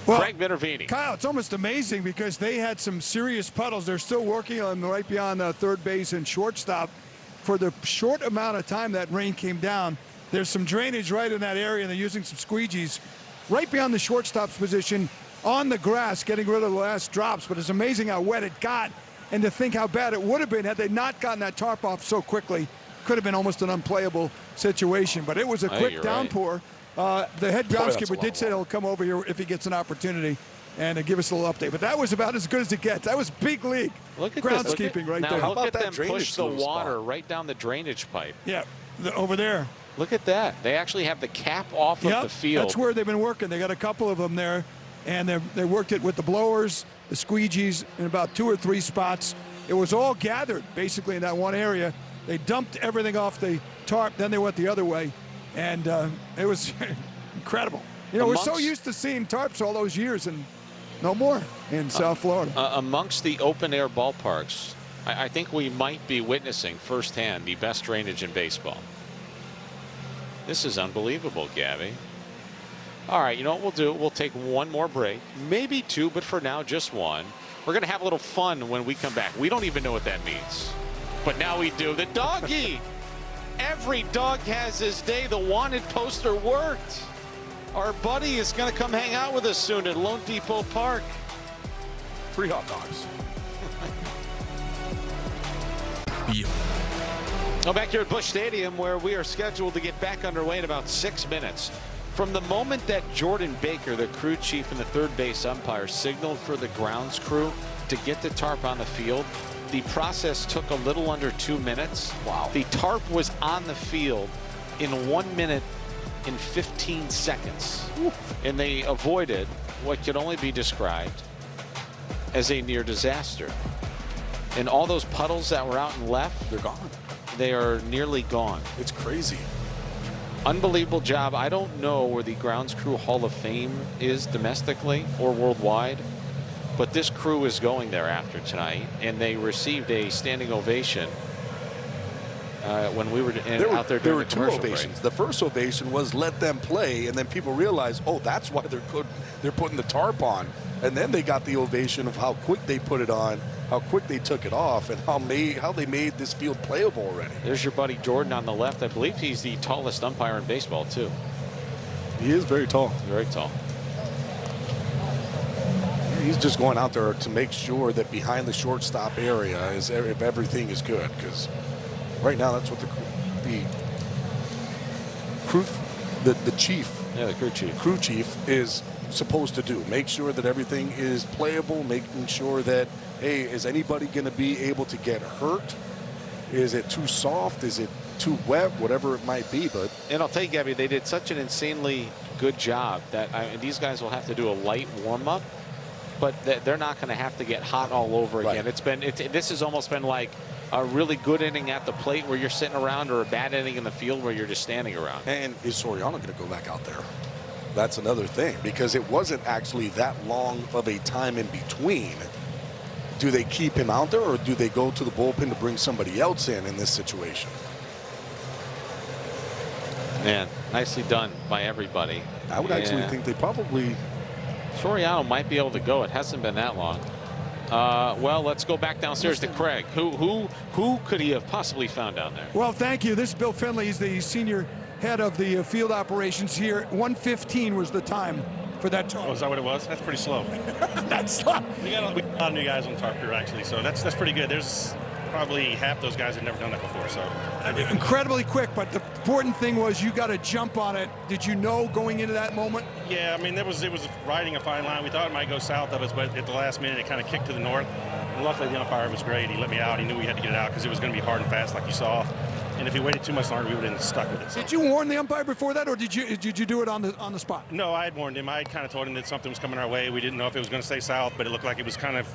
Well, Craig Minervini. Kyle, it's almost amazing because they had some serious puddles. They're still working on right beyond third base and shortstop. For the short amount of time that rain came down, there's some drainage right in that area, and they're using some squeegees right beyond the shortstop's position on the grass, getting rid of the last drops. But it's amazing how wet it got, and to think how bad it would have been had they not gotten that tarp off so quickly. Could have been almost an unplayable situation, but it was a quick downpour. Right. The head groundskeeper did say he'll come over here if he gets an opportunity and give us a little update. But that was about as good as it gets. That was big league groundskeeping right there. Now look at them push the water right down the drainage pipe. Yeah, over there. Look at that. They actually have the cap off of the field. That's where they've been working. They got a couple of them there, and they worked it with the blowers, the squeegees, in about 2 or 3 spots. It was all gathered basically in that one area. They dumped everything off the tarp, then they went the other way. And it was incredible. We're so used to seeing tarps all those years, and no more in South Florida. Amongst the open-air ballparks, I think we might be witnessing firsthand the best drainage in baseball. This is unbelievable, Gabby. All right, you know what we'll do? We'll take one more break, maybe two, but for now, just one. We're going to have a little fun when we come back. We don't even know what that means, but now we do. The doggy. Every dog has his day. The wanted poster worked. Our buddy is going to come hang out with us soon at Lone Depot Park. Free hot dogs. Well, back here at Busch Stadium, where we are scheduled to get back underway in about 6 minutes. From the moment that Jordan Baker, the crew chief and the third base umpire, signaled for the grounds crew to get the tarp on the field, the process took a little under 2 minutes. Wow. The tarp was on the field in 1 minute and 15 seconds. Ooh. And they avoided what could only be described as a near disaster. And all those puddles that were out and left, they're gone. They are nearly gone. It's crazy. Unbelievable job. I don't know where the Grounds Crew Hall of Fame is domestically or worldwide, but this crew is going there after tonight, and they received a standing ovation when we were out there during the commercial break. There were two ovations. The first ovation was let them play, and then people realized, oh, that's why they're putting the tarp on. And then they got the ovation of how quick they put it on, how quick they took it off, and how they made this field playable already. There's your buddy Jordan on the left. I believe he's the tallest umpire in baseball, too. He is very tall. Very tall. He's just going out there to make sure that behind the shortstop area is if everything is good, because right now that's what the crew chief is supposed to do. Make sure that everything is playable, making sure that, hey, is anybody going to be able to get hurt? Is it too soft? Is it too wet? Whatever it might be. But and I'll tell you, Gabby, they did such an insanely good job that these guys will have to do a light warm-up, but they're not going to have to get hot all over again. Right. This has almost been like a really good inning at the plate where you're sitting around, or a bad inning in the field where you're just standing around. And is Soriano going to go back out there? That's another thing, because it wasn't actually that long of a time in between. Do they keep him out there, or do they go to the bullpen to bring somebody else in this situation? Man, nicely done by everybody. I would actually think they probably... Soriano might be able to go. It hasn't been that long. Well, let's go back downstairs to Craig. Who could he have possibly found down there? Well, thank you. This is Bill Finley. He's the senior head of the field operations here. 1:15 was the time for that tarp. Oh, is that what it was? That's pretty slow. That's slow. We got a lot of new guys on tarp crew, actually, so that's pretty good. There's probably half those guys have never done that before, so. Incredibly quick, but the important thing was you got to jump on it. Did you know going into that moment? Yeah, I mean, it was riding a fine line. We thought it might go south of us, but at the last minute it kind of kicked to the north. And luckily the umpire was great. He let me out. He knew we had to get it out because it was going to be hard and fast like you saw. And if he waited too much longer, we would have been stuck with it. So. Did you warn the umpire before that, or did you do it on the spot? No, I had warned him. I had kind of told him that something was coming our way. We didn't know if it was going to stay south, but it looked like it was kind of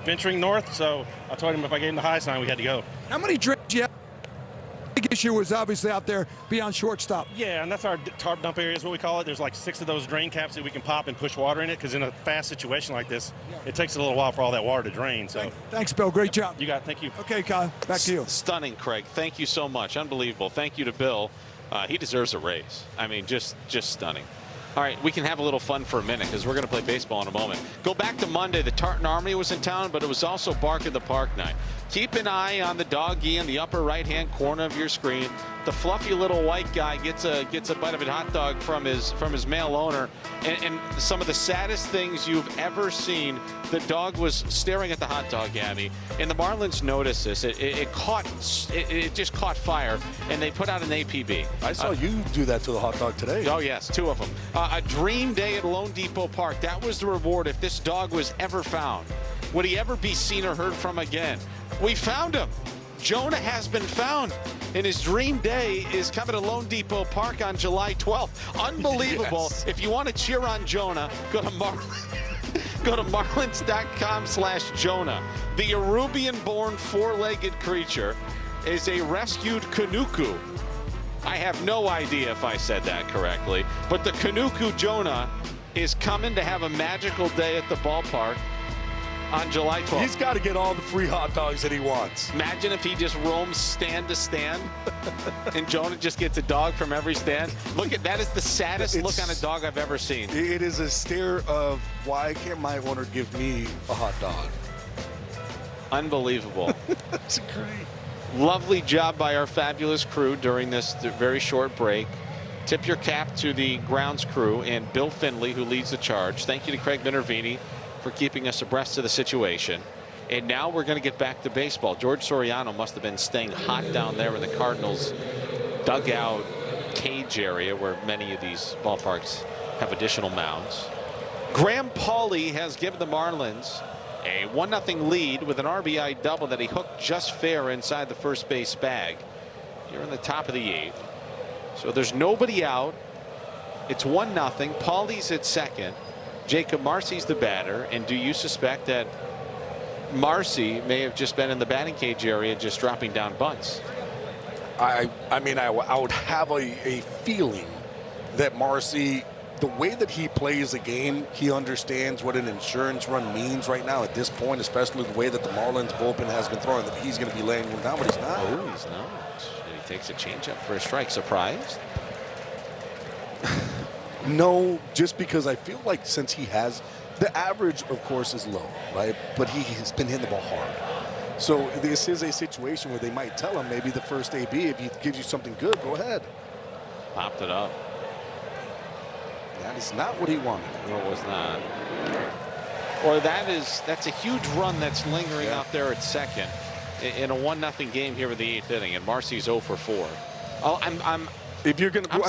venturing north. So I told him if I gave him the high sign, we had to go. How many drinks you have? The big issue was obviously out there beyond shortstop. Yeah, and that's our tarp dump area is what we call it. There's like 6 of those drain caps that we can pop and push water in it, because in a fast situation like this, it takes a little while for all that water to drain. So thanks, Bill. Great job. You got it. Thank you. Okay, Kyle, back to you. Stunning, Craig. Thank you so much. Unbelievable. Thank you to Bill. He deserves a raise. I mean, just stunning. All right, we can have a little fun for a minute because we're going to play baseball in a moment. Go back to Monday. The Tartan Army was in town, but it was also Bark in the Park night. Keep an eye on the doggy in the upper right-hand corner of your screen. The fluffy little white guy gets a bite of a hot dog from his male owner, and some of the saddest things you've ever seen. The dog was staring at the hot dog, Gabby, and the Marlins noticed this. It just caught fire, and they put out an APB. I saw you do that to the hot dog today. Oh yes, 2 of them. A dream day at Lone Depot Park. That was the reward if this dog was ever found. Would he ever be seen or heard from again? We found him. Jonah has been found, and his dream day is coming to Lone Depot Park on July 12th. Unbelievable. Yes. If you want to cheer on Jonah, go to Marlins.com/Jonah. The Arubian-born 4-legged creature is a rescued Kanuku. I have no idea if I said that correctly, but the Kanuku Jonah is coming to have a magical day at the ballpark on July 12th. He's got to get all the free hot dogs that he wants. Imagine if he just roams stand to stand and Jonah just gets a dog from every stand. Look at that. Is the saddest look on a dog I've ever seen. It is a stare of, why can't my owner give me a hot dog? Unbelievable. That's great. Lovely job by our fabulous crew during this very short break. Tip your cap to the grounds crew and Bill Finley, who leads the charge. Thank you to Craig Minervini for keeping us abreast of the situation. And now we're going to get back to baseball. George Soriano must have been staying hot down there in the Cardinals dugout cage area, where many of these ballparks have additional mounds. Graham Pauley has given the Marlins a 1-0 lead with an RBI double that he hooked just fair inside the first base bag here in the top of the 8th. So there's nobody out. It's 1-0. Pauley's at second. Jacob Marcy's the batter. And do you suspect that Marcy may have just been in the batting cage area just dropping down bunts? I mean, I would have a feeling that Marcy, the way that he plays the game, he understands what an insurance run means right now at this point, especially the way that the Marlins bullpen has been throwing, that he's going to be laying one down, but he's not. Oh, he's not. And he takes a changeup for a strike. Surprised? No, just because I feel like since he has, the average, of course, is low, right? But he's been hitting the ball hard. So this is a situation where they might tell him maybe the first AB, if he gives you something good, go ahead. Popped it up. That is not what he wanted. No, it was not. Or that's a huge run that's lingering out there at second in a 1-0 game here in the 8th inning, and Marcy's 0 for 4. Oh, I'm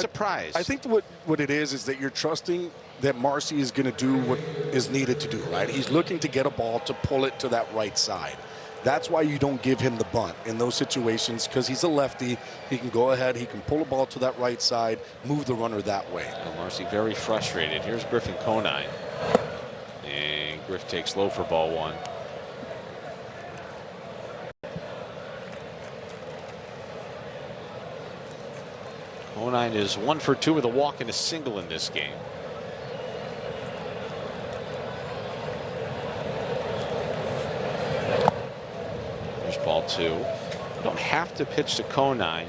surprised. I think what it is that you're trusting that Marcy is going to do what is needed to do, right? He's looking to get a ball to pull it to that right side. That's why you don't give him the bunt in those situations, because he's a lefty. He can go ahead. He can pull a ball to that right side, move the runner that way. And Marcy very frustrated. Here's Griffin Conine. And Griff takes low for ball 1. Conine is 1 for 2 with a walk and a single in this game. Ball 2. You don't have to pitch to Conine.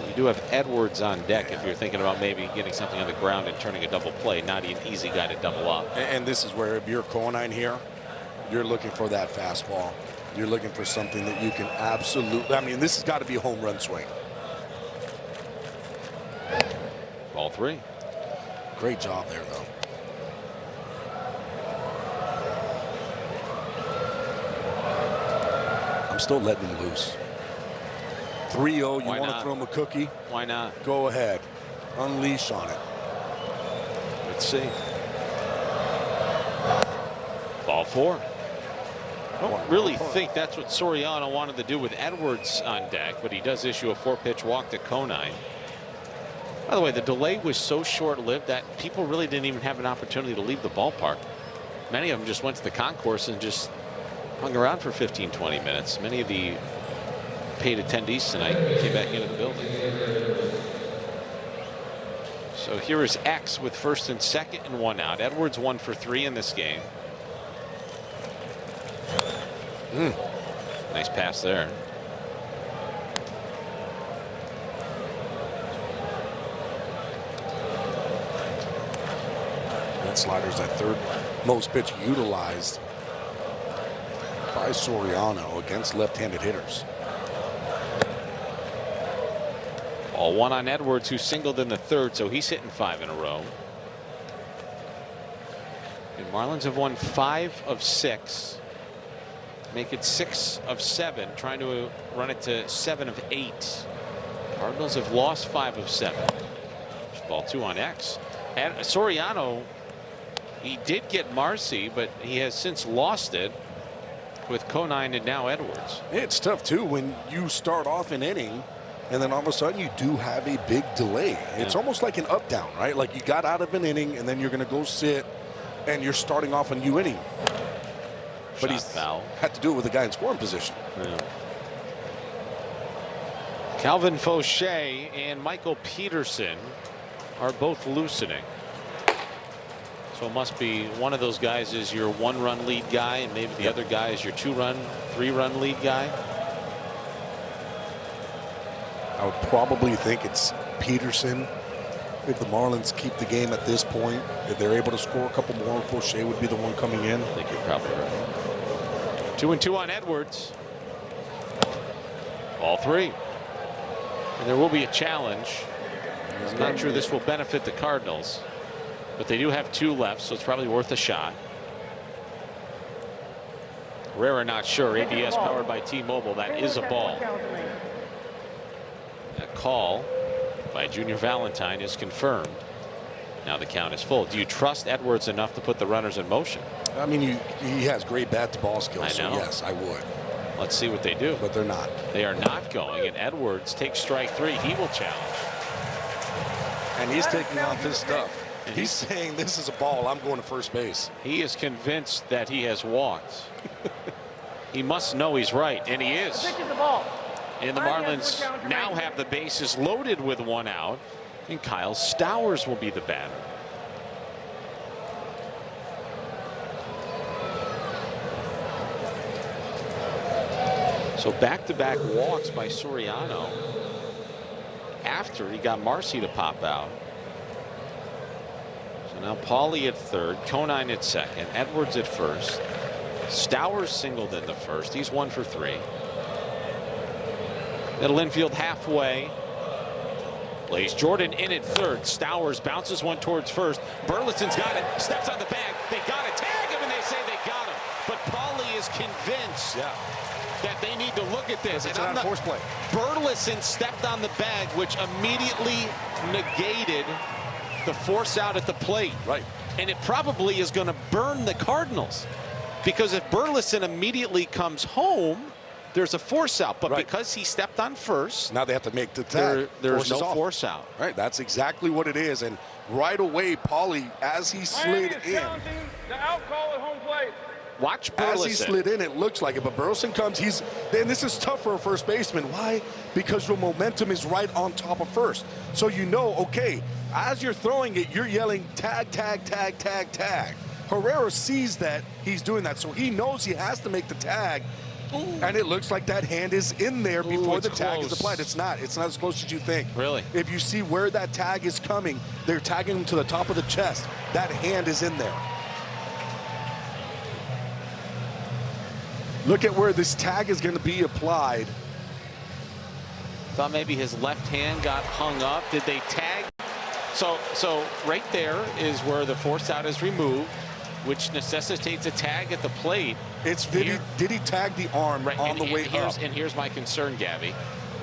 You do have Edwards on deck if you're thinking about maybe getting something on the ground and turning a double play. Not an easy guy to double up. And this is where, if you're Conine here, you're looking for that fastball. You're looking for something that you can absolutely, I mean, this has got to be a home run swing. Ball 3. Great job there, though. I'm still letting him loose. 3-0, you want to throw him a cookie? Why not? Go ahead. Unleash on it. Let's see. Ball 4. I don't really think that's what Soriano wanted to do with Edwards on deck, but he does issue a 4-pitch walk to Conine. By the way, the delay was so short-lived that people really didn't even have an opportunity to leave the ballpark. Many of them just went to the concourse and just hung around for 15-20 minutes. Many of the paid attendees tonight came back into the building. So here is X with first and second and 1 out. Edwards 1 for 3 in this game. Nice pass there. That slider's that third most pitch utilized by Soriano against left-handed hitters. Ball 1 on Edwards, who singled in the 3rd, so he's hitting 5 in a row. And Marlins have won 5 of 6. Make it 6 of 7, trying to run it to 7 of 8. Cardinals have lost 5 of 7. There's ball 2 on X. And Soriano, he did get Marcy, but he has since lost it with Conine and now Edwards. It's tough, too, when you start off an inning and then all of a sudden you do have a big delay. It's almost like an up-down, right? Like you got out of an inning and then you're going to go sit and you're starting off a new inning. But he's had to do it with a guy in scoring position. Yeah. Calvin Fauché and Michael Peterson are both loosening. So it must be one of those guys is your 1-run lead guy, and maybe the other guy is your 2-run, 3-run lead guy. I would probably think it's Peterson. If the Marlins keep the game at this point, if they're able to score a couple more, Fauché would be the one coming in. I think you're probably right. 2-2 on Edwards. All 3. And there will be a challenge. I'm not sure this will benefit the Cardinals, but they do have 2 left, so it's probably worth a shot. Herrera not sure. ABS powered by T-Mobile. That is a ball. That call by Junior Valentine is confirmed. Now the count is full. Do you trust Edwards enough to put the runners in motion? I mean, he has great bat-to-ball skills, I know. so yes, I would. Let's see what they do. But they're not. They are not going, and Edwards takes strike 3. He will challenge. And he's taking off his stuff. And he's saying, this is a ball. I'm going to first base. He is convinced that he has walked. He must know he's right, and he is. And the Marlins now have the bases loaded with 1 out, and Kyle Stowers will be the batter. So back-to-back walks by Soriano after he got Marcy to pop out. So now Paulie at third, Conine at second, Edwards at first. Stowers singled in the first. He's 1 for 3. Middle infield halfway. Blaze Jordan in at third. Stowers bounces one towards first. Burleson's got it. Steps on the bag. They got it. Tag him, and they say they got him. But Paulie is convinced that they need to look at this. It's not a force play. Burleson stepped on the bag, which immediately negated the force out at the plate. Right. And it probably is going to burn the Cardinals. Because if Burleson immediately comes home, there's a force out. But because he stepped on first, now they have to make the tag. There's no force out. Right. That's exactly what it is. And right away, Paulie, as he slid in. The out call at home plate. Watch Burleson. As he slid in, it looks like it. But Burleson comes. Then this is tough for a first baseman. Why? Because your momentum is right on top of first. So you know, okay, as you're throwing it, you're yelling tag, tag, tag, tag, tag. Herrera sees that he's doing that, so he knows he has to make the tag. Ooh. And it looks like that hand is in there before the tag is applied. It's not as close as you think. Really? If you see where that tag is coming, they're tagging him to the top of the chest. That hand is in there. Look at where this tag is going to be applied. Thought maybe his left hand got hung up. Did they tag? So right there is where the force out is removed, which necessitates a tag at the plate. Did he tag the arm on the way up? And here's my concern, Gabby.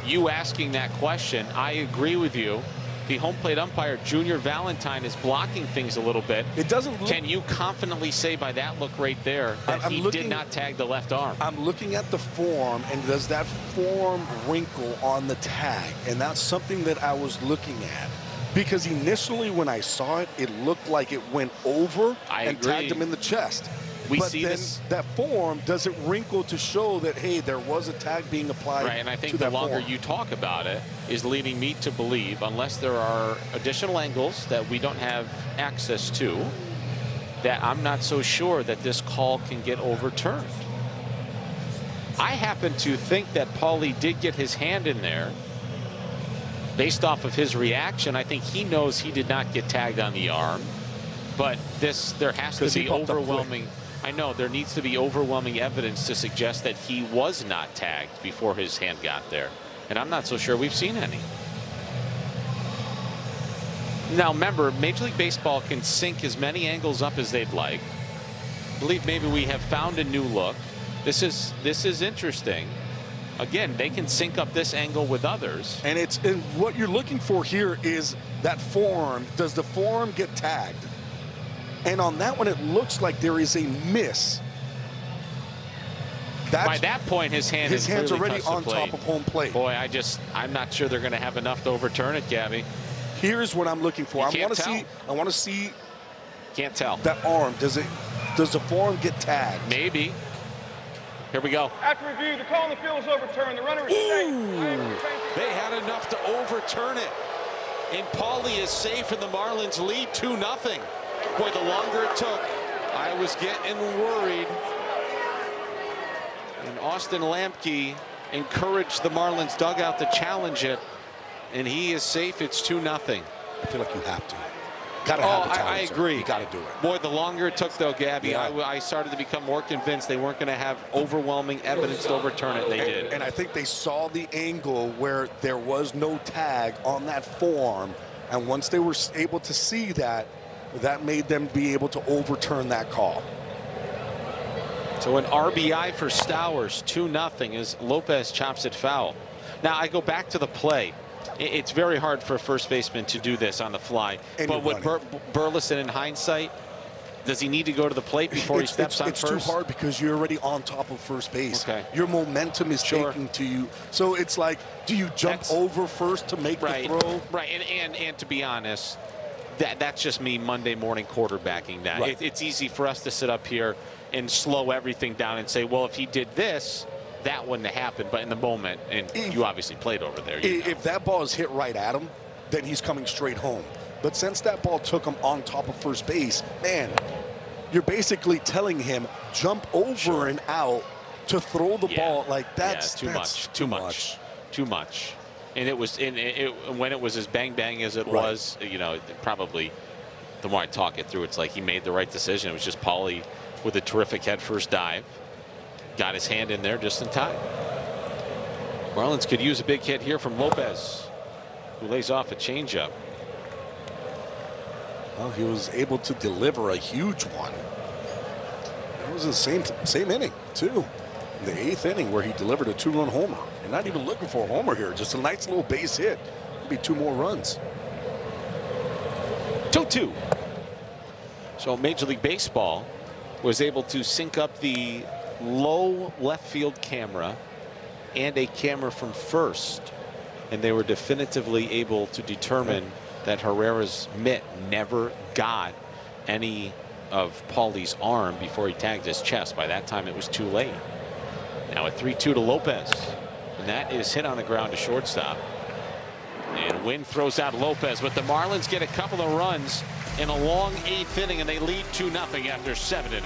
You asking that question, I agree with you. The home plate umpire, Junior Valentine, is blocking things a little bit. It doesn't look. Can you confidently say by that look right there that he did not tag the left arm? I'm looking at the form, and does that form wrinkle on the tag? And that's something that I was looking at. Because initially when I saw it, it looked like it went over and tagged him in the chest. But then that form doesn't wrinkle to show that, hey, there was a tag being applied. Right, and I think the longer you talk about it is leading me to believe, unless there are additional angles that we don't have access to, that I'm not so sure that this call can get overturned. I happen to think that Paulie did get his hand in there. Based off of his reaction, I think he knows he did not get tagged on the arm. But there has to be overwhelming. I know there needs to be overwhelming evidence to suggest that he was not tagged before his hand got there. And I'm not so sure we've seen any. Now remember, Major League Baseball can sync as many angles up as they'd like. I believe maybe we have found a new look. This is interesting. Again, they can sync up this angle with others. And what you're looking for here is that form. Does the form get tagged? And on that one, it looks like there is a miss. By that point, his hand's already on top of home plate. Boy, I'm not sure they're going to have enough to overturn it, Gabby. Here's what I'm looking for. I want to see. Can't tell. That arm. Does the form get tagged? Maybe. Here we go. After review, the call on the field is overturned. The runner is safe. They had enough to overturn it. And Paulie is safe, and the Marlins lead 2-0. Boy, the longer it took, I was getting worried. And Austin Lamke encouraged the Marlins dugout to challenge it, and he is safe. It's 2-0. I feel like you have to. Gotta have the I agree. You gotta do it. Boy, the longer it took, though, Gabby, Yeah. I started to become more convinced they weren't going to have overwhelming evidence to overturn it. They did. And I think they saw the angle where there was no tag on that forearm, and once they were able to see that, that made them be able to overturn that call. So an RBI for Stowers, 2-0 as Lopez chops it foul. Now I go back to the play. It's very hard for a first baseman to do this on the fly. But with Burleson, in hindsight, does he need to go to the plate before he steps on first? It's too hard because you're already on top of first base. Okay. Your momentum is taking to you. So it's like, do you jump over first to make the throw? Right, and to be honest, that's just me Monday morning quarterbacking that. Right. It's easy for us to sit up here and slow everything down and say, well, if he did this, that wouldn't have happened. But in the moment, and you obviously played over there. If that ball is hit right at him, then he's coming straight home. But since that ball took him on top of first base, man, you're basically telling him jump over and out to throw the ball. Like that's too much. And it was when it was as bang as it was, you know, probably the more I talk it through, it's like he made the right decision. It was just Paulie with a terrific head first dive. Got his hand in there just in time. Marlins could use a big hit here from Lopez, who lays off a changeup. Well, he was able to deliver a huge one. It was the same inning, too. In the 8th inning where he delivered a 2-run homer. You're not even looking for a homer here. Just a nice little base hit. Maybe 2 more runs. 2-2. So Major League Baseball was able to sync up the low left field camera and a camera from first, and they were definitively able to determine that Herrera's mitt never got any of Paulie's arm before he tagged his chest. By that time it was too late. Now a 3-2 to Lopez, and that is hit on the ground to shortstop. And Wynn throws out Lopez, but the Marlins get a couple of runs in a long 8th inning, and they lead 2-0 after 7.5.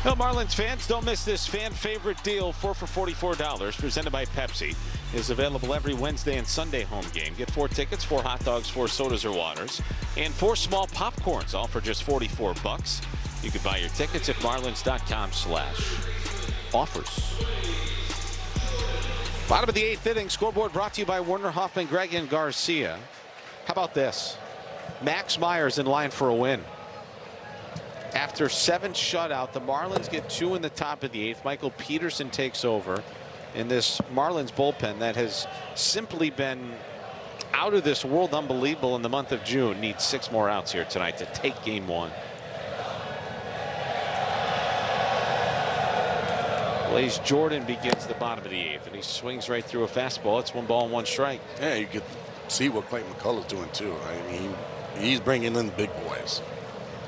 Well, Marlins fans, don't miss this fan favorite deal. 4 for $44, presented by Pepsi, is available every Wednesday and Sunday home game. Get 4 tickets, 4 hot dogs, 4 sodas or waters, and 4 small popcorns, all for just $44. You can buy your tickets at marlins.com/offers. Bottom of the 8th inning, scoreboard brought to you by Werner Hoffman, Greg, and Garcia. How about this? Max Myers in line for a win. After 7 shutout, the Marlins get 2 in the top of the 8th. Michael Peterson takes over in this Marlins bullpen that has simply been out of this world unbelievable in the month of June. Needs 6 more outs here tonight to take game 1. Blaze Jordan begins the bottom of the 8th, and he swings right through a fastball. It's 1 ball and 1 strike. Yeah, you could see what Clayton McCullough's doing too. I mean, he's bringing in the big boys.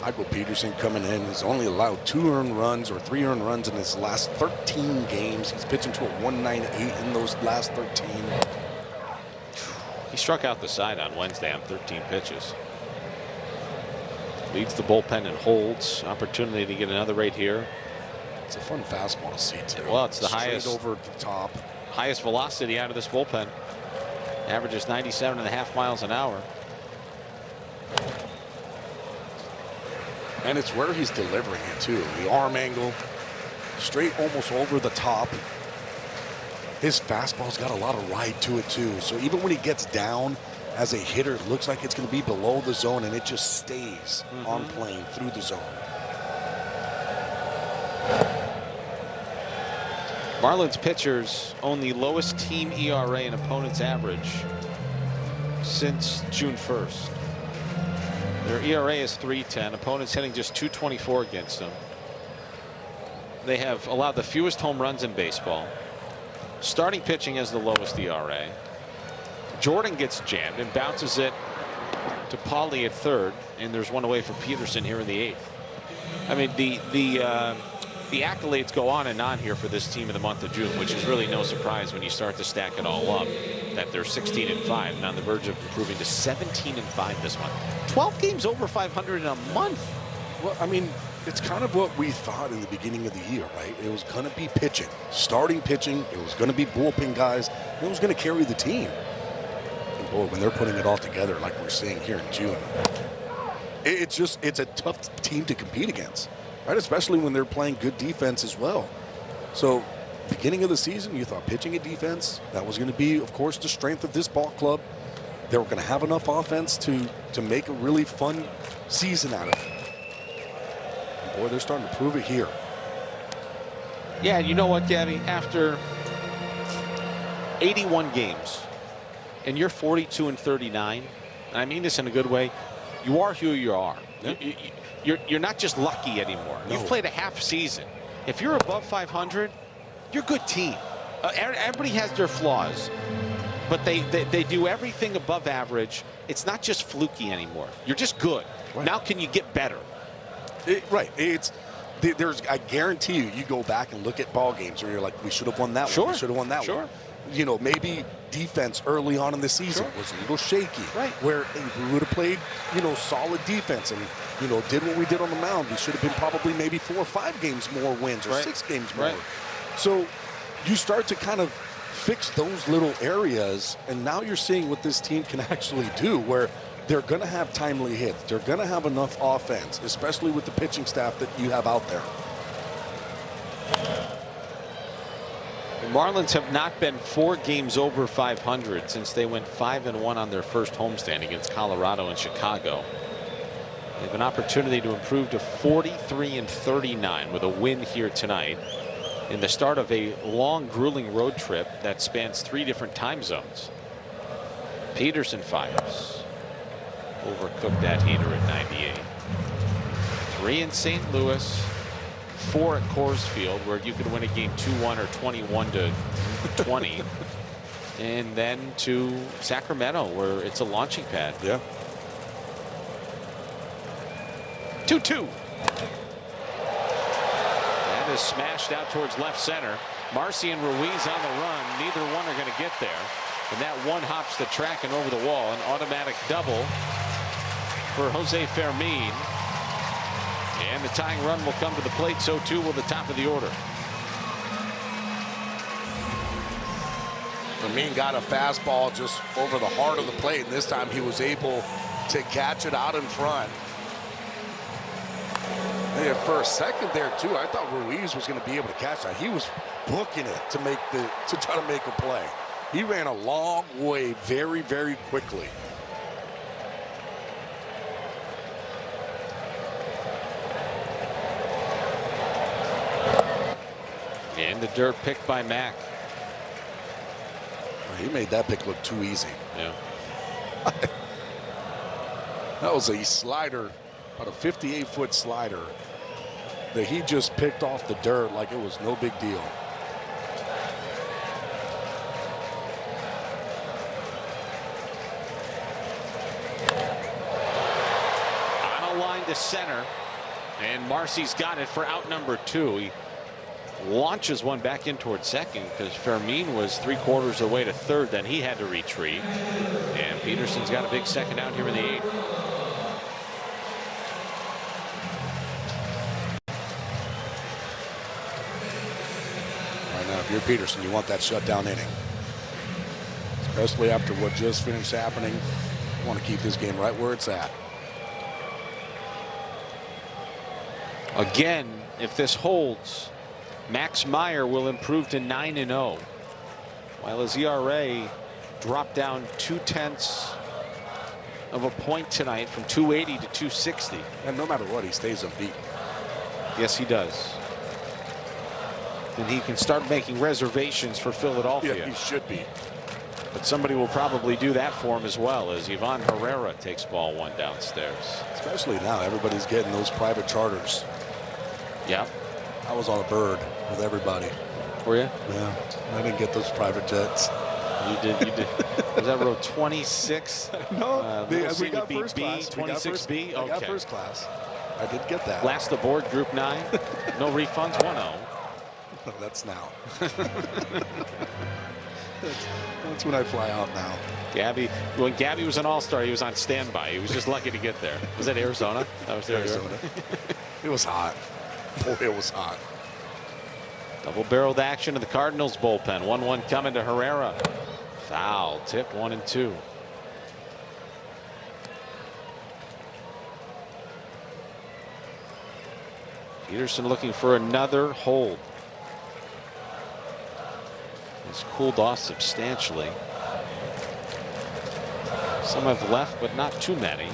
Michael Peterson coming in. He's only allowed 2 earned runs or 3 earned runs in his last 13 games. He's pitching to a 1.98 in those last 13. He struck out the side on Wednesday on 13 pitches. Leads the bullpen and holds. Opportunity to get another right here. It's a fun fastball to see too. Well, it's the Straight highest over the top. Highest velocity out of this bullpen. Averages 97.5 miles an hour. And it's where he's delivering it too. The arm angle, straight almost over the top. His fastball's got a lot of ride to it too. So even when he gets down as a hitter, it looks like it's going to be below the zone, and it just stays on plane through the zone. Marlins pitchers own the lowest team ERA and opponent's average since June 1st. Their ERA is 3.10. Opponents hitting just .224 against them. They have allowed the fewest home runs in baseball. Starting pitching has the lowest ERA. Jordan gets jammed and bounces it to Paulie at third, and there's one away from Peterson here in the 8th. I mean, the the accolades go on and on here for this team in the month of June, which is really no surprise when you start to stack it all up, that they're 16-5 and on the verge of improving to 17-5 this month. 12 games over 500 in a month. Well, I mean, it's kind of what we thought in the beginning of the year, right? It was going to be pitching, starting pitching. It was going to be bullpen guys. It was going to carry the team. And boy, when they're putting it all together like we're seeing here in June, it's a tough team to compete against, right? Especially when they're playing good defense as well. So beginning of the season, you thought pitching and defense, that was going to be, of course, the strength of this ball club. They were going to have enough offense to make a really fun season out of it. And boy, they're starting to prove it here. Yeah, you know what, Gabby? After 81 games, and you're 42-39, and I mean this in a good way, you are who you are. Yeah. You're not just lucky anymore. No. You've played a half season. If you're above 500, you're a good team. Everybody has their flaws, but they do everything above average. It's not just fluky anymore. You're just good. Right. Now can you get better? Right. I guarantee you go back and look at ball games where you're like, we should have won that one. We should have won that one. You know, maybe defense early on in the season was a little shaky. Right. Where if we would have played, solid defense and, did what we did on the mound, we should have been probably maybe 4 or 5 games more wins or 6 games more. Right. So you start to kind of fix those little areas, and now you're seeing what this team can actually do, where they're going to have timely hits. They're going to have enough offense, especially with the pitching staff that you have out there. The Marlins have not been 4 games over 500 since they went 5-1 on their first homestand against Colorado and Chicago. They have an opportunity to improve to 43-39 with a win here tonight in the start of a long, grueling road trip that spans 3 different time zones. Peterson fires. Overcooked that heater at 98. 3 in St. Louis. 4 at Coors Field, where you could win a game 2-1 or 21-20. And then to Sacramento, where it's a launching pad. Yeah. 2-2. That is smashed out towards left center. Marcy and Ruiz on the run. Neither one are going to get there. And that one hops the track and over the wall. An automatic double for Jose Fermin. And the tying run will come to the plate. So too will the top of the order. Fermin got a fastball just over the heart of the plate, and this time he was able to catch it out in front. And for a second there too, I thought Ruiz was going to be able to catch that. He was booking it to try to make a play. He ran a long way very, very quickly. In the dirt, picked by Mack. He made that pick look too easy. Yeah. That was a slider, about a 58-foot slider that he just picked off the dirt like it was no big deal. On a line to center, and Marcy's got it for out number 2. He launches one back in towards second because Fermin was 3/4 of the way to third. Then he had to retreat, and Peterson's got a big second out here in the 8th. Right now, if you're Peterson, you want that shutdown inning, especially after what just finished happening. You want to keep this game right where it's at. Again, if this holds, Max Meyer will improve to 9-0, while his ERA dropped down 0.2 of a point tonight from 280 to 260. And no matter what, he stays unbeaten. Yes, he does. And he can start making reservations for Philadelphia. Yeah, he should be. But somebody will probably do that for him as well, as Ivan Herrera takes ball 1 downstairs. Especially now, everybody's getting those private charters. Yeah. I was on a bird with everybody. Were you? Yeah. I didn't get those private jets. You did. You did. Was that row 26? No. We got B, first class. 26B? Okay. I got first class. I did get that. Last aboard Group 9. No refunds, 1-0. No, that's now. That's when I fly out now. When Gabby was an all-star, he was on standby. He was just lucky to get there. Was that Arizona? That was Arizona. It was hot. Boy, it was hot. Double-barreled action in the Cardinals bullpen. 1-1 coming to Herrera. Foul tip, 1-2. Peterson looking for another hold. He's cooled off substantially. Some have left, but not too many.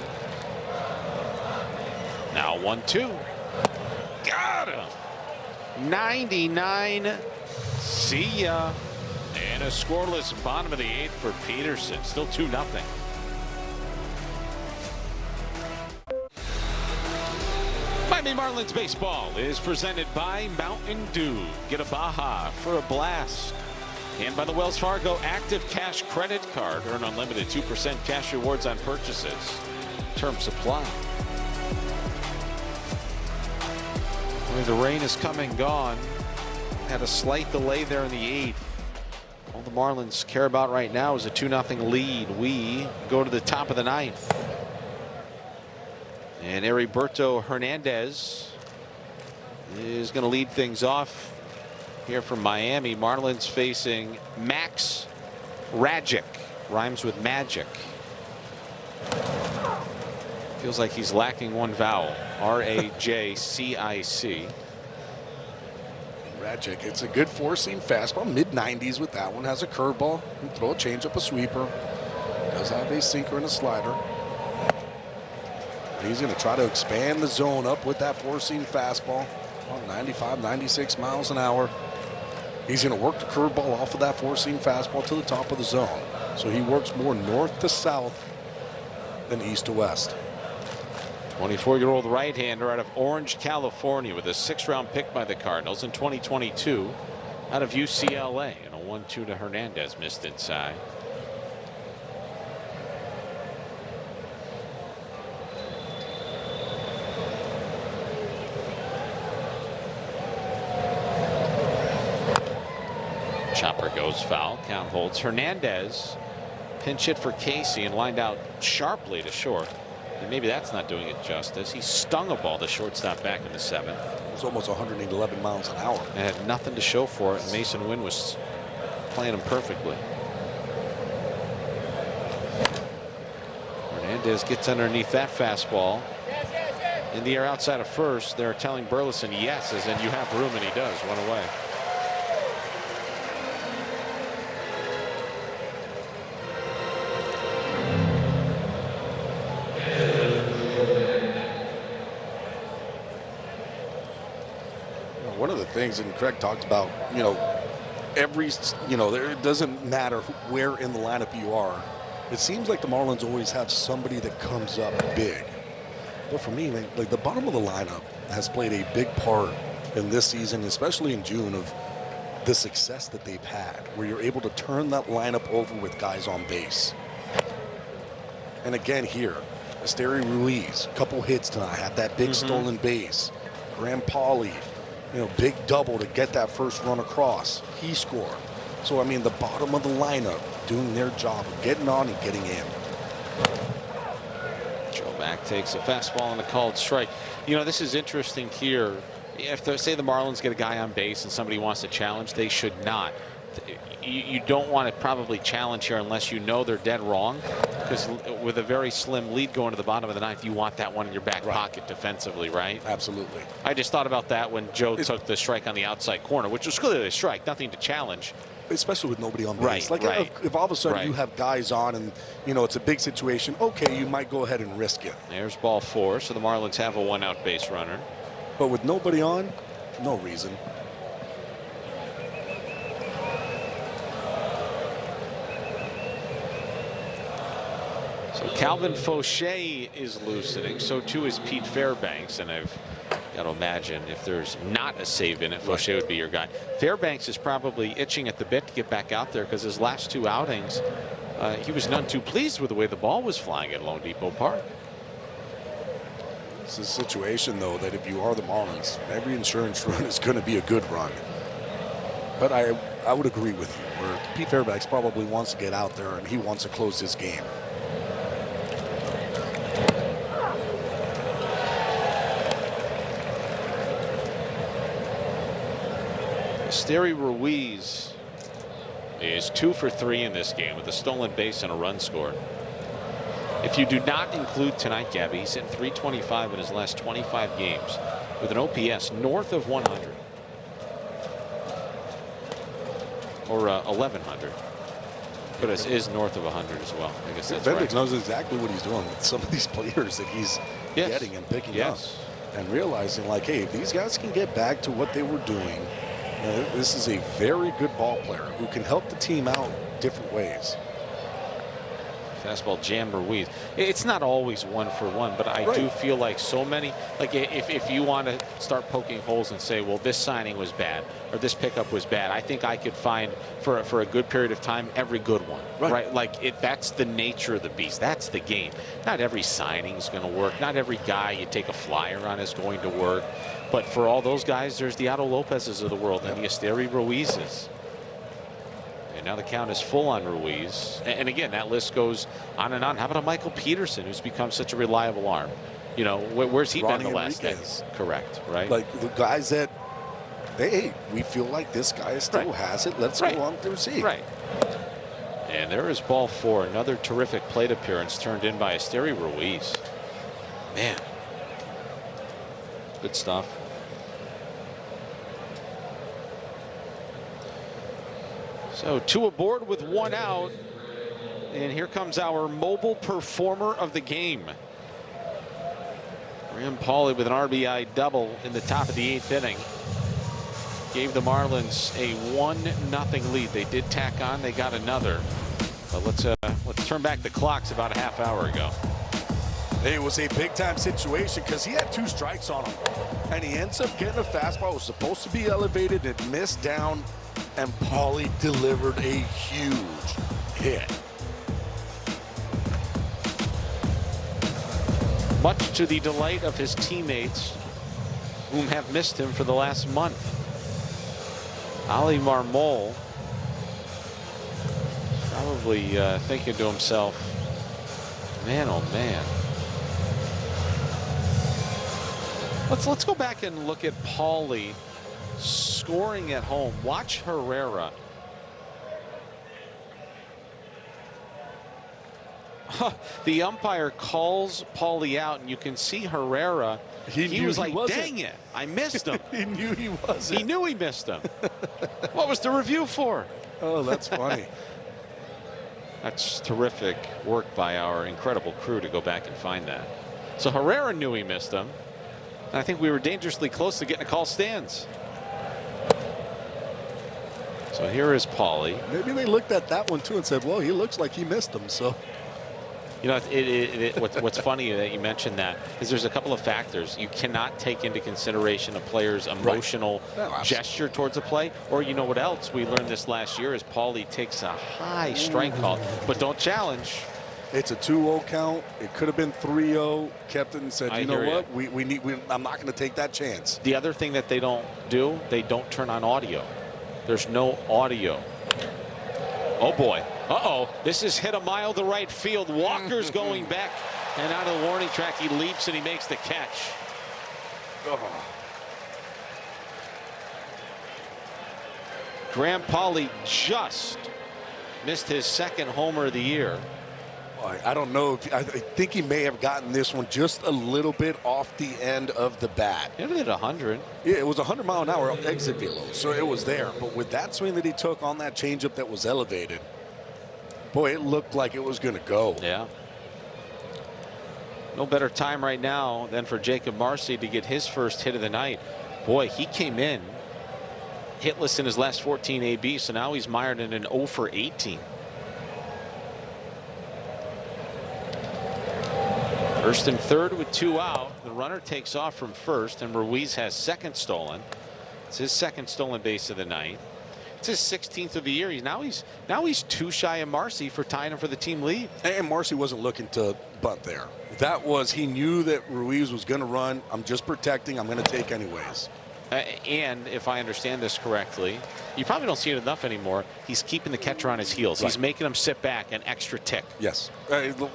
Now 1-2. Got him. 99. See ya. And a scoreless bottom of the 8th for Peterson. Still 2-0. Miami Marlins baseball is presented by Mountain Dew. Get a Baja for a blast. And by the Wells Fargo Active Cash Credit Card. Earn unlimited 2% cash rewards on purchases. Terms apply. The rain is come and gone. Had a slight delay there in the 8th. All the Marlins care about right now is a 2-0 lead. We go to the top of the 9th. And Heriberto Hernandez is going to lead things off here from Miami. Marlins facing Max Rajic. Rhymes with magic. Feels like he's lacking one vowel. R-A-J-C-I-C. Rajic, it's a good four-seam fastball, mid-90s with that one. Has a curveball. Can throw a changeup, a sweeper. Does have a sinker and a slider. He's going to try to expand the zone up with that four-seam fastball. 95, 96 miles an hour. He's going to work the curveball off of that four-seam fastball to the top of the zone. So he works more north to south than east to west. 24-year-old right-hander out of Orange, California, with a 6th-round pick by the Cardinals in 2022 out of UCLA. And a 1-2 to Hernandez, missed inside. Chopper goes foul. Count holds. Hernandez pinch hit for Casey and lined out sharply to short. And maybe that's not doing it justice. He stung a ball to shortstop back in the 7th. It was almost 111 miles an hour. And had nothing to show for it. And Mason Wynn was playing him perfectly. Hernandez gets underneath that fastball. In the air outside of first. They're telling Burleson yes, as in you have room, and he does. One away. One of the things, and Craig talked about, it doesn't matter where in the lineup you are. It seems like the Marlins always have somebody that comes up big. But for me, like the bottom of the lineup has played a big part in this season, especially in June, of the success that they've had, where you're able to turn that lineup over with guys on base. And again here, Esteury Ruiz, couple hits tonight, had that big stolen base. Graham Pauley, big double to get that first run across. He scored. So, I mean, the bottom of the lineup doing their job of getting on and getting in. Joe Mack takes a fastball and a called strike. This is interesting here. If say the Marlins get a guy on base and somebody wants to challenge, they should not. You don't want to probably challenge here unless you know they're dead wrong, because with a very slim lead going to the bottom of the 9th, you want that one in your back pocket defensively, right? Absolutely. I just thought about that when Joe took the strike on the outside corner, which was clearly a strike, nothing to challenge. Especially with nobody on base. If all of a sudden you have guys on and, it's a big situation, okay, you might go ahead and risk it. There's ball 4, so the Marlins have a 1-out base runner. But with nobody on, no reason. So Calvin Fauché is loosening. So too is Pete Fairbanks. And I've got to imagine if there's not a save in it, Fauché would be your guy. Fairbanks is probably itching at the bit to get back out there, because his last 2 outings, he was none too pleased with the way the ball was flying at Lone Depot Park. It's a situation, though, that if you are the Marlins, every insurance run is going to be a good run. But I would agree with you, where Pete Fairbanks probably wants to get out there and he wants to close this game. Esteury Ruiz is 2 for 3 in this game with a stolen base and a run scored. If you do not include tonight, Gabby, he's hit .325 in his last 25 games with an OPS north of 100. Or 1,100. But it is north of 100 as well. I guess that's Fairbanks right. knows exactly what he's doing with some of these players that he's getting and picking up. And realizing, like, hey, if these guys can get back to what they were doing, this is a very good ball player who can help the team out different ways. Fastball jam Ruiz. It's not always 1 for 1, but I do feel like so many, like if you want to start poking holes and say, well, this signing was bad or this pickup was bad, I think I could find for a good period of time every good one. Right? Like that's the nature of the beast. That's the game. Not every signing is going to work. Not every guy you take a flyer on is going to work. But for all those guys, there's the Otto Lopez's of the world and the Esteury Ruiz's. Now the count is full on Ruiz. And again, that list goes on and on. How about a Michael Peterson, who's become such a reliable arm? You know, where's he been the last day? Correct, right? Like the guys that, hey, we feel like this guy still has it. Let's go on to see. Right. And there is ball 4. Another terrific plate appearance turned in by Esteury Ruiz. Man. Good stuff. So 2 aboard with 1 out. And here comes our mobile performer of the game. Graham Pauley with an RBI double in the top of the 8th inning. Gave the Marlins a 1-0 lead. They did tack on. They got another. But let's turn back the clocks about a half hour ago. It was a big-time situation because he had 2 strikes on him. And he ends up getting a fastball. It was supposed to be elevated. It missed down. And Pauley delivered a huge hit. Much to the delight of his teammates, whom have missed him for the last month. Ali Marmol probably thinking to himself, man, oh man. Let's go back and look at Pauley scoring at home. Watch Herrera. The umpire calls Pauley out, and you can see Herrera. He was like, dang it, I missed him. He knew he wasn't. He knew he missed him. What was the review for? Oh, that's funny. That's terrific work by our incredible crew to go back and find that. So Herrera knew he missed him. And I think we were dangerously close to getting a call stands. So here is Pauley. Maybe they looked at that one too and said, well, he looks like he missed him. So, you know, what's funny that you mentioned that is there's a couple of factors. You cannot take into consideration a player's emotional gesture towards a play. Or you know what else? We learned this last year is Pauley takes a high strike call, but don't challenge. It's a 2-0 count. It could have been 3-0. Kept it and said, you know what? I'm not going to take that chance. The other thing that they don't do, they don't turn on audio. There's no audio. Oh boy. Uh-oh. This is hit a mile to right field. Walker's going back and out of the warning track. He leaps and he makes the catch. Oh. Graham Pauley just missed his 2nd homer of the year. I don't know. I think he may have gotten this one just a little bit off the end of the bat. It hit 100. Yeah, it was 100-mile-an-hour exit velo, so it was there. But with that swing that he took on that changeup that was elevated, boy, it looked like it was going to go. Yeah. No better time right now than for Jacob Marcy to get his first hit of the night. Boy, he came in hitless in his last 14 AB, so now he's mired in an 0 for 18. First and third with 2 out. The runner takes off from first, and Ruiz has 2nd stolen. It's his 2nd stolen base of the night. It's his 16th of the year. Now he's 2 shy of Marcy for tying him for the team lead. And Marcy wasn't looking to bunt there. That was, he knew that Ruiz was going to run. I'm just protecting. I'm going to take anyways. And if I understand this correctly, you probably don't see it enough anymore. He's keeping the catcher on his heels. Right. He's making him sit back an extra tick. Yes.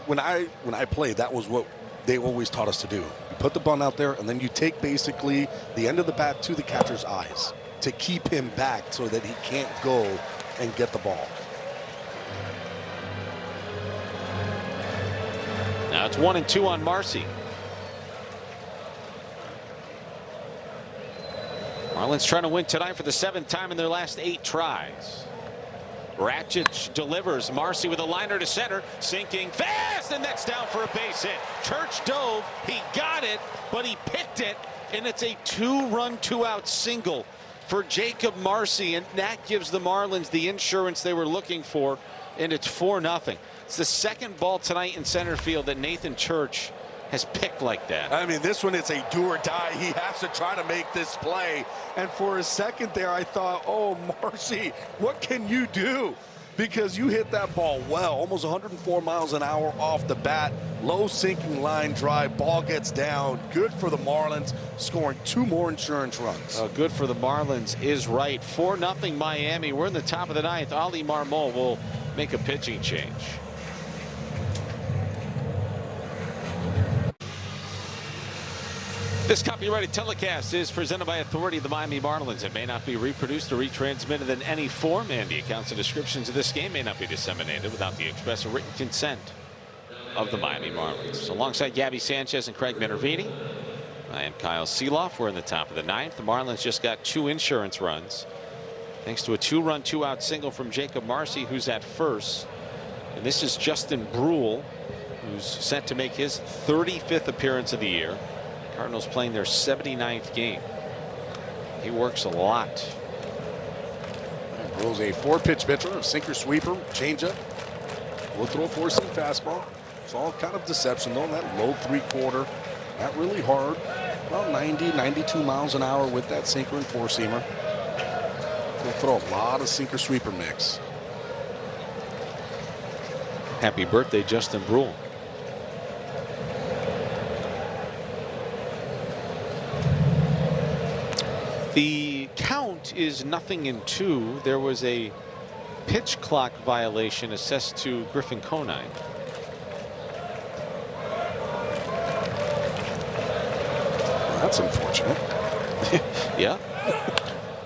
When I played, that was what they always taught us to do. You put the bunt out there, and then you take basically the end of the bat to the catcher's eyes to keep him back so that he can't go and get the ball. Now it's 1-2 on Marcy. Marlins trying to win tonight for the 7th time in their last 8 tries. Ratchett delivers. Marcy with a liner to center, sinking fast, and that's down for a base hit. Church dove. He got it, but he picked it, and it's a 2-run, 2-out single for Jacob Marcy, and that gives the Marlins the insurance they were looking for, and it's 4-0. It's the 2nd ball tonight in center field that Nathan Church has picked like that. I mean, this one, it's a do or die. He has to try to make this play. And for a second there, I thought, oh, Marcy, what can you do? Because you hit that ball well, almost 104 miles an hour off the bat. Low sinking line drive, ball gets down. Good for the Marlins, scoring 2 more insurance runs. Good for the Marlins is right. 4-0 Miami. We're in the top of the 9th. Ali Marmol will make a pitching change. This copyrighted telecast is presented by authority of the Miami Marlins. It may not be reproduced or retransmitted in any form, and the accounts and descriptions of this game may not be disseminated without the express or written consent of the Miami Marlins. So alongside Gabby Sanchez and Craig Minervini, I am Kyle Seeloff. We're in the top of the 9th. The Marlins just got 2 insurance runs, thanks to a 2-run, 2-out single from Jacob Marcy, who's at first. And this is Justin Brule, who's set to make his 35th appearance of the year. Cardinals playing their 79th game. He works a lot. Brule's a 4-pitch pitcher, a sinker, sweeper, changeup. Will throw a 4-seam fastball. It's all kind of deception though. That low 3/4, not really hard. About 90, 92 miles an hour with that sinker and 4-seamer. He'll throw a lot of sinker sweeper mix. Happy birthday, Justin Brule. The count is 0-2. There was a pitch clock violation assessed to Griffin Conine. Well, that's unfortunate. Yeah.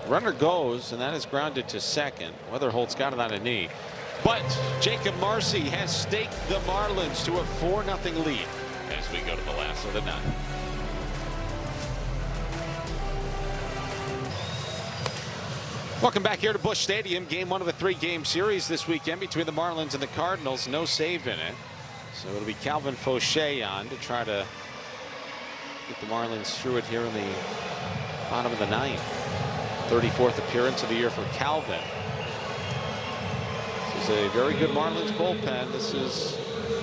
Runner goes, and that is grounded to second. Weatherholt's got it on a knee. But Jacob Marcy has staked the Marlins to a 4-0 lead as we go to the last of the 9th. Welcome back here to Busch Stadium. Game 1 of a 3-game series this weekend between the Marlins and the Cardinals. No save in it. So it'll be Calvin Fauché on to try to get the Marlins through it here in the bottom of the 9th. 34th appearance of the year for Calvin. This is a very good Marlins bullpen. This is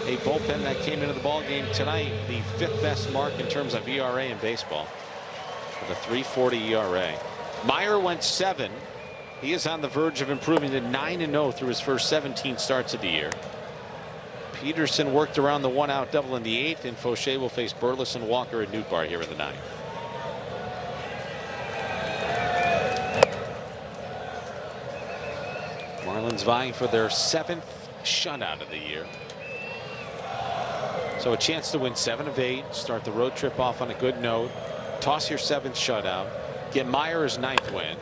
a bullpen that came into the ball game tonight, the 5th best mark in terms of ERA in baseball, with a 3.40 ERA. Meyer went 7. He is on the verge of improving to 9-0 through his first 17 starts of the year. Peterson worked around the 1-out double in the 8th, and Fauché will face Burleson, Walker, and Nootbaar here in the 9th. Marlins vying for their 7th shutout of the year. So a chance to win 7 of 8, start the road trip off on a good note, toss your 7th shutout, get Meyer his 9th win.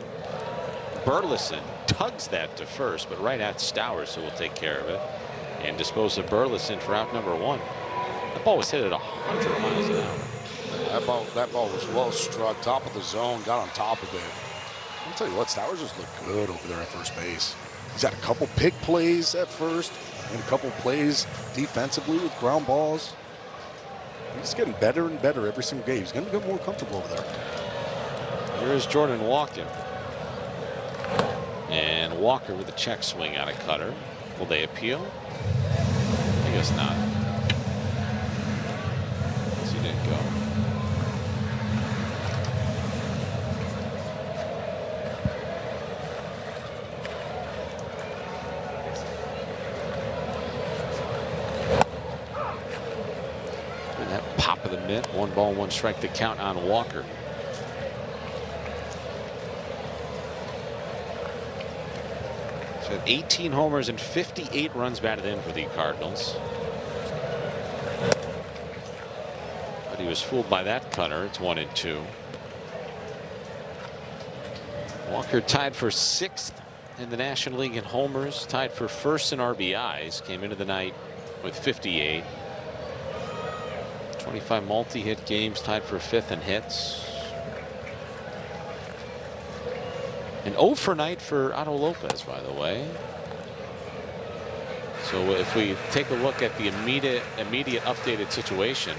Burleson tugs that to first, but right at Stowers, who will take care of it and dispose of Burleson for out number 1. That ball was hit at 100 miles an hour. That ball was well struck, top of the zone, got on top of it. I'll tell you what, Stowers just looked good over there at first base. He's had a couple pick plays at first and a couple plays defensively with ground balls. He's getting better and better every single game. He's going to get more comfortable over there. Here's Jordan Walker. And Walker with a check swing on a cutter. Will they appeal? I guess not. Guess he didn't go. Pop of the mitt. 1 ball, 1 strike to count on Walker. So 18 homers and 58 runs batted in for the Cardinals. But he was fooled by that cutter. It's 1-2. Walker tied for 6th in the National League in homers, tied for 1st in RBIs, came into the night with 58. 25 multi-hit games, tied for 5th in hits. An 0 for night for Otto Lopez, by the way. So if we take a look at the immediate updated situation,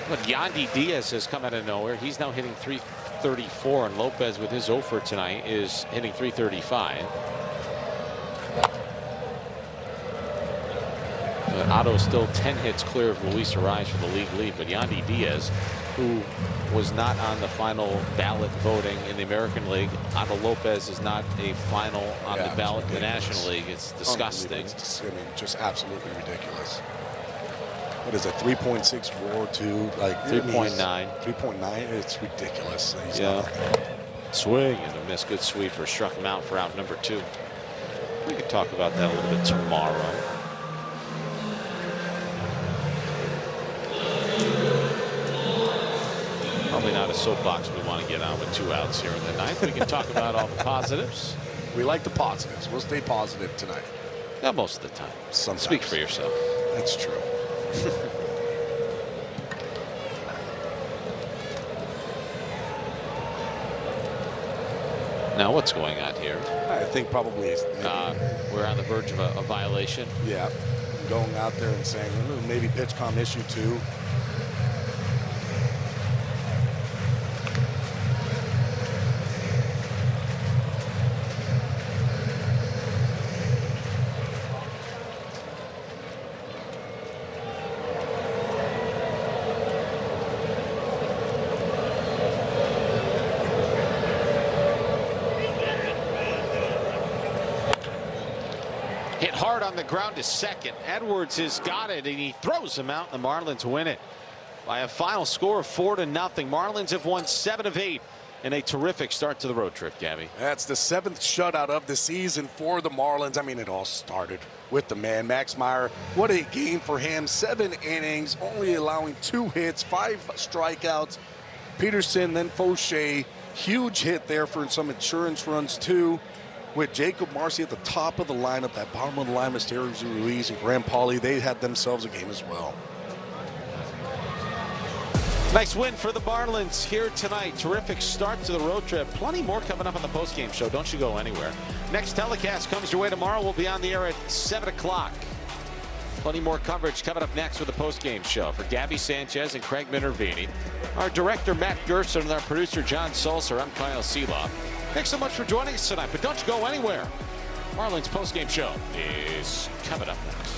but Yandy Diaz has come out of nowhere. He's now hitting .334, and Lopez with his 0 for tonight is hitting .335. But Otto's still 10 hits clear of Luis Arraez for the league lead, but Yandy Diaz, who was not on the final ballot voting in the American League, Otto Lopez is not a final on the ballot in the National League. It's disgusting. I mean, just absolutely ridiculous. What is it, 3.64 to like 3.9. 3.9. It's ridiculous. He's yeah. Swing and a miss. Good sweeper. Struck him out for out number 2. We could talk about that a little bit tomorrow. Probably not a soapbox we want to get on with 2 outs here in the ninth. We can talk about all the positives. We like the positives. We'll stay positive tonight. Yeah, most of the time. Sometimes. Speak for yourself. That's true. Now, what's going on here? I think probably we're on the verge of a violation. Yeah, going out there and saying maybe PitchCom issue 2. Hit hard on the ground to second. Edwards has got it, and he throws him out, and the Marlins win it by a final score of 4-0. Marlins have won 7 of 8 in a terrific start to the road trip, Gabby. That's the 7th shutout of the season for the Marlins. I mean, it all started with the man, Max Meyer. What a game for him. 7 innings, only allowing 2 hits, 5 strikeouts. Peterson, then Fauché. Huge hit there for some insurance runs, too. With Jacob Marcy at the top of the lineup, that bottom of the line, Mysterio Ruiz and Graham Pauley, they had themselves a game as well. Nice win for the Marlins here tonight. Terrific start to the road trip. Plenty more coming up on the postgame show. Don't you go anywhere. Next telecast comes your way tomorrow. We'll be on the air at 7 o'clock. Plenty more coverage coming up next with the postgame show. For Gabby Sanchez and Craig Minervini, our director Matt Gerson, and our producer John Sulser, I'm Kyle Seeloff. Thanks so much for joining us tonight, but don't you go anywhere. Marlins postgame show is coming up next.